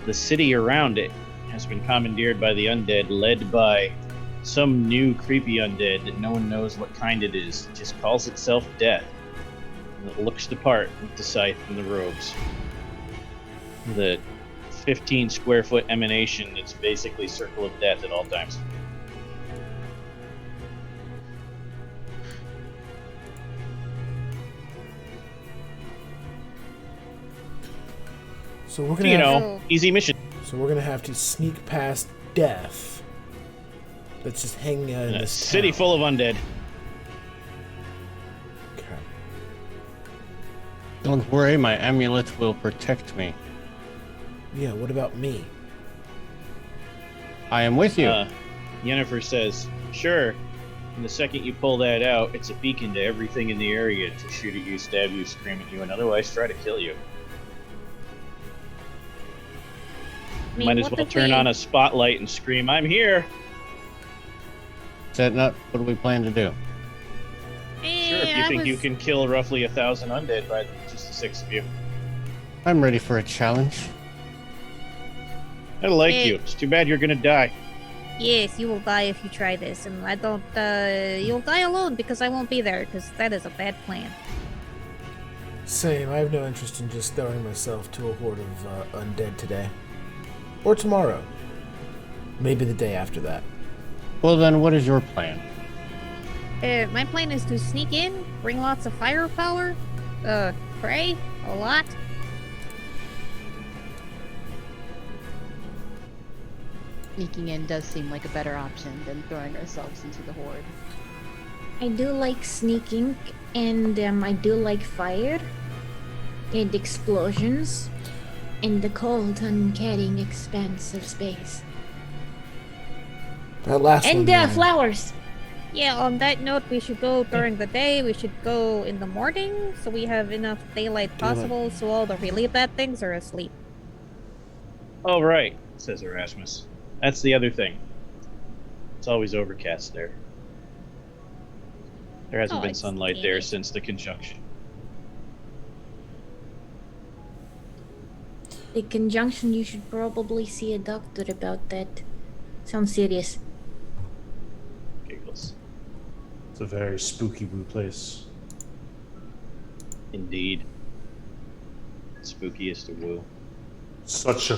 Speaker 1: the city around it has been commandeered by the undead, led by some new creepy undead that no one knows what kind it is. It just calls itself Death. And it looks the part with the scythe and the robes. The 15 square foot emanation that's basically Circle of Death at all times.
Speaker 4: So we're gonna
Speaker 1: You
Speaker 4: have,
Speaker 1: know, easy mission.
Speaker 4: so we're gonna have to sneak past death. That's just hanging out in
Speaker 1: In a
Speaker 4: this
Speaker 1: city
Speaker 4: town.
Speaker 1: full of undead.
Speaker 4: Okay.
Speaker 2: Don't worry, my amulet will protect me.
Speaker 4: Yeah. What about me?
Speaker 2: I am with you.
Speaker 1: Yennefer says, sure. And the second you pull that out, it's a beacon to everything in the area to shoot at you, stab you, scream at you, and otherwise try to kill you.
Speaker 6: I mean,
Speaker 1: Might as
Speaker 6: what
Speaker 1: well
Speaker 6: if
Speaker 1: turn
Speaker 6: we-
Speaker 1: on a spotlight and scream, I'm here!
Speaker 2: Is that not what we plan to do?
Speaker 1: Sure, if you
Speaker 6: I
Speaker 1: think you
Speaker 6: was-
Speaker 1: can kill roughly 1,000 undead by just the 6 of you.
Speaker 2: I'm ready for a challenge.
Speaker 1: I like
Speaker 6: Eh.
Speaker 1: you. It's too bad you're gonna die.
Speaker 6: Yes, you will die if you try this, and I don't. You'll die alone because I won't be there, because that is a bad plan.
Speaker 4: Same. I have no interest in just throwing myself to a horde of undead today, or tomorrow. Maybe the day after that.
Speaker 2: Well, then, what is your plan?
Speaker 6: My plan is to sneak in, bring lots of firepower, pray a lot.
Speaker 5: Sneaking in does seem like a better option than throwing ourselves into the horde.
Speaker 3: I do like sneaking, and I do like fire, and explosions, and the cold, uncaring expanse of space.
Speaker 4: That last
Speaker 3: And
Speaker 4: one.
Speaker 3: flowers!
Speaker 6: Yeah, on that note, we should go during the day. We should go in the morning so we have enough daylight possible so all the really bad things are asleep.
Speaker 1: Oh, right, says Erasmus. That's the other thing. It's always overcast there. There hasn't been
Speaker 6: it's
Speaker 1: sunlight there
Speaker 6: teeny.
Speaker 1: since the conjunction.
Speaker 3: The conjunction, you should probably see a doctor about that. Sounds serious.
Speaker 1: Giggles.
Speaker 7: It's a very spooky blue place.
Speaker 1: Indeed. Spookiest of woo.
Speaker 7: Such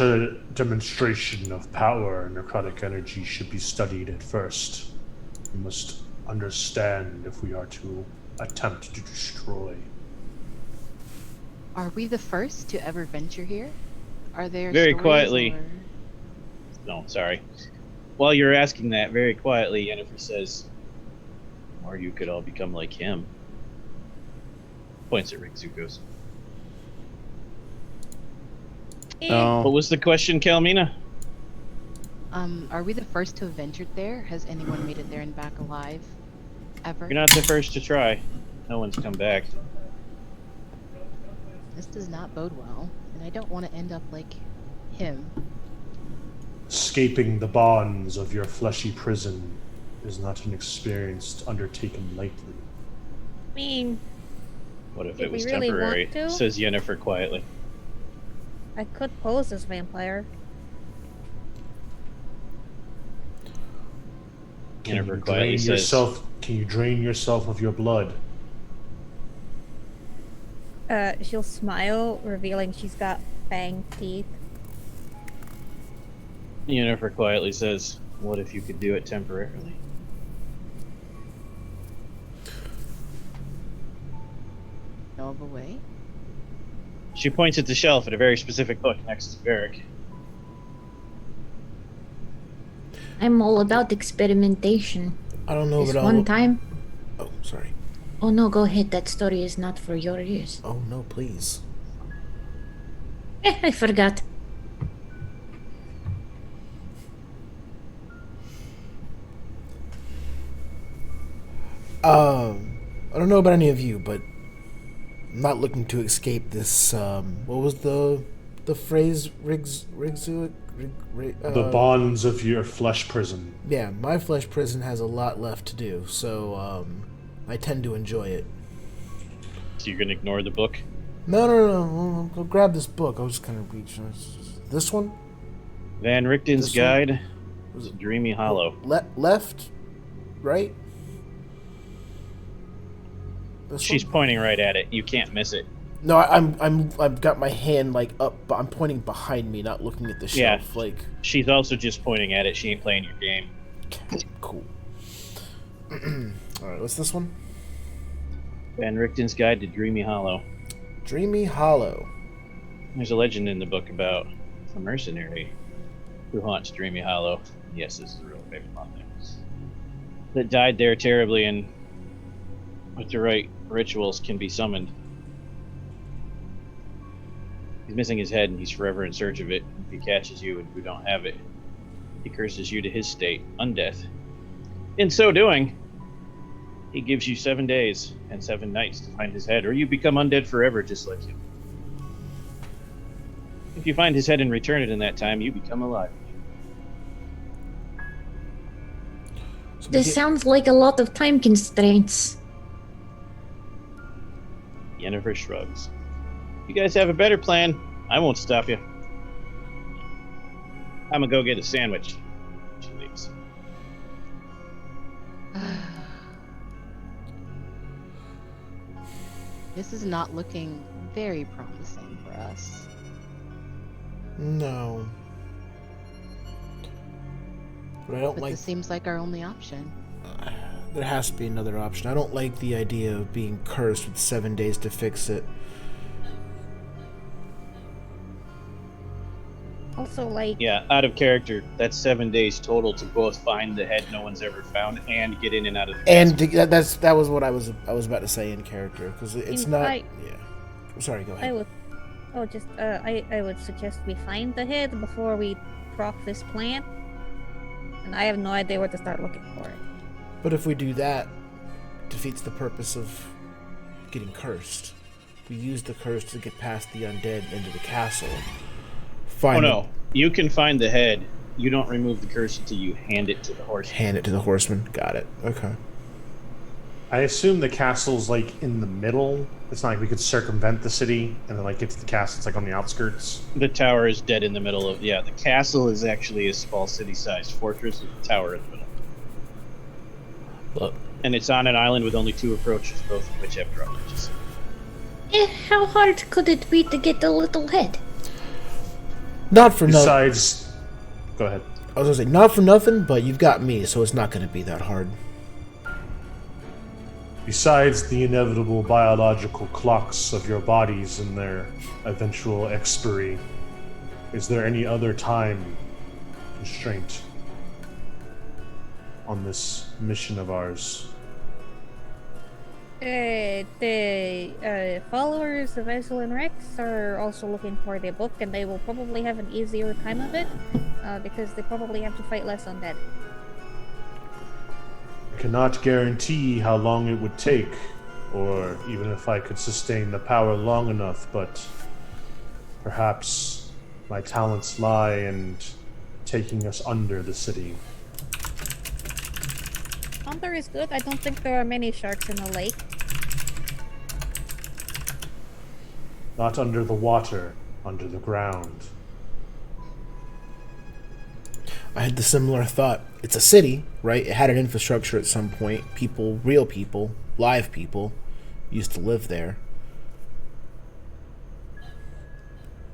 Speaker 7: a demonstration of power and necrotic energy should be studied at first. We must understand if we are to attempt to destroy.
Speaker 5: Are we the first to ever venture here? Are there
Speaker 1: Very
Speaker 5: stories
Speaker 1: quietly.
Speaker 5: or-
Speaker 1: No, sorry. While you're asking that, very quietly, Yennefer says, or you could all become like him. Points at Rizukos.
Speaker 2: No.
Speaker 1: What was the question, Kalmina?
Speaker 5: Are we the first to have ventured there? Has anyone made it there and back alive? Ever?
Speaker 1: You're not the first to try. No one's come back.
Speaker 5: This does not bode well, and I don't want to end up like him.
Speaker 7: Escaping the bonds of your fleshy prison is not an experience undertaken lightly.
Speaker 6: I mean,
Speaker 1: What if
Speaker 6: Did
Speaker 1: it
Speaker 6: we
Speaker 1: was
Speaker 6: really
Speaker 1: temporary?
Speaker 6: want to?
Speaker 1: Says Yennefer quietly.
Speaker 6: I could pose as vampire.
Speaker 1: Yennefer quietly says,
Speaker 7: Can you drain yourself of your blood?
Speaker 6: She'll smile, revealing she's got fang teeth.
Speaker 1: Yennefer quietly says, what if you could do it temporarily?
Speaker 5: Know of a way?
Speaker 1: She points at the shelf at a very specific book next to Varric.
Speaker 3: I'm all about experimentation.
Speaker 4: I don't know,
Speaker 3: This
Speaker 4: but
Speaker 3: one time.
Speaker 4: Oh, sorry.
Speaker 3: Oh no, go ahead. That story is not for your ears.
Speaker 4: Oh no, please.
Speaker 3: I forgot.
Speaker 4: I don't know about any of you, but I'm not looking to escape this. What was the phrase? The
Speaker 7: The bonds of your flesh prison.
Speaker 4: Yeah, my flesh prison has a lot left to do, so I tend to enjoy it.
Speaker 1: So you're gonna ignore the book?
Speaker 4: No. I'll grab this book. I was just kind of reaching. This one?
Speaker 1: Van Richten's
Speaker 4: This one?
Speaker 1: Guide
Speaker 4: Was
Speaker 1: to
Speaker 4: it
Speaker 1: Dreamy Hollow.
Speaker 4: left? Right? This
Speaker 1: She's
Speaker 4: one?
Speaker 1: pointing right at it. You can't miss it.
Speaker 4: No, I've got my hand like up, but I'm pointing behind me, not looking at the
Speaker 1: Yeah.
Speaker 4: shelf. Like,
Speaker 1: She's also just pointing at it. She ain't playing your game.
Speaker 4: cool. All right, what's this one?
Speaker 1: Van Richten's Guide to Dreamy Hollow.
Speaker 4: Dreamy Hollow.
Speaker 1: There's a legend in the book about a mercenary who haunts Dreamy Hollow. Yes, this is a real famous one there. That died there terribly, and with the right rituals can be summoned. He's missing his head, and he's forever in search of it. If he catches you and you don't have it, he curses you to his state, undeath. In so doing, he gives you 7 days and 7 nights to find his head, or you become undead forever, just like him. If you find his head and return it in that time, you become alive.
Speaker 4: So
Speaker 3: This sounds like a lot of time constraints.
Speaker 1: Yennefer shrugs. You guys have a better plan. I won't stop you. I'm gonna go get a sandwich. She leaves.
Speaker 5: This is not looking very promising for us.
Speaker 4: No. But I don't
Speaker 5: But
Speaker 4: like.
Speaker 5: this seems like our only option.
Speaker 4: There has to be another option. I don't like the idea of being cursed with 7 days to fix it.
Speaker 6: Also, like,
Speaker 1: Yeah, out of character, that's 7 days total to both find the head no one's ever found and get in and out of the
Speaker 4: And
Speaker 1: castle.
Speaker 4: that was what I was about to say in character, because it's not. Yeah. Sorry, go ahead.
Speaker 6: I would suggest we find the head before we proc this plant. And I have no idea where to start looking for it.
Speaker 4: But if we do that, defeats the purpose of getting cursed. We use the curse to get past the undead into the castle.
Speaker 1: Oh no, you can find the head. You don't remove the curse until you hand it to the horseman.
Speaker 4: Hand it to the horseman. Got it. Okay.
Speaker 7: I assume the castle's like in the middle. It's not like we could circumvent the city and then like get to the castle. It's like on the outskirts.
Speaker 1: The tower is dead in the middle of... Yeah, the castle is actually a small city-sized fortress with a tower in the middle.
Speaker 4: Look.
Speaker 1: And it's on an island with only 2 approaches, both of which have drawbridges.
Speaker 3: How hard could it be to get the little head?
Speaker 4: Not for nothing.
Speaker 7: Besides, go ahead.
Speaker 4: I was gonna say not for nothing, but you've got me, so it's not gonna be that hard.
Speaker 7: Besides the inevitable biological clocks of your bodies and their eventual expiry, is there any other time constraint on this mission of ours?
Speaker 6: The followers of Ezreal and Rex are also looking for the book, and they will probably have an easier time of it, because they probably have to fight less undead.
Speaker 7: I cannot guarantee how long it would take, or even if I could sustain the power long enough, but perhaps my talents lie in taking us under the city.
Speaker 6: Under is good. I don't think there are many sharks in the lake.
Speaker 7: Not under the water, under the ground.
Speaker 4: I had the similar thought. It's a city, right? It had an infrastructure at some point. People, real people, live people, used to live there.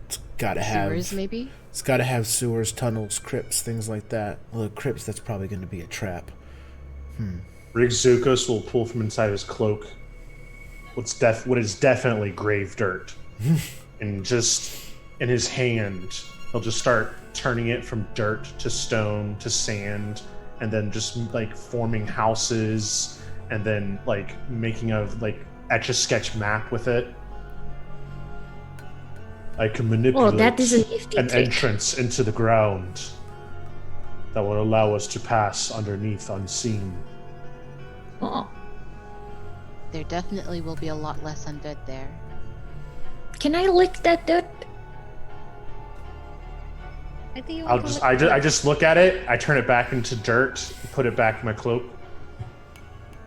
Speaker 4: It's gotta have
Speaker 5: Sewers, maybe?
Speaker 4: It's gotta have sewers, tunnels, crypts, things like that. Well, the crypts, that's probably going to be a trap.
Speaker 7: Rigzukos will pull from inside his cloak what is definitely grave dirt. And just in his hand, he'll just start turning it from dirt to stone to sand, and then just like forming houses, and then like making a like etch-a-sketch map with it. I can manipulate
Speaker 3: that is a nifty
Speaker 7: an
Speaker 3: trick.
Speaker 7: entrance into the ground that will allow us to pass underneath unseen.
Speaker 3: Oh,
Speaker 5: There definitely will be a lot less undead there.
Speaker 3: can I lick that dirt?
Speaker 6: I think you
Speaker 7: I
Speaker 6: want to
Speaker 7: just look at it, I turn it back into dirt, put it back in my cloak.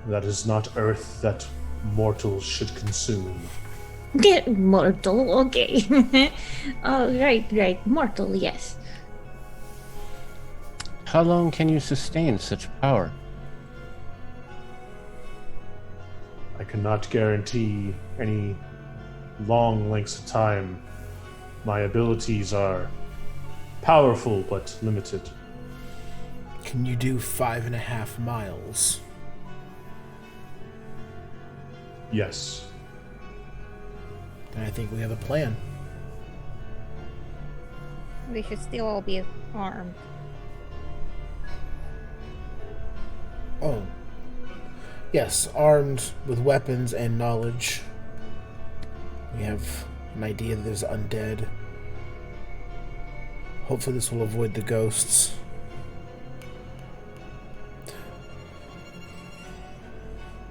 Speaker 7: That is not earth that mortals should consume.
Speaker 3: Mortal, okay. Oh, right. Mortal, yes.
Speaker 2: How long can you sustain such power?
Speaker 7: I cannot guarantee any long lengths of time. My abilities are powerful but limited.
Speaker 4: Can you do 5.5 miles?
Speaker 7: Yes.
Speaker 4: Then I think we have a plan.
Speaker 6: We should still all be armed.
Speaker 4: Oh. Yes, armed with weapons and knowledge. We have an idea that there's undead. Hopefully this will avoid the ghosts.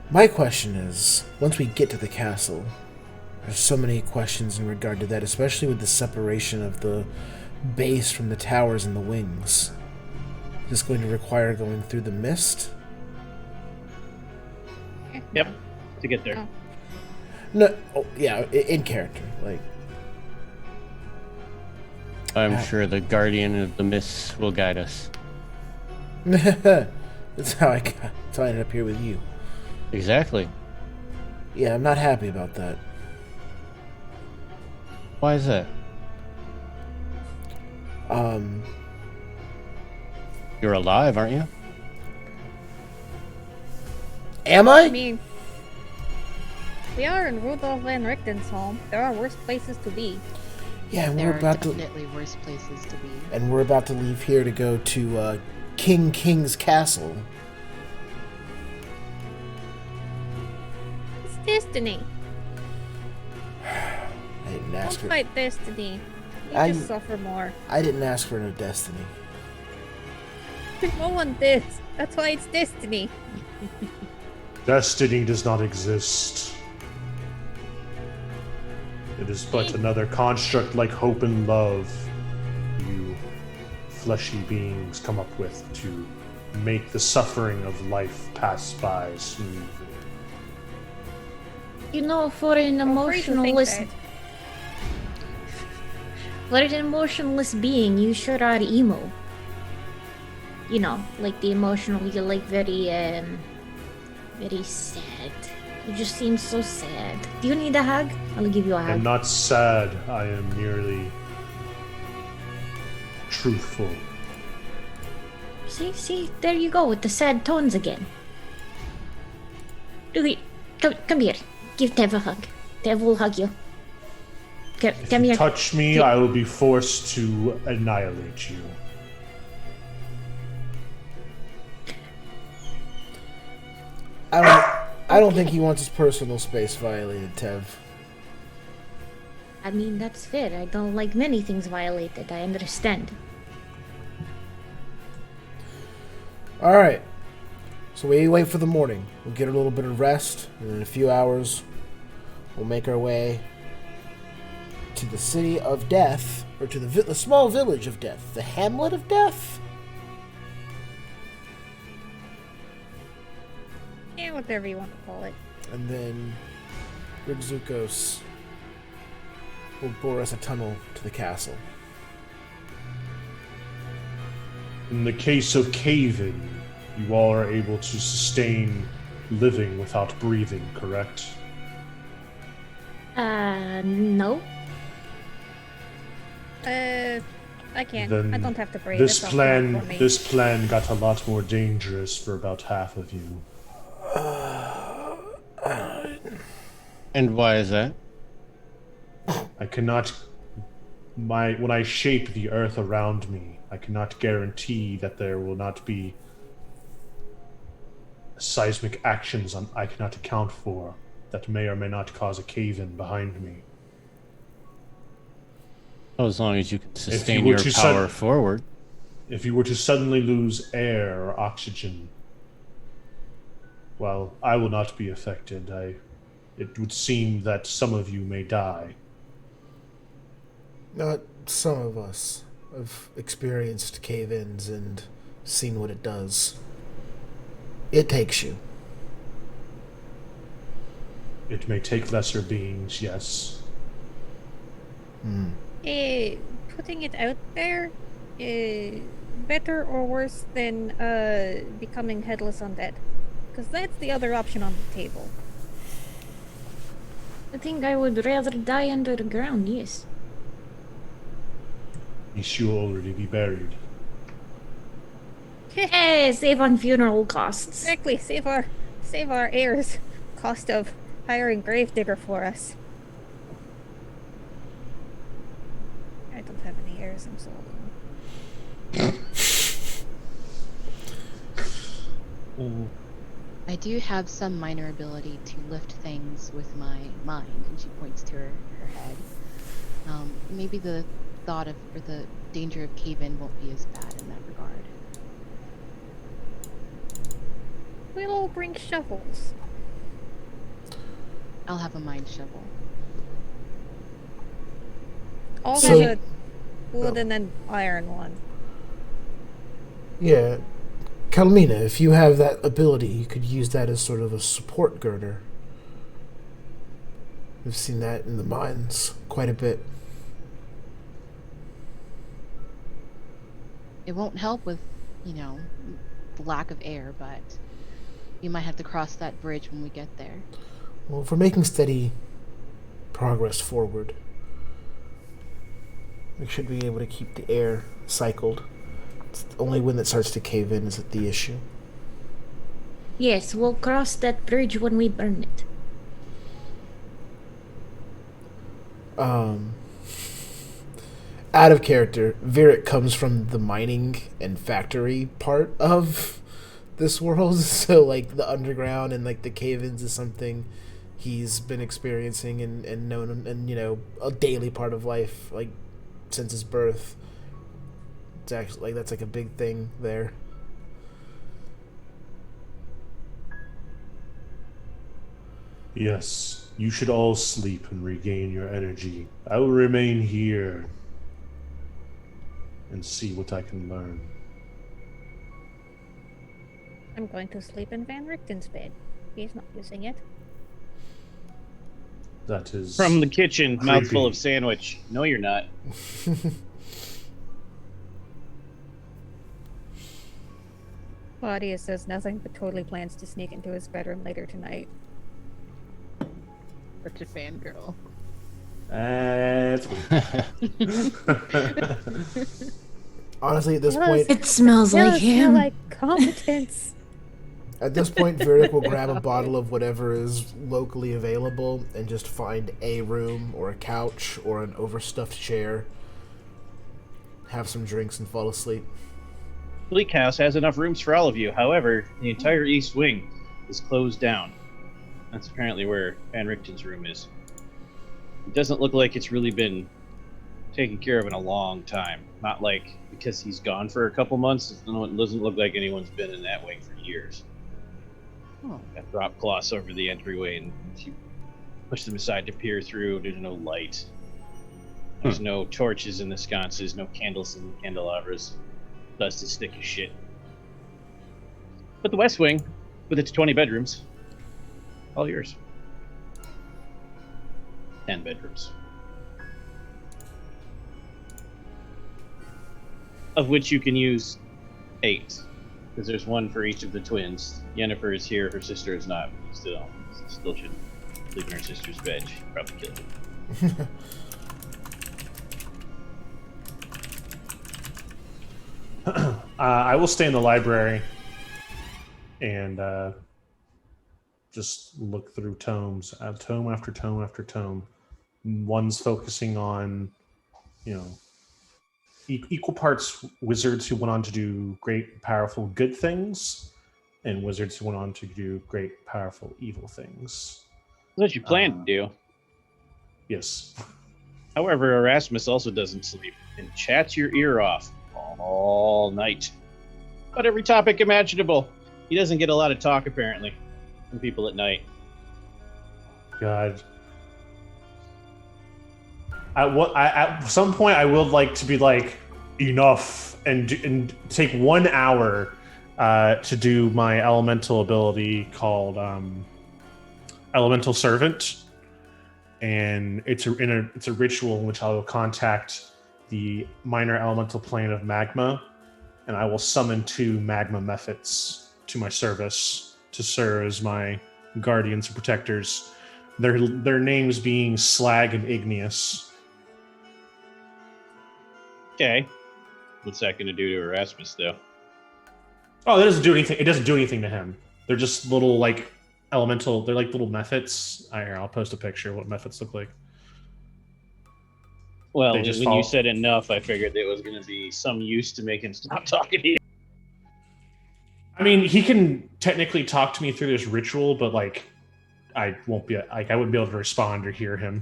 Speaker 4: My question is, once we get to the castle, there's so many questions in regard to that, especially with the separation of the base from the towers and the wings. Is this going to require going through the mist?
Speaker 1: Yep, to get there.
Speaker 6: Oh.
Speaker 4: No, oh, yeah, in character, like.
Speaker 2: I'm sure the Guardian of the Mists will guide us.
Speaker 4: That's how I ended up here with you.
Speaker 2: Exactly.
Speaker 4: Yeah, I'm not happy about that.
Speaker 2: Why is that?
Speaker 4: Um,
Speaker 2: You're alive, aren't you?
Speaker 4: Am
Speaker 6: I
Speaker 4: I?
Speaker 6: mean, we are in Rudolf Van Richten's home. There are worse places to be.
Speaker 4: Yeah, and
Speaker 5: There
Speaker 4: we're
Speaker 5: are
Speaker 4: about to.
Speaker 5: definitely worse places to be.
Speaker 4: And we're about to leave here to go to King's castle.
Speaker 6: It's destiny.
Speaker 4: I didn't
Speaker 6: Don't
Speaker 4: ask for.
Speaker 6: fight destiny. You
Speaker 4: I-
Speaker 6: just suffer more.
Speaker 4: I didn't ask for no destiny.
Speaker 6: No one did. That's why it's destiny.
Speaker 7: Destiny does not exist. It is but another construct like hope and love you fleshy beings come up with to make the suffering of life pass by smoothly.
Speaker 3: You know, for an
Speaker 6: I'm afraid to think
Speaker 3: emotionalist,
Speaker 6: that.
Speaker 3: for an emotionless being, you sure are emo. You know, like the emotional, you're like very sad. You just seem so sad. Do you need a hug? I'll give you a
Speaker 7: I am
Speaker 3: hug.
Speaker 7: not sad, I am merely truthful.
Speaker 3: See, there you go with the sad tones again. Louis, come here. Give Tev a hug. Tev will hug you. Come
Speaker 7: If
Speaker 3: here.
Speaker 7: you touch me, I will be forced to annihilate you.
Speaker 4: I don't think he wants his personal space violated, Tev.
Speaker 3: I mean, that's fair. I don't like many things violated. I understand.
Speaker 4: Alright. So we wait for the morning. We'll get a little bit of rest, and in a few hours, we'll make our way to the city of death, or to the small village of death. The hamlet of death?
Speaker 6: Yeah, whatever you want to call it.
Speaker 4: And then Rigzukos will bore us a tunnel to the castle.
Speaker 7: In the case of cave-in, you all are able to sustain living without breathing, correct?
Speaker 3: No.
Speaker 6: I can't.
Speaker 7: Then
Speaker 6: I don't have to breathe.
Speaker 7: This
Speaker 6: That's all fine for
Speaker 7: plan,
Speaker 6: me.
Speaker 7: this plan got a lot more dangerous for about half of you.
Speaker 2: And why is that?
Speaker 7: I cannot. When I shape the earth around me, I cannot guarantee that there will not be seismic actions I cannot account for that may or may not cause a cave-in behind me.
Speaker 2: Oh, as long as you can sustain
Speaker 7: were
Speaker 2: your
Speaker 7: to
Speaker 2: power forward.
Speaker 7: If you were to suddenly lose air or oxygen, well, I will not be affected. It would seem that some of you may die.
Speaker 4: Not some of us have experienced cave-ins and seen what it does. It takes you.
Speaker 7: It may take lesser beings, yes.
Speaker 6: Putting it out there, better or worse than becoming headless undead? Because that's the other option on the table.
Speaker 3: I think I would rather die under the ground, yes.
Speaker 7: At least you will already be buried.
Speaker 3: Hey, save on funeral costs.
Speaker 6: Exactly. Save our heirs cost of hiring gravedigger for us. I don't have any heirs. I'm so alone.
Speaker 5: I do have some minor ability to lift things with my mind, and she points to her head. Maybe the thought of, or the danger of cave-in won't be as bad in that regard.
Speaker 6: We'll all bring shovels.
Speaker 5: I'll have a mind shovel.
Speaker 6: All
Speaker 4: So-
Speaker 6: have a wooden and iron one.
Speaker 4: Yeah. Kalmina, if you have that ability, you could use that as sort of a support girder. We've seen that in the mines quite a bit.
Speaker 5: It won't help with, the lack of air, but you might have to cross that bridge when we get there.
Speaker 4: Well, if we're making steady progress forward, we should be able to keep the air cycled. It's only when it starts to cave in is it the issue.
Speaker 3: Yes, we'll cross that bridge when we burn it.
Speaker 4: Out of character, Virik comes from the mining and factory part of this world, so like the underground and like the cave-ins is something he's been experiencing and known and a daily part of life like since his birth. It's actually like that's like a big thing there.
Speaker 7: Yes, you should all sleep and regain your energy. I will remain here and see what I can learn.
Speaker 6: I'm going to sleep in Van Richten's bed. He's not using it.
Speaker 7: That is
Speaker 1: From the kitchen,
Speaker 7: creepy.
Speaker 1: mouthful of sandwich. No, you're not.
Speaker 6: Claudia says nothing but totally plans to sneak into his bedroom later tonight.
Speaker 5: Such a fangirl.
Speaker 7: That's
Speaker 4: Honestly, at this
Speaker 6: Yes.
Speaker 4: point,
Speaker 3: It smells like
Speaker 6: Does smell
Speaker 3: him.
Speaker 6: like competence.
Speaker 4: Virik will grab a bottle of whatever is locally available and just find a room or a couch or an overstuffed chair, have some drinks, and fall asleep.
Speaker 1: Bleak House has enough rooms for all of you. However, the entire east wing is closed down. That's apparently where Van Richten's room is. It doesn't look like it's really been taken care of in a long time. Not like because he's gone for a couple months. It doesn't look like anyone's been in that wing for years.
Speaker 5: Oh.
Speaker 1: Got drop cloths over the entryway, and she pushed them aside to peer through. There's no light. There's no torches in the sconces, no candles in the candelabras. Dust is thick as shit. But the West Wing, with its 20 bedrooms, all yours. 10 bedrooms. Of which you can use 8. Because there's one for each of the twins. Yennefer is here, her sister is not. Still should sleep in her sister's bed. She'd probably kill him.
Speaker 7: I will stay in the library and just look through tomes, tome after tome after tome. One's focusing on, equal parts wizards who went on to do great, powerful, good things, and wizards who went on to do great, powerful, evil things.
Speaker 1: That's what you plan to do.
Speaker 7: Yes.
Speaker 1: However, Erasmus also doesn't sleep and chats your ear off all night. About every topic imaginable. He doesn't get a lot of talk, apparently, from people at night.
Speaker 7: God. At some point, I would like to be like, enough, and take 1 hour to do my elemental ability called Elemental Servant. And it's a ritual in which I will contact the minor elemental plane of magma, and I will summon 2 magma mephits to my service to serve as my guardians and protectors. Their names being Slag and Igneous.
Speaker 1: Okay. What's that going to do to Erasmus, though?
Speaker 7: Oh, that doesn't do anything. It doesn't do anything to him. They're just little elemental. They're like little mephits. I'll post a picture of what mephits look like.
Speaker 1: Well, when you said enough, I figured there was going to be some use to make him stop talking to you.
Speaker 7: I mean, he can technically talk to me through this ritual, but I wouldn't be able to respond or hear him.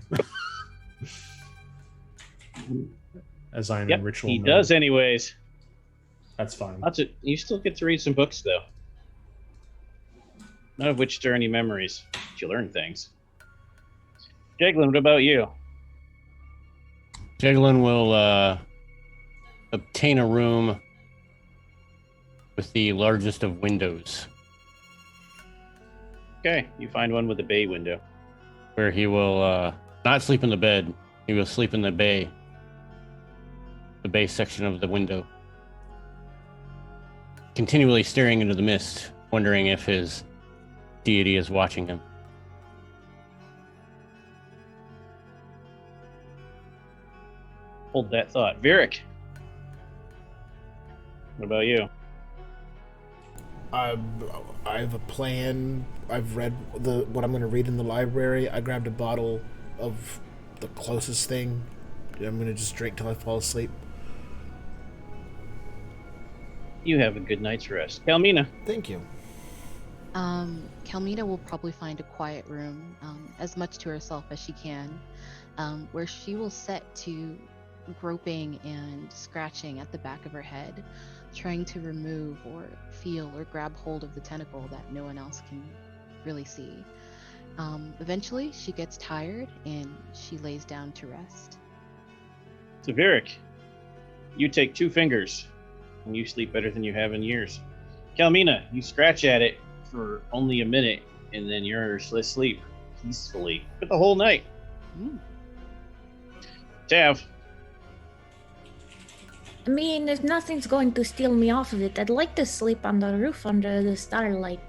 Speaker 7: As I'm in ritual
Speaker 1: he
Speaker 7: mode.
Speaker 1: does anyways.
Speaker 7: That's fine.
Speaker 1: You still get to read some books, though. None of which stir any memories. But you learn things. Jeglin, what about you?
Speaker 2: Jeglin will obtain a room with the largest of windows,
Speaker 1: Okay, you find one with a bay window.
Speaker 2: where he will not sleep in the bed. He will sleep in the bay section of the window, continually staring into the mist, wondering if his deity is watching him.
Speaker 1: Hold that thought. Virik, what about you?
Speaker 4: I have a plan. I've read what I'm going to read in the library. I grabbed a bottle of the closest thing. I'm going to just drink till I fall asleep.
Speaker 1: You have a good night's rest. Kalmina.
Speaker 4: Thank you.
Speaker 5: Kalmina will probably find a quiet room, as much to herself as she can, where she will set to groping and scratching at the back of her head, trying to remove or feel or grab hold of the tentacle that no one else can really see. Eventually, she gets tired and she lays down to rest.
Speaker 1: Severic, you take 2 fingers, and you sleep better than you have in years. Kalmina, you scratch at it for only a minute, and then you're asleep peacefully for the whole night. Tav.
Speaker 3: I mean, if nothing's going to steal me off of it, I'd like to sleep on the roof under the starlight.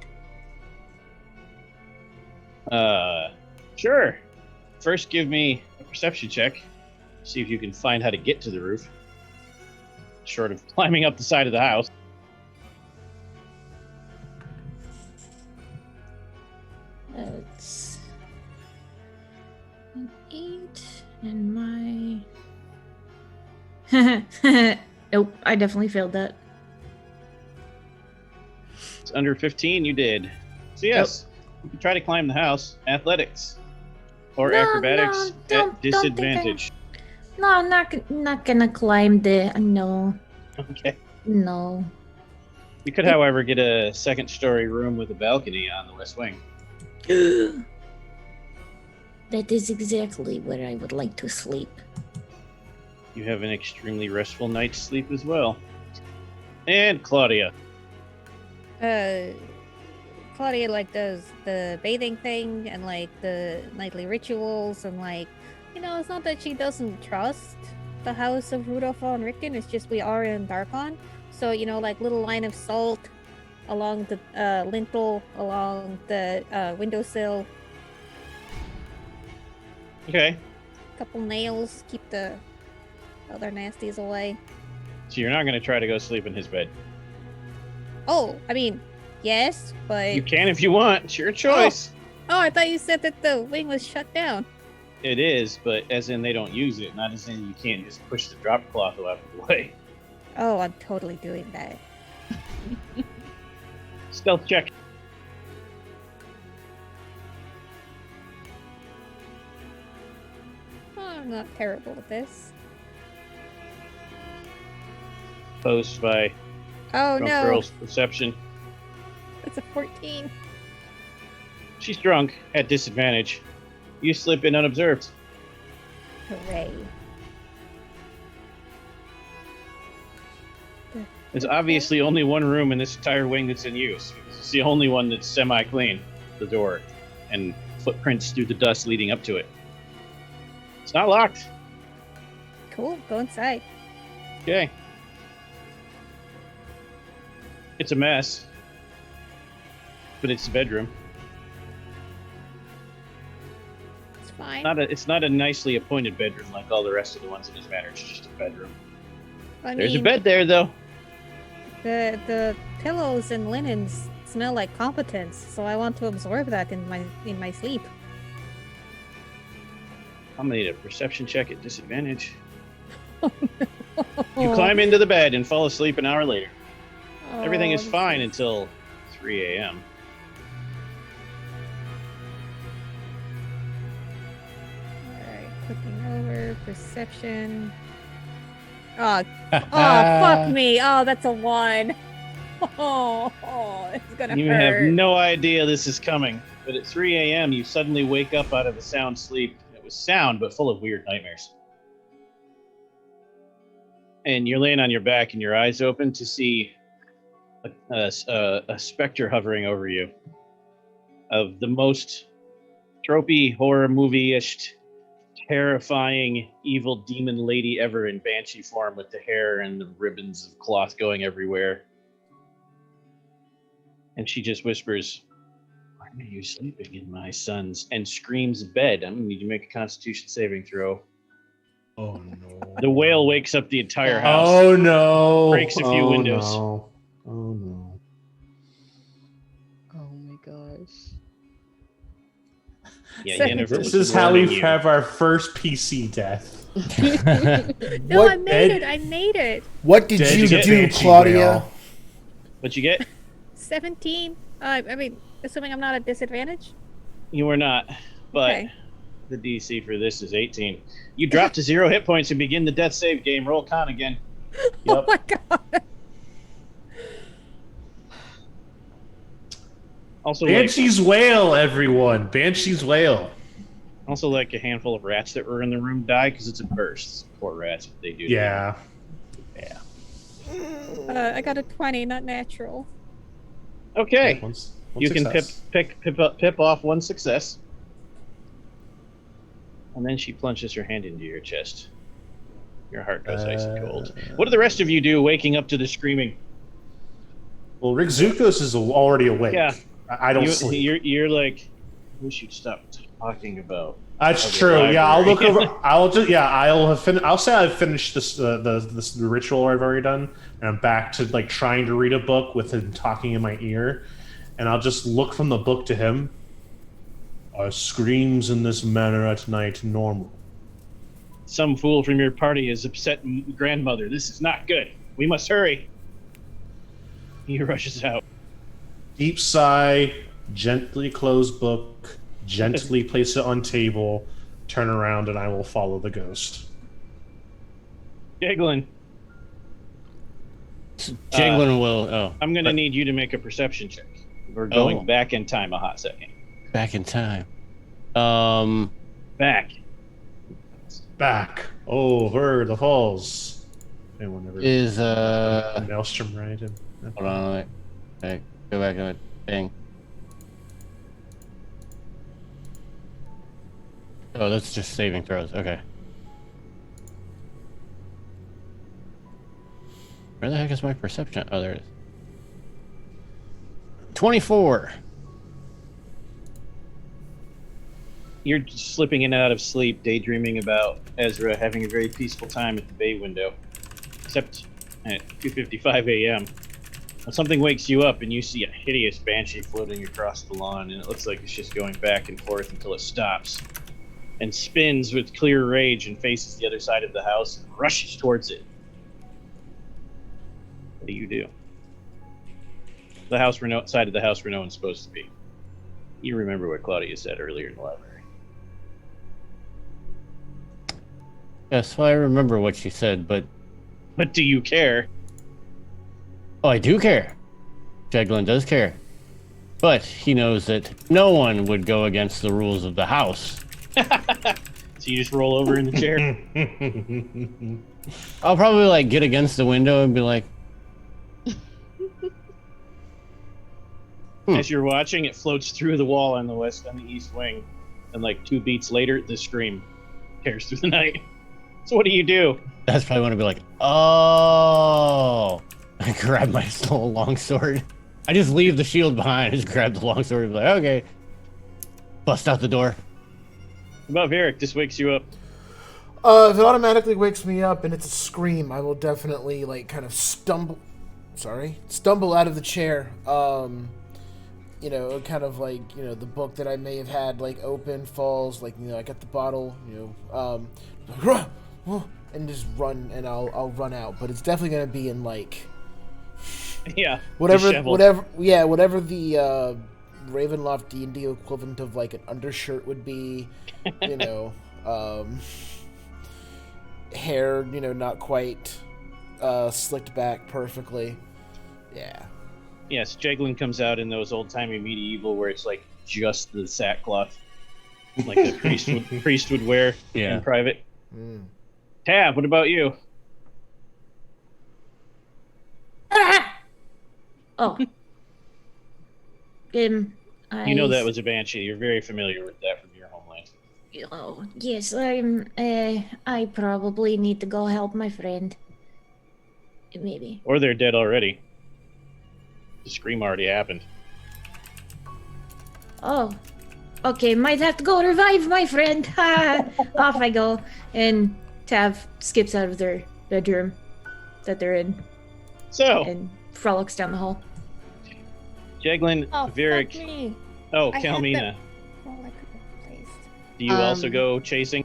Speaker 1: Sure. First, give me a perception check. See if you can find how to get to the roof. Short of climbing up the side of the house.
Speaker 3: It's an 8 and my... Nope, I definitely failed that.
Speaker 1: It's under 15, you did. So yes, you can try to climb the house. Athletics. Or acrobatics at disadvantage.
Speaker 3: No, I'm not gonna climb the... No.
Speaker 1: Okay.
Speaker 3: No.
Speaker 1: You could, however, get a second-story room with a balcony on the west wing.
Speaker 3: That is exactly where I would like to sleep.
Speaker 1: You have an extremely restful night's sleep as well. And Claudia.
Speaker 6: Claudia like does the bathing thing and like the nightly rituals and like, you know, it's not that she doesn't trust the house of Rudolph von Richten, it's just we are in Darkon. So, you know, like little line of salt along the lintel, along the windowsill.
Speaker 1: Okay.
Speaker 6: Couple nails, keep the other nasties away.
Speaker 1: So you're not going to try to go sleep in his bed?
Speaker 6: Oh, I mean, yes, but...
Speaker 1: You can if you want. It's your choice.
Speaker 6: Oh, I thought you said that the wing was shut down.
Speaker 1: It is, but as in they don't use it, not as in you can't just push the drop cloth out of the way.
Speaker 6: Oh, I'm totally doing that.
Speaker 1: Stealth check.
Speaker 6: Oh, I'm not terrible at this.
Speaker 1: Opposed by
Speaker 6: Oh,
Speaker 1: drunk
Speaker 6: no.
Speaker 1: girl's perception.
Speaker 6: It's a 14.
Speaker 1: She's drunk, at disadvantage. You slip in unobserved.
Speaker 6: Hooray.
Speaker 1: There's obviously only one room in this entire wing that's in use. It's the only one that's semi-clean. The door. And footprints through the dust leading up to it. It's not locked.
Speaker 6: Cool, go inside.
Speaker 1: Okay. It's a mess. But it's a bedroom.
Speaker 6: It's fine.
Speaker 1: It's not a nicely appointed bedroom like all the rest of the ones in his manor. It's just a bedroom. There's a bed there, though.
Speaker 6: The pillows and linens smell like competence, so I want to absorb that in my sleep.
Speaker 1: I'm gonna need a perception check at disadvantage.
Speaker 6: Oh, no.
Speaker 1: You climb into the bed and fall asleep an hour later.
Speaker 6: Oh,
Speaker 1: Everything is
Speaker 6: this
Speaker 1: fine until 3 a.m.
Speaker 6: Alright, clicking over, perception. Oh, fuck me. Oh, that's a 1. Oh, it's gonna
Speaker 1: You
Speaker 6: hurt.
Speaker 1: have no idea this is coming, but at 3 a.m. you suddenly wake up out of a sound sleep. It was sound, but full of weird nightmares. And you're laying on your back and your eyes open to see a specter hovering over you of the most tropey, horror movie-ish, terrifying, evil demon lady ever in banshee form with the hair and the ribbons of cloth going everywhere. And she just whispers, "Why are you sleeping in my son's?" and screams bed. I'm gonna need you to make a Constitution saving throw.
Speaker 7: Oh no.
Speaker 1: The wail wakes up the entire house.
Speaker 7: Oh no.
Speaker 1: Breaks a few windows.
Speaker 7: No. Oh no.
Speaker 5: my gosh.
Speaker 1: Yeah,
Speaker 6: So-
Speaker 1: Yennefer
Speaker 7: This
Speaker 1: was
Speaker 7: is how we
Speaker 1: warning you.
Speaker 7: have our first PC death.
Speaker 6: No,
Speaker 4: What-
Speaker 6: I made it. I made it.
Speaker 4: What did
Speaker 7: Dead
Speaker 4: you
Speaker 7: to
Speaker 4: do,
Speaker 7: Banshee
Speaker 4: Claudia?
Speaker 7: Whale.
Speaker 1: What'd you get?
Speaker 6: 17. I mean, assuming I'm not at disadvantage.
Speaker 1: You were not, but
Speaker 6: Okay.
Speaker 1: the DC for this is 18. You drop to 0 hit points and begin the death save game. Roll con again.
Speaker 6: Oh my god.
Speaker 1: Also, like,
Speaker 7: Banshee's Whale, everyone. Banshee's Whale.
Speaker 1: like a handful of rats that were in the room die because it's a burst. Poor rats, what they do.
Speaker 7: Yeah.
Speaker 1: Yeah.
Speaker 6: I got a 20, not natural.
Speaker 1: Okay.
Speaker 7: One
Speaker 1: You can
Speaker 7: success.
Speaker 1: pip off one success. And then she plunges her hand into your chest. Your heart goes icy cold. What do the rest of you do waking up to the screaming?
Speaker 7: Well, Rick Zukos is already awake.
Speaker 1: Yeah.
Speaker 7: I don't sleep.
Speaker 1: You're like, I wish you'd stop talking about.
Speaker 7: That's
Speaker 1: other
Speaker 7: true. Yeah, I'll look
Speaker 1: library."
Speaker 7: over. I'll just. Yeah, I'll have. I'll say I've finished this the ritual I've already done, and I'm back to like trying to read a book with him talking in my ear, and I'll just look from the book to him. Are screams in this manner at night normal?
Speaker 1: Some fool from your party has upset grandmother. This is not good. We must hurry. He rushes out.
Speaker 7: Deep sigh, gently close book, gently place it on table, turn around, and I will follow the ghost.
Speaker 1: Jaglin,
Speaker 2: Jaglin will. Oh,
Speaker 1: I'm going to need you to make a perception check. We're going
Speaker 2: Oh.
Speaker 1: back in time a hot second.
Speaker 2: back in time.
Speaker 1: Back.
Speaker 7: Back over the falls. Anyone ever
Speaker 2: Is
Speaker 7: Maelstrom right?
Speaker 2: hold on, wait. Okay, go back to it. Dang. Oh, that's just saving throws. Okay. Where the heck is my perception? Oh, there it is. 24.
Speaker 1: You're slipping in and out of sleep, daydreaming about Ezra having a very peaceful time at the bay window. Except at 2:55 a.m. when something wakes you up and you see a hideous banshee floating across the lawn, and it looks like it's just going back and forth until it stops and spins with clear rage and faces the other side of the house and rushes towards it. What do you do? The house where side of the house where no one's supposed to be. You remember what Claudia said earlier in the library.
Speaker 2: Yes, well, I remember what she said, but
Speaker 1: But do you care?
Speaker 2: oh, I do care. Jaglin does care. But he knows that no one would go against the rules of the house.
Speaker 1: So you just roll over in the chair?
Speaker 2: I'll probably like get against the window and be like,
Speaker 1: As you're watching, it floats through the wall on the east wing, and like 2 beats later, the scream tears through the night. So what do you do?
Speaker 2: that's probably when I'd be like, oh. I grab my little longsword. I just leave the shield behind. I just grab the longsword and be like, okay. Bust out the door.
Speaker 1: What about Varric? This wakes you up.
Speaker 4: If it automatically wakes me up and it's a scream, I will definitely like kind of stumble out of the chair. You know, kind of like, you know, the book that I may have had like open falls, like, you know, I got the bottle, you know, and just run, and I'll run out. But it's definitely gonna be in like
Speaker 1: Yeah.
Speaker 4: whatever
Speaker 1: disheveled.
Speaker 4: whatever the Ravenloft D&D equivalent of like an undershirt would be, you know, hair, you know, not quite slicked back perfectly. Yeah.
Speaker 1: Yes, Jaglin comes out in those old-timey medieval where it's like just the sackcloth, like a priest would wear
Speaker 2: Yeah.
Speaker 1: in private.
Speaker 4: Mm.
Speaker 1: Tab, what about you?
Speaker 3: Oh.
Speaker 1: You know that was a banshee. You're very familiar with that from your homeland.
Speaker 3: Oh, yes, I probably need to go help my friend. Maybe.
Speaker 1: Or they're dead already. The scream already happened.
Speaker 3: Oh. Okay, might have to go revive my friend. Ha! Off I go. And Tav skips out of their bedroom that they're in
Speaker 1: So,
Speaker 3: and frolics down the hall.
Speaker 1: Jeglin,
Speaker 3: Oh,
Speaker 1: Virik.
Speaker 3: fuck me.
Speaker 1: Oh,
Speaker 3: I had
Speaker 1: Kalmina.
Speaker 3: Well, I could have placed.
Speaker 1: Do you also
Speaker 5: Um,
Speaker 1: go chasing?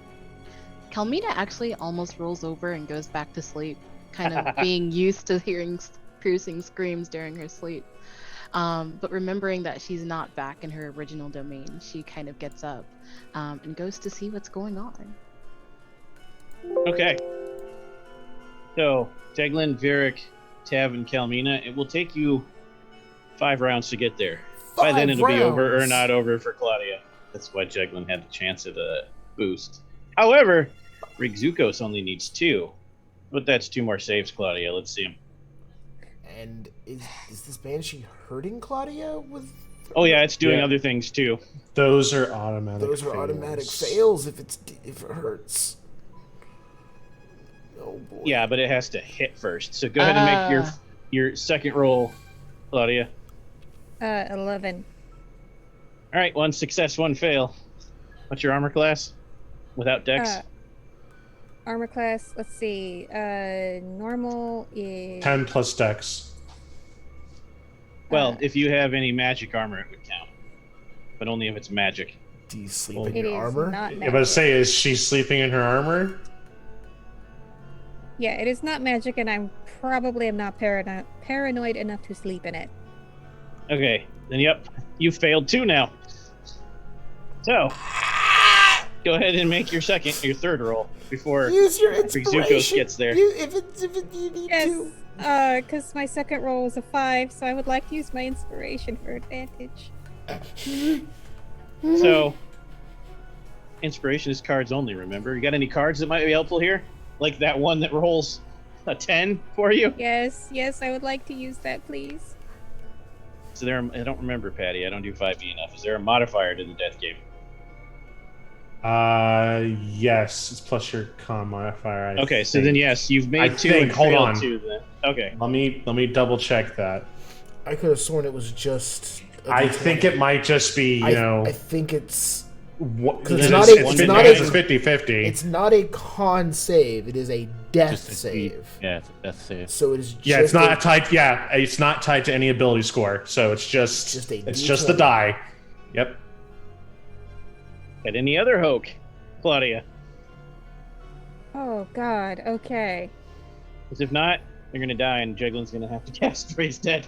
Speaker 5: Kalmina actually almost rolls over and goes back to sleep, kind of being used to hearing piercing screams during her sleep. But remembering that she's not back in her original domain, she kind of gets up and goes to see what's going on.
Speaker 1: Okay. So, Jeglin, Virik, Tav, and Kalmina, it will take you 5 rounds to get there. By then, it'll be over or not over for Claudia. That's why Jeglin had the chance at a boost. However, Rigzukos only needs 2. But that's 2 more saves, Claudia. Let's see him.
Speaker 4: And is this banshee hurting Claudia with?
Speaker 1: Oh yeah, it's doing
Speaker 7: Yeah.
Speaker 1: other things too.
Speaker 7: Those are automatic.
Speaker 4: Those are automatic fails if it hurts. Oh boy.
Speaker 1: Yeah, but it has to hit first. So go ahead and make your second roll, Claudia.
Speaker 6: 11.
Speaker 1: All right, 1 success, 1 fail. What's your armor class? Without dex?
Speaker 6: Armor class, let's see. Normal is
Speaker 7: 10 plus dex.
Speaker 1: Well, if you have any magic armor, it would count. But only if it's magic.
Speaker 4: Do you sleep in
Speaker 6: It
Speaker 4: your
Speaker 6: is
Speaker 4: armor?
Speaker 6: not
Speaker 7: I'm
Speaker 6: magic.
Speaker 7: about to say, is she sleeping in her armor?
Speaker 6: Yeah, it is not magic, and I'm probably am not paranoid enough to sleep in it.
Speaker 1: Okay, then yep, you failed 2 now. So, go ahead and make your third roll before
Speaker 4: Use your
Speaker 1: Rigzukos
Speaker 4: inspiration.
Speaker 1: gets there.
Speaker 4: If you need
Speaker 6: Yes,
Speaker 4: to.
Speaker 6: because my second roll was a 5, so I would like to use my inspiration for advantage.
Speaker 1: So, inspiration is cards only, remember? You got any cards that might be helpful here? Like that one that rolls a 10 for you?
Speaker 6: Yes, I would like to use that, please.
Speaker 1: So I don't remember, Patty. I don't do 5e enough. Is there a modifier to the death game?
Speaker 7: Yes, it's plus your con modifier.
Speaker 1: Okay, so then yes, you've made
Speaker 7: I
Speaker 1: 2
Speaker 7: think-
Speaker 1: and
Speaker 7: hold
Speaker 1: failed
Speaker 7: on.
Speaker 1: 2 then. Okay.
Speaker 7: Let me double check that.
Speaker 4: I could have sworn it was just.
Speaker 7: I think it might just be,
Speaker 4: I think it's.
Speaker 7: Because
Speaker 4: it's
Speaker 1: Then
Speaker 4: not
Speaker 1: it's
Speaker 4: a.
Speaker 1: one
Speaker 4: It's
Speaker 1: to
Speaker 4: not
Speaker 1: nine.
Speaker 7: it's
Speaker 4: a.
Speaker 7: 50-50.
Speaker 4: It's not a con save. It is a death
Speaker 2: Just a
Speaker 4: save.
Speaker 2: Yeah, it's a death save.
Speaker 4: So it is. Just
Speaker 7: Yeah, it's not
Speaker 4: a,
Speaker 7: tied. Yeah, it's not tied to any ability score. So it's just
Speaker 4: Just a
Speaker 7: just the
Speaker 4: D20.
Speaker 7: die. Yep.
Speaker 1: Got any other hoke, Claudia?
Speaker 6: Oh God. Okay.
Speaker 1: Because if not, they're gonna die, and Jeglin's gonna have to cast Raise Dead.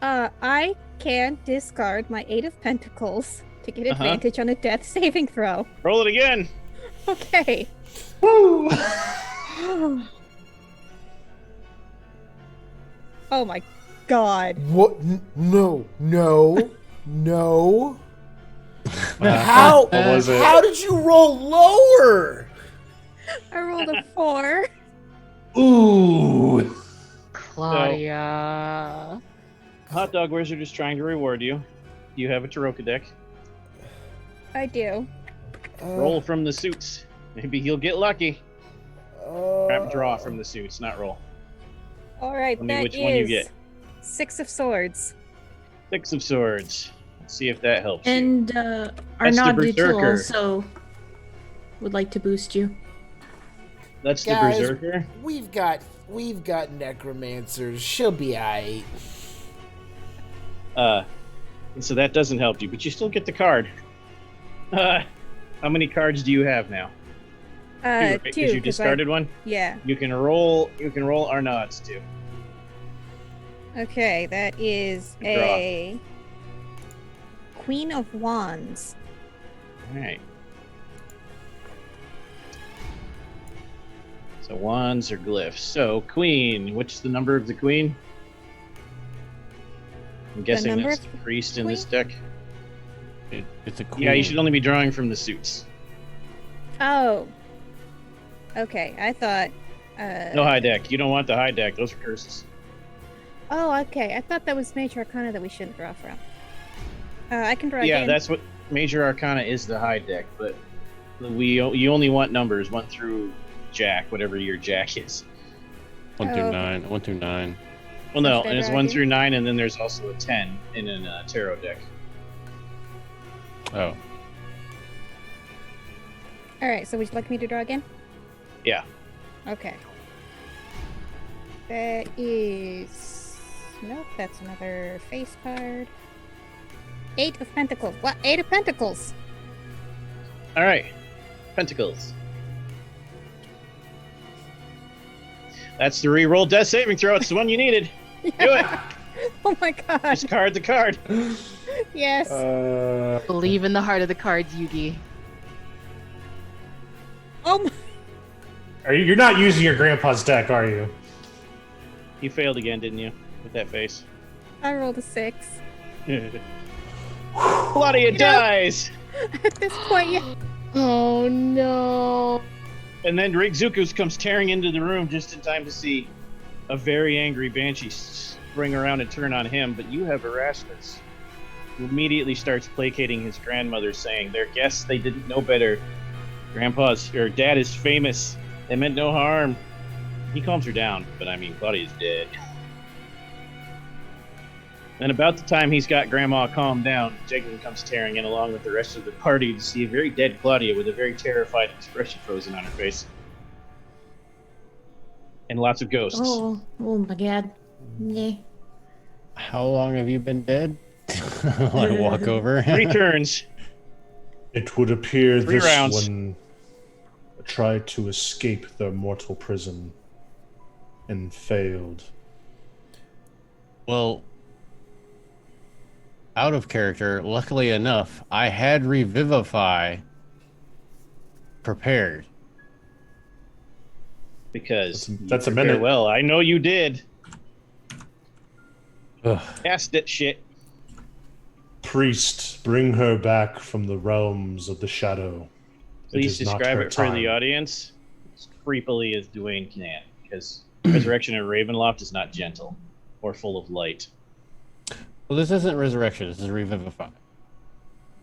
Speaker 6: I can discard my 8 of Pentacles to get
Speaker 1: Uh-huh.
Speaker 6: advantage on a death saving throw.
Speaker 1: Roll it again.
Speaker 6: Okay.
Speaker 7: Woo!
Speaker 6: Oh my God.
Speaker 4: What? No. How?
Speaker 7: What was it?
Speaker 4: How did you roll lower?
Speaker 6: I rolled a 4.
Speaker 7: Ooh.
Speaker 5: Claudia.
Speaker 1: Hot Dog Wizard is trying to reward you. You have a Taroka deck.
Speaker 6: I do.
Speaker 1: Roll from the suits. Maybe you'll get lucky. Draw from the suits, not roll.
Speaker 6: All right,
Speaker 1: Tell me
Speaker 6: that
Speaker 1: which one you
Speaker 6: is
Speaker 1: get.
Speaker 6: 6 of Swords.
Speaker 1: 6 of Swords. Let's see if that helps you.
Speaker 3: And
Speaker 1: That's
Speaker 3: Arnaud
Speaker 1: the
Speaker 3: did too
Speaker 1: Berserker.
Speaker 3: also would like to boost you.
Speaker 1: That's the
Speaker 4: Guys,
Speaker 1: Berserker.
Speaker 4: we've got necromancers. She'll be alright.
Speaker 1: And so that doesn't help you, but you still get the card. How many cards do you have now? 2, right?
Speaker 6: 2.
Speaker 1: Because you discarded one.
Speaker 6: Yeah.
Speaker 1: You can roll Arnaud's too.
Speaker 6: Okay, that is
Speaker 1: Draw.
Speaker 6: a Queen of Wands.
Speaker 1: All right. So wands or glyphs. So queen. What's the number of the queen? I'm guessing
Speaker 6: number
Speaker 1: that's
Speaker 6: of
Speaker 1: the priest in
Speaker 6: queen?
Speaker 1: this deck.
Speaker 2: It's a queen.
Speaker 1: Yeah, you should only be drawing from the suits.
Speaker 6: Oh. Okay, I thought.
Speaker 1: No high deck. You don't want the high deck. Those are curses.
Speaker 6: Oh, okay. I thought that was Major Arcana that we shouldn't draw from. I can draw
Speaker 1: Yeah,
Speaker 6: again.
Speaker 1: that's what Major Arcana is, the high deck. But you only want numbers 1 through Jack, whatever your Jack is.
Speaker 2: 1 through
Speaker 6: Oh.
Speaker 2: 9. 1 through 9.
Speaker 1: Well, no,
Speaker 6: Instead
Speaker 1: and it's
Speaker 6: of
Speaker 1: 1
Speaker 6: idea?
Speaker 1: through 9, and then there's also a 10 in a tarot deck.
Speaker 2: Oh.
Speaker 6: All right. So would you like me to draw again?
Speaker 1: Yeah.
Speaker 6: Okay. That is... Nope, that's another face card. 8 of Pentacles. What? 8 of Pentacles!
Speaker 1: All right, Pentacles. That's the reroll death saving throw. It's the one you needed. Do it.
Speaker 6: Oh my god.
Speaker 1: Discard the card.
Speaker 6: Yes.
Speaker 5: Believe in the heart of the cards, Yugi.
Speaker 6: Oh my...
Speaker 7: You're not using your grandpa's deck, are you?
Speaker 1: You failed again, didn't you? With that face.
Speaker 6: I rolled a 6.
Speaker 1: Claudia dies!
Speaker 6: At this point, yeah.
Speaker 5: Oh no.
Speaker 1: And then Rigzukus comes tearing into the room just in time to see a very angry Banshee spring around and turn on him, but you have Erasmus, who immediately starts placating his grandmother, saying, "They're guests, they didn't know better. Dad is famous. They meant no harm." He calms her down, but I mean, Claudia's dead. And about the time he's got Grandma calmed down, Jeglin comes tearing in along with the rest of the party to see a very dead Claudia with a very terrified expression frozen on her face. And lots of ghosts.
Speaker 3: Oh my god. Yeah.
Speaker 2: How long have you been dead? I walk over.
Speaker 1: 3 turns.
Speaker 7: It would appear
Speaker 1: 3
Speaker 7: this
Speaker 1: rounds.
Speaker 7: one tried to escape their mortal prison and failed.
Speaker 2: Well, out of character, luckily enough, I had Revivify prepared.
Speaker 1: Because
Speaker 7: That's
Speaker 1: you
Speaker 7: a minute.
Speaker 1: prepared well. I know you did.
Speaker 2: Ugh.
Speaker 1: Cast that shit.
Speaker 7: Priest, bring her back from the realms of the shadow.
Speaker 1: Please
Speaker 7: is not
Speaker 1: describe
Speaker 7: her
Speaker 1: it for the
Speaker 7: time.
Speaker 1: audience as creepily as Dwayne can, because Resurrection at Ravenloft is not gentle or full of light.
Speaker 2: Well, this isn't Resurrection, this is Revivify.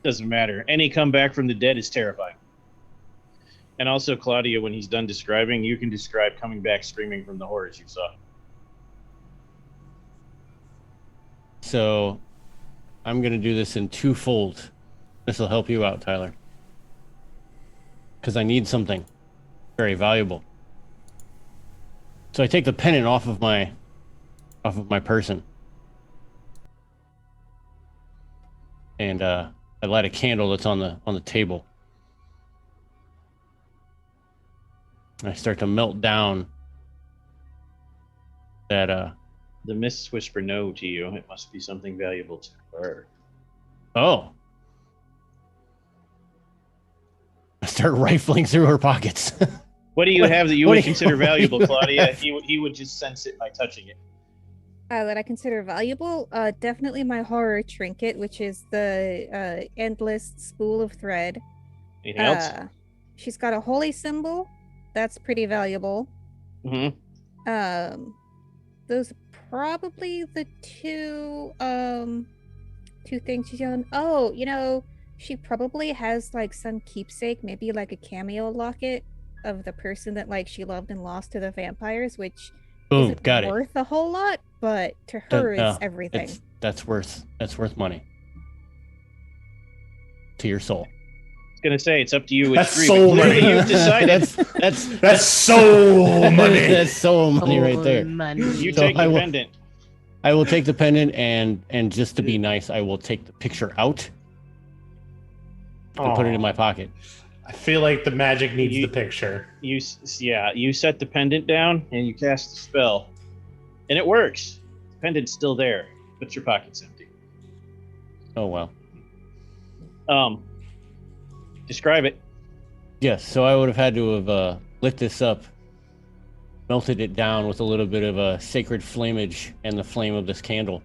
Speaker 1: Doesn't matter. Any comeback from the dead is terrifying. And also, Claudia, when he's done describing, you can describe coming back screaming from the horrors you saw.
Speaker 2: So, I'm going to do this in twofold. This will help you out, Tyler. Because I need something very valuable. So I take the pennant off of my person. And I light a candle that's on the table. And I start to melt down that
Speaker 1: The mists whisper no to you. It must be something valuable to her.
Speaker 2: oh. I start rifling through her pockets.
Speaker 1: What do you have that you
Speaker 2: what
Speaker 1: would
Speaker 2: do you-
Speaker 1: consider
Speaker 2: what do
Speaker 1: valuable,
Speaker 2: you
Speaker 1: Claudia?
Speaker 2: have?
Speaker 1: He would just sense it by touching it.
Speaker 6: That I consider valuable. Definitely my horror trinket, which is the endless spool of thread.
Speaker 1: Anything else?
Speaker 6: She's got a holy symbol. That's pretty valuable.
Speaker 1: Mm-hmm.
Speaker 6: Those are probably the two things she's done. Oh, she probably has like some keepsake, maybe like a cameo locket of the person that like she loved and lost to the vampires, which
Speaker 2: Boom,
Speaker 6: isn't
Speaker 2: got it.
Speaker 6: worth a whole lot, but to her
Speaker 2: No,
Speaker 6: it's everything.
Speaker 2: That's worth money. To your soul.
Speaker 1: I was gonna say it's up to you which
Speaker 7: That's
Speaker 1: three.
Speaker 7: soul
Speaker 1: but clearly
Speaker 7: money.
Speaker 1: You've decided.
Speaker 7: That's soul money.
Speaker 2: That's soul money right there.
Speaker 5: Money.
Speaker 1: You
Speaker 2: So
Speaker 1: take the
Speaker 2: I will-
Speaker 1: pendant.
Speaker 2: I will take the pendant and just to be nice, I will take the picture out and put it in my pocket.
Speaker 7: I feel like the magic needs
Speaker 1: You-
Speaker 7: the picture.
Speaker 1: You set the pendant down and you cast the spell, and it works. The pendant's still there, but your pocket's empty.
Speaker 2: Oh well.
Speaker 1: Describe it.
Speaker 2: Yes, so I would have had to have lit this up, melted it down with a little bit of a sacred flamage and the flame of this candle.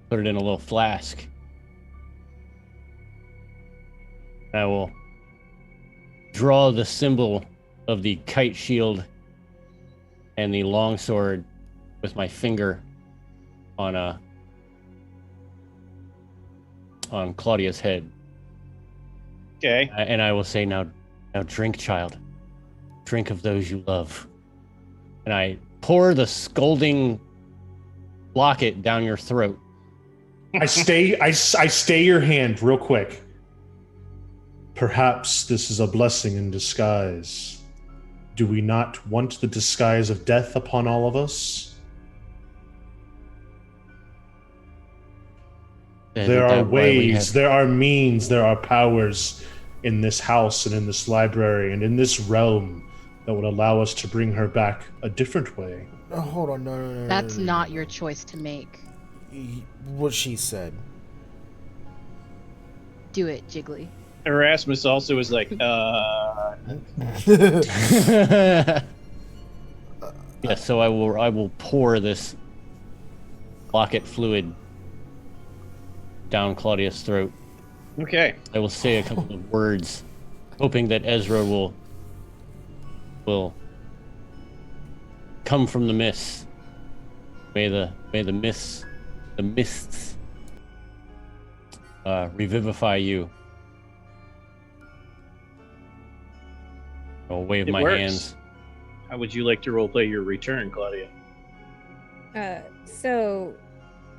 Speaker 2: Put it in a little flask. I will draw the symbol of the kite shield and the longsword with my finger on Claudia's head.
Speaker 1: Okay.
Speaker 2: And I will say, now drink, child. Drink of those you love. And I pour the scalding locket down your throat.
Speaker 7: I stay your hand real quick. Perhaps this is a blessing in disguise. Do we not want the disguise of death upon all of us? There are ways, there are means, there are powers in this house and in this library and in this realm that would allow us to bring her back a different way.
Speaker 4: Oh, hold on, no.
Speaker 5: That's not your choice to make.
Speaker 4: What she said.
Speaker 5: Do it, Jiggly.
Speaker 1: Erasmus also was like,
Speaker 2: Yeah, so I will pour this locket fluid down Claudia's throat.
Speaker 1: okay.
Speaker 2: I will say a couple of words, hoping that Ezra will come from the mists. May the mists revivify you. I'll wave
Speaker 1: It
Speaker 2: my
Speaker 1: works.
Speaker 2: hands.
Speaker 1: How would you like to roleplay your return, Claudia?
Speaker 6: So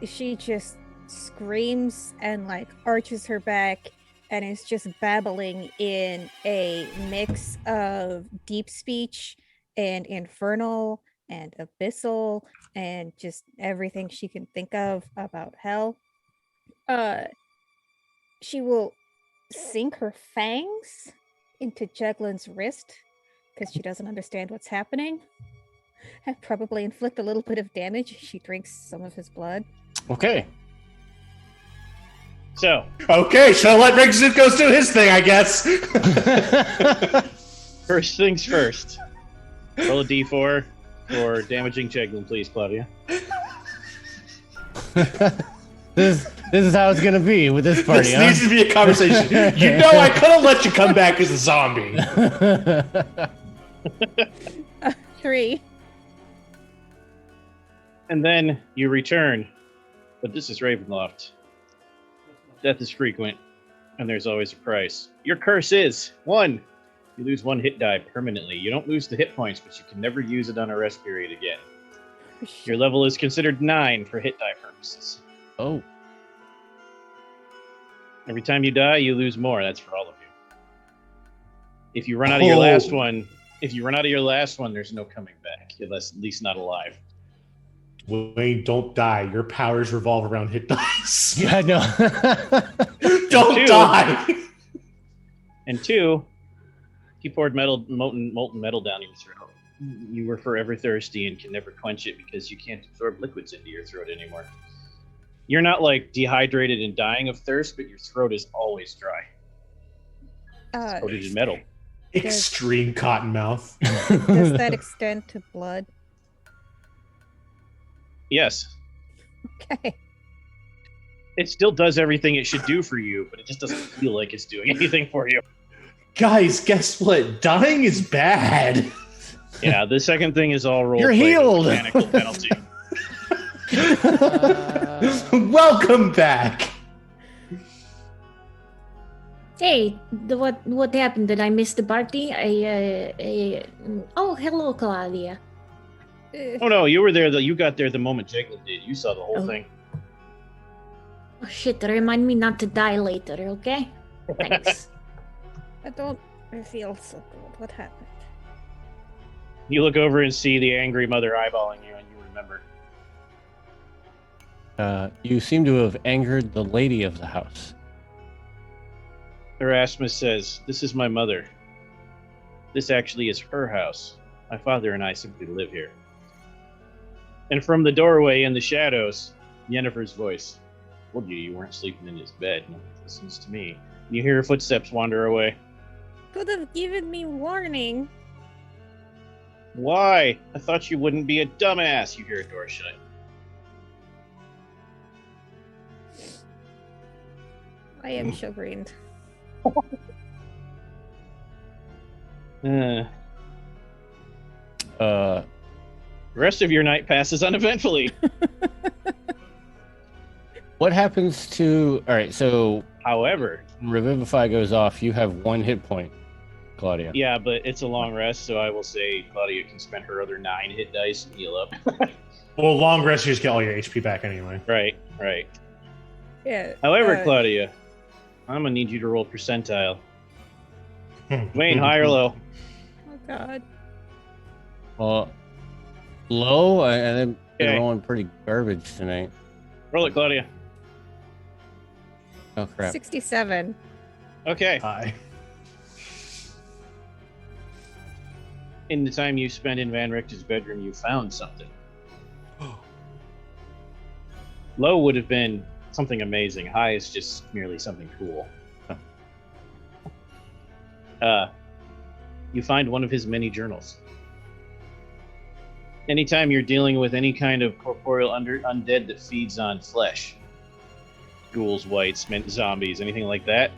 Speaker 6: she just screams and like arches her back and is just babbling in a mix of deep speech and infernal and abyssal and just everything she can think of about hell. She will sink her fangs into Jeglin's wrist because she doesn't understand what's happening, and probably inflict a little bit of damage if she drinks some of his blood.
Speaker 2: Okay.
Speaker 1: So,
Speaker 7: Okay, so let Rigzukos do his thing, I guess.
Speaker 1: first things first. Roll a d4 for damaging Cheglin, please, Claudia.
Speaker 2: This is how it's gonna be with this party,
Speaker 7: This
Speaker 2: huh?
Speaker 7: needs to be a conversation. You know I could have let you come back as a zombie.
Speaker 6: 3.
Speaker 1: And then you return. But this is Ravenloft. Death is frequent, and there's always a price. Your curse is 1. You lose 1 hit die permanently. You don't lose the hit points, but you can never use it on a rest period again. Your level is considered 9 for hit die purposes.
Speaker 2: Oh.
Speaker 1: Every time you die, you lose more. That's for all of you. If you run out of your last one, there's no coming back, unless at least not alive.
Speaker 7: Wayne, don't die. Your powers revolve around hit dice.
Speaker 2: Yeah, I know.
Speaker 7: Don't
Speaker 1: 2.
Speaker 7: die.
Speaker 1: And 2, if you poured molten metal down your throat, you were forever thirsty and can never quench it because you can't absorb liquids into your throat anymore. You're not like dehydrated and dying of thirst, but your throat is always dry. Coated in metal.
Speaker 7: Extreme cottonmouth.
Speaker 6: Does that extend to blood?
Speaker 1: Yes.
Speaker 6: Okay.
Speaker 1: It still does everything it should do for you, but it just doesn't feel like it's doing anything for you.
Speaker 7: Guys, guess what? Dying is bad.
Speaker 1: Yeah, the second thing is all roll.
Speaker 2: You're healed.
Speaker 1: Mechanical penalty.
Speaker 7: Welcome back.
Speaker 3: Hey, what happened? Did I miss the party? Oh, hello, Claudia.
Speaker 1: Oh no, you were there. You got there the moment Jeglin did. You saw the whole thing.
Speaker 3: Oh shit! Remind me not to die later, okay? Thanks.
Speaker 6: I don't feel so good. What happened?
Speaker 1: You look over and see the angry mother eyeballing you, and you remember.
Speaker 2: You seem to have angered the lady of the house.
Speaker 1: Erasmus says, "This is my mother. This actually is her house. My father and I simply live here." And from the doorway in the shadows, Yennefer's voice. "Told you weren't sleeping in his bed. No one listens to me." You hear her footsteps wander away.
Speaker 6: Could have given me warning.
Speaker 1: Why? I thought you wouldn't be a dumbass. You hear a door shut.
Speaker 6: I am chagrined.
Speaker 1: The rest of your night passes uneventfully.
Speaker 2: What happens to... All right, so
Speaker 1: However,
Speaker 2: when Revivify goes off, you have 1 hit point, Claudia.
Speaker 1: yeah, but it's a long rest, so I will say Claudia can spend her other 9 hit dice and heal up.
Speaker 7: Well, long rest, you just get all your HP back anyway.
Speaker 1: Right.
Speaker 6: Yeah.
Speaker 1: However, Claudia, I'm gonna need you to roll percentile. Wayne, high or low?
Speaker 6: Oh God.
Speaker 2: Well, low. I've been
Speaker 1: Okay.
Speaker 2: rolling pretty garbage tonight.
Speaker 1: Roll it, Claudia.
Speaker 2: Oh crap!
Speaker 6: 67.
Speaker 1: Okay.
Speaker 7: Hi.
Speaker 1: In the time you spent in Van Richter's bedroom, you found something. Low would have been something amazing. High is just merely something cool. You find one of his many journals. Anytime you're dealing with any kind of corporeal undead that feeds on flesh, ghouls, wights, zombies, anything like that,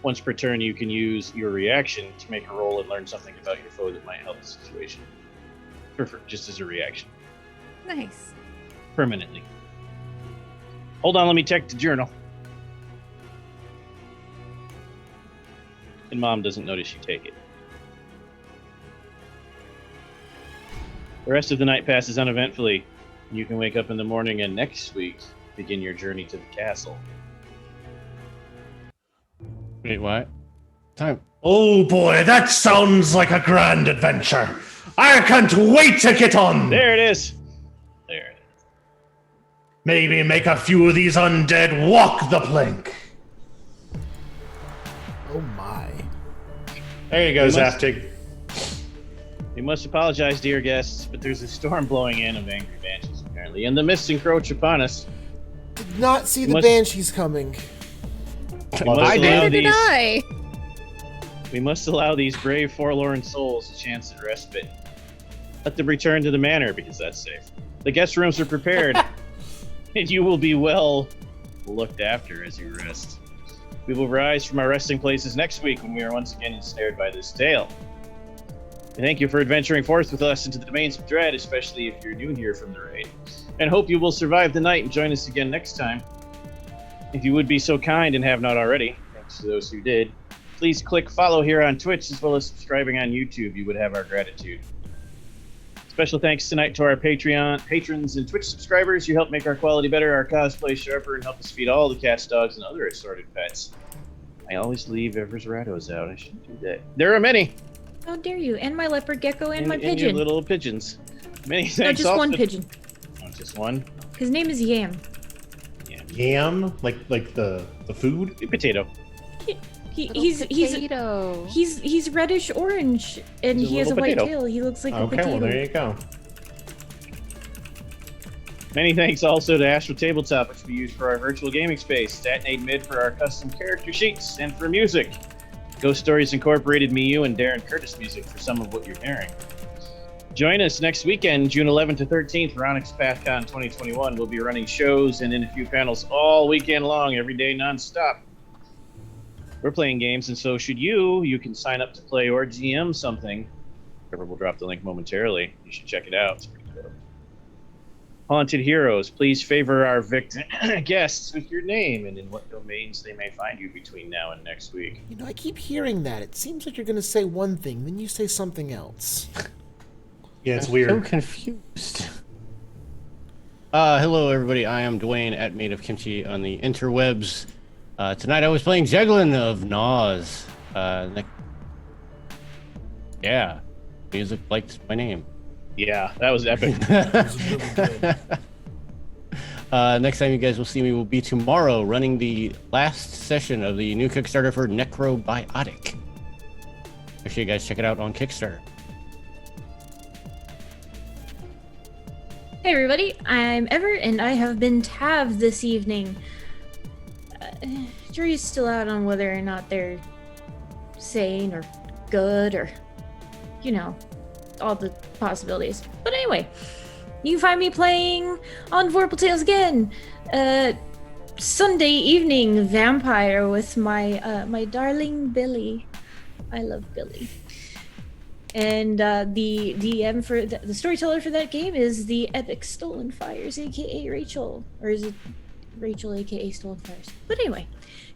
Speaker 1: once per turn you can use your reaction to make a roll and learn something about your foe that might help the situation. Just as a reaction.
Speaker 6: Nice.
Speaker 1: Permanently. Hold on, let me check the journal. And Mom doesn't notice you take it. The rest of the night passes uneventfully. You can wake up in the morning and next week begin your journey to the castle.
Speaker 2: Wait, what? Time.
Speaker 7: Oh boy, that sounds like a grand adventure. I can't wait to get on.
Speaker 1: There it is! There it is.
Speaker 7: Maybe make a few of these undead walk the plank.
Speaker 4: Oh my.
Speaker 7: There you go,
Speaker 1: must-
Speaker 7: Zaftig.
Speaker 1: We must apologize, dear guests, but there's a storm blowing in of angry banshees, apparently, and the mists encroach upon us.
Speaker 4: Did not see the
Speaker 1: must-
Speaker 4: banshees coming.
Speaker 1: We must allow
Speaker 6: Did
Speaker 1: these-
Speaker 6: I?
Speaker 1: We must allow these brave, forlorn souls a chance at respite. Let them return to the manor, because that's safe. The guest rooms are prepared, and you will be well looked after as you rest. We will rise from our resting places next week when we are once again ensnared by this tale. We thank you for adventuring forth with us into the domains of dread, especially if you're new here from the raid, and hope you will survive the night and join us again next time. If you would be so kind and have not already, thanks to those who did, please click follow here on Twitch as well as subscribing on YouTube. You would have our gratitude. Special thanks tonight to our Patreon patrons and Twitch subscribers. You help make our quality better, our cosplay sharper, and help us feed all the cats, dogs, and other assorted pets. I always leave Ever's Ratos out. I shouldn't do that. There are many.
Speaker 3: How dare you? And my leopard gecko and my
Speaker 1: And your
Speaker 3: pigeon.
Speaker 1: little pigeons. Many
Speaker 3: No,
Speaker 1: thanks.
Speaker 3: just one
Speaker 1: also-
Speaker 3: pigeon.
Speaker 1: Oh, just one.
Speaker 3: His name is Yam.
Speaker 7: Yam? Like the food?
Speaker 1: The potato.
Speaker 5: Potato.
Speaker 3: He's reddish orange and
Speaker 1: He's a
Speaker 3: he has a
Speaker 1: little
Speaker 3: white
Speaker 1: potato.
Speaker 3: tail. He looks like a
Speaker 7: Okay,
Speaker 3: potato.
Speaker 7: well there you go.
Speaker 1: Many thanks also to Astral Tabletop, which we use for our virtual gaming space, Statnade Mid for our custom character sheets, and for music. Ghost Stories Incorporated Me, and Darren Curtis music for some of what you're hearing. Join us next weekend, June 11th to 13th, for Onyx PathCon 2021. We'll be running shows and in a few panels all weekend long, every day nonstop. We're playing games, and so should you. You can sign up to play or GM something. Trevor will drop the link momentarily. You should check it out. It's pretty cool. Haunted Heroes, please favor our guests with your name and in what domains they may find you between now and next week.
Speaker 4: You know, I keep hearing that. It seems like you're going to say one thing, then you say something else.
Speaker 7: Yeah, it's
Speaker 2: I'm
Speaker 7: weird.
Speaker 2: so confused. Hello, everybody. I am Dwayne at Made of Kimchi on the interwebs. Tonight I was playing Jeglin of Nas. Yeah, music liked my name.
Speaker 1: Yeah, that was epic.
Speaker 2: Next time you guys will see me will be tomorrow, running the last session of the new Kickstarter for Necrobiotic. Make sure you guys check it out on Kickstarter.
Speaker 3: Hey everybody, I'm Ever, and I have been tabbed this evening. Jury's still out on whether or not they're sane or good or, you know, all the possibilities. But anyway, you can find me playing on Vorpal Tales again. Sunday evening vampire with my my darling Billy. I love Billy. And the DM for the storyteller for that game is the Epic Stolen Fires, aka Rachel. Or is it Rachel, aka Stolen Fires? But anyway,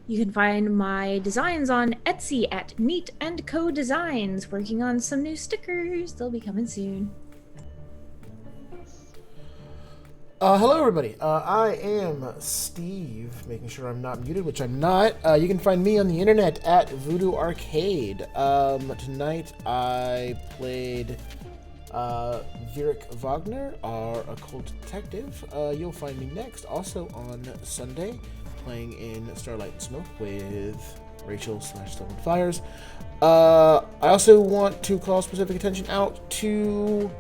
Speaker 3: you can find my designs on Etsy at Neat & Co Designs. Working on some new stickers. They'll be coming soon.
Speaker 4: Hello, everybody. I am Steve, making sure I'm not muted, which I'm not. You can find me on the internet at Voodoo Arcade. Tonight I played Virik Wagner, our occult detective. You'll find me next, also on Sunday, playing in Starlight and Smoke with Rachel / Stolen Fires. I also want to call specific attention out to...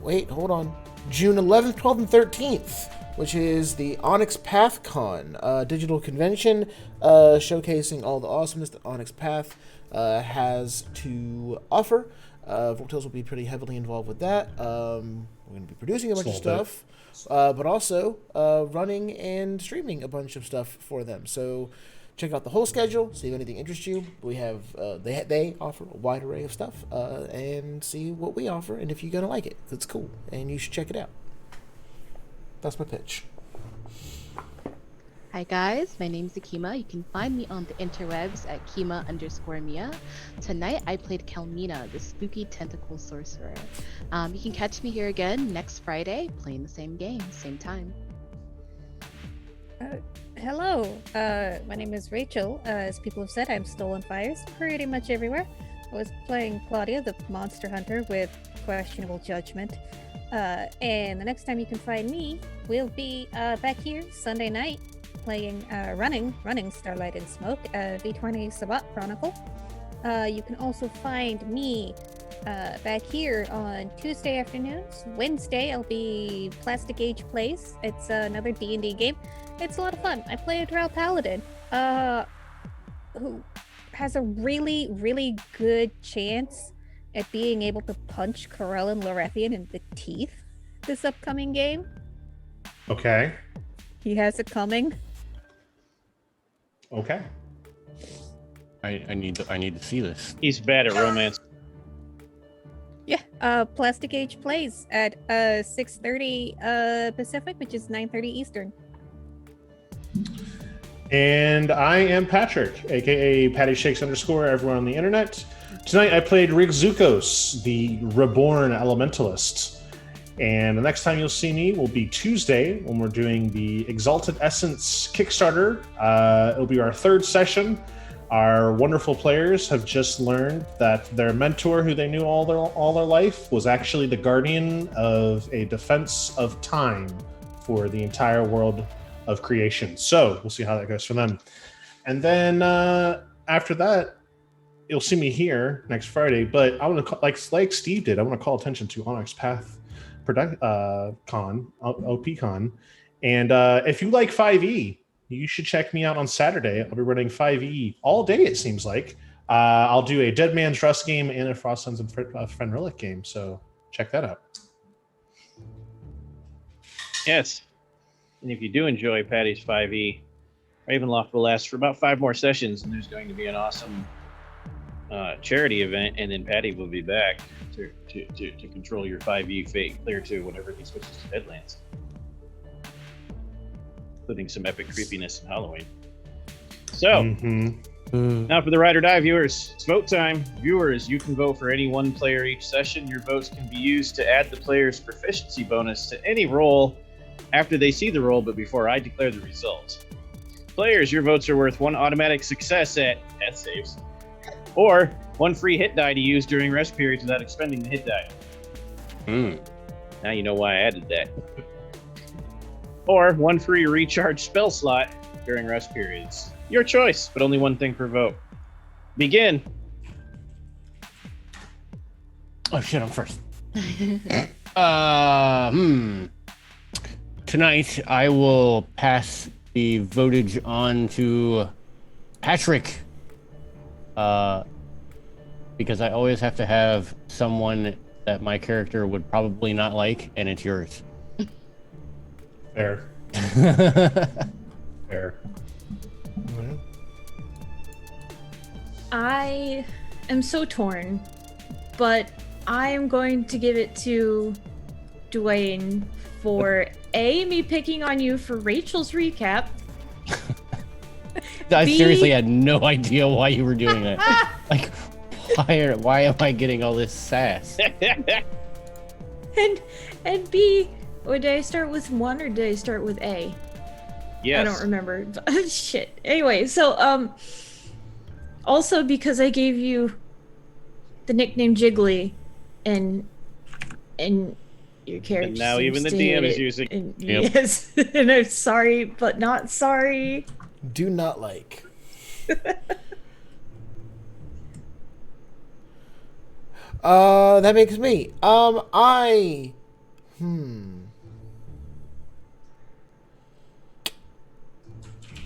Speaker 4: Wait, hold on. June 11th, 12th, and 13th, which is the Onyx Path Con, digital convention showcasing all the awesomeness that Onyx Path has to offer. Vortels will be pretty heavily involved with that. We're going to be producing a bunch of stuff, but also running and streaming a bunch of stuff for them. So check out the whole schedule, see if anything interests you. We have they offer a wide array of stuff, and see what we offer, and if you're gonna like it, it's cool, and you should check it out. That's my pitch.
Speaker 5: Hi guys, my name's Akima. You can find me on the interwebs at Kima_Mia. Tonight I played Kelmina, the spooky tentacle sorcerer. You can catch me here again next Friday, playing the same game, same time.
Speaker 6: Hello, my name is Rachel. As people have said, I'm Stolen Fires pretty much everywhere. I was playing Claudia, the monster hunter with questionable judgment. And the next time you can find me, we'll be back here Sunday night playing running Starlight and Smoke, V20 Sabbat Chronicle. You can also find me back here on Tuesday afternoons. Wednesday, I'll be Plastic Age Plays. It's another D&D game. It's a lot of fun. I play a Drow Paladin, who has a really, really good chance at being able to punch Corellin Lorethian in the teeth this upcoming game.
Speaker 7: Okay.
Speaker 6: He has it coming.
Speaker 7: Okay.
Speaker 2: I need to see this.
Speaker 1: He's bad at romance.
Speaker 6: Yeah, Plastic Age Plays at 6:30 Pacific, which is 9:30 Eastern.
Speaker 7: And I am Patrick, aka Patty Shakes _ everywhere on the internet. Tonight I played Rigzukos, the reborn elementalist. And the next time you'll see me will be Tuesday when we're doing the Exalted Essence Kickstarter. It'll be our third session. Our wonderful players have just learned that their mentor, who they knew all their life, was actually the guardian of a defense of time for the entire world of creation. So we'll see how that goes for them. And then after that, you'll see me here next Friday. But I want to, like Steve did, I want to call attention to Onyx Path Con, OP Con. And if you like 5e, you should check me out on Saturday. I'll be running 5e all day, it seems like. I'll do a Dead Man's Rust game and a Frost Sons and Fenrilic game. So check that out.
Speaker 1: Yes. And if you do enjoy Patty's 5e, Ravenloft will last for about 5 more sessions, and there's going to be an awesome charity event, and then Patty will be back to control your 5e fate, clear to whenever he switches to Deadlands, including some epic creepiness in Halloween. So, now for the Ride or Die viewers, it's vote time. Viewers, you can vote for any one player each session. Your votes can be used to add the player's proficiency bonus to any roll after they see the roll, but before I declare the result. Players, your votes are worth 1 automatic success at death saves, or 1 free hit die to use during rest periods without expending the hit die. Now you know why I added that. Or 1 free recharge spell slot during rest periods. Your choice, but only 1 thing per vote. Begin.
Speaker 2: Oh shit, I'm first. Tonight I will pass the votage on to Patrick. Because I always have to have someone that my character would probably not like, and it's yours.
Speaker 7: Fair. Fair.
Speaker 3: I am so torn, but I am going to give it to Dwayne for me picking on you for Rachel's recap.
Speaker 2: I seriously had no idea why you were doing that. Like, why am I getting all this sass?
Speaker 3: And B, or did I start with 1 or did I start with A?
Speaker 1: Yes.
Speaker 3: I don't remember. Shit. Anyway, so also because I gave you the nickname Jiggly, and your character.
Speaker 1: And now
Speaker 3: seems
Speaker 1: even the
Speaker 3: to
Speaker 1: DM
Speaker 3: hate
Speaker 1: is
Speaker 3: it.
Speaker 1: using.
Speaker 3: And,
Speaker 2: Yep.
Speaker 3: Yes, and I'm sorry, but not sorry.
Speaker 4: Do not like. That makes me. You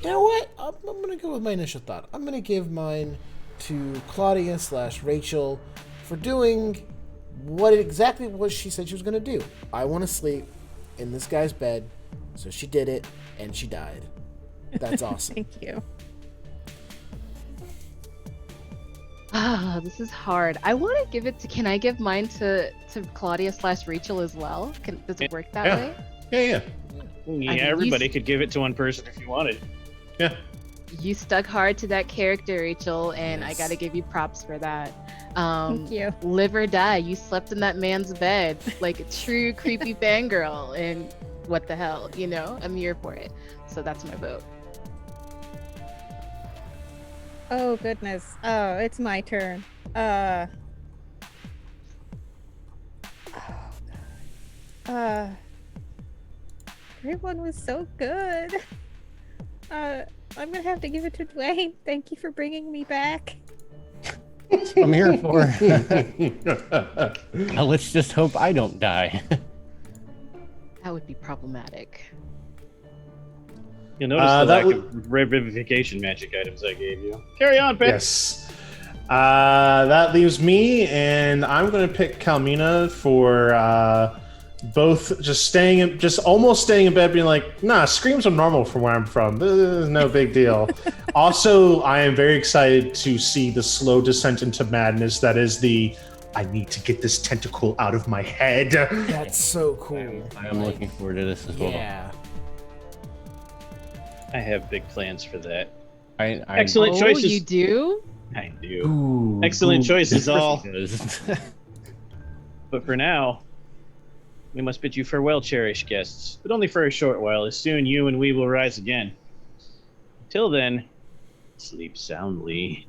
Speaker 4: know what? I'm gonna go with my initial thought. I'm gonna give mine to Claudia/Rachel for doing what exactly what she said she was gonna do. I want to sleep in this guy's bed, so she did it, and she died. That's awesome.
Speaker 6: Thank you.
Speaker 5: Ah, this is hard. I want to give it to. Can I give mine to Claudia/Rachel as well? Does it work that
Speaker 7: Yeah.
Speaker 5: way?
Speaker 7: Yeah.
Speaker 1: Yeah,
Speaker 5: mean,
Speaker 1: everybody could give it to one person if you wanted.
Speaker 7: Yeah.
Speaker 5: You stuck hard to that character, Rachel, and I
Speaker 4: Yes.
Speaker 5: gotta give you props for that.
Speaker 6: Thank you.
Speaker 5: Live or die, you slept in that man's bed like a true creepy fangirl, and what the hell, you know? I'm here for it. So that's my vote.
Speaker 6: Oh goodness. Oh, it's my turn. Everyone was so good. I'm gonna have to give it to Dwayne. Thank you for bringing me back.
Speaker 2: That's what I'm here for. Now let's just hope I don't die.
Speaker 5: That would be problematic.
Speaker 1: You'll notice the
Speaker 7: that
Speaker 1: lack
Speaker 7: would-
Speaker 1: of revivification magic items I gave you. Carry on, Pat.
Speaker 7: Yes. That leaves me, and I'm going to pick Kalmina for both just almost staying in bed, being like, nah, screams are normal from where I'm from. This is no big deal. Also, I am very excited to see the slow descent into madness that is I need to get this tentacle out of my head.
Speaker 4: That's so cool.
Speaker 2: I'm looking forward to this as well.
Speaker 4: Yeah.
Speaker 1: I have big plans for that.
Speaker 2: I
Speaker 1: Excellent
Speaker 5: Oh,
Speaker 1: choices.
Speaker 5: you do?
Speaker 1: I do.
Speaker 2: Ooh,
Speaker 1: Excellent
Speaker 2: ooh.
Speaker 1: choices, all.
Speaker 2: Because-
Speaker 1: But for now, we must bid you farewell, cherished guests. But only for a short while, as soon you and we will rise again. Till then, sleep soundly.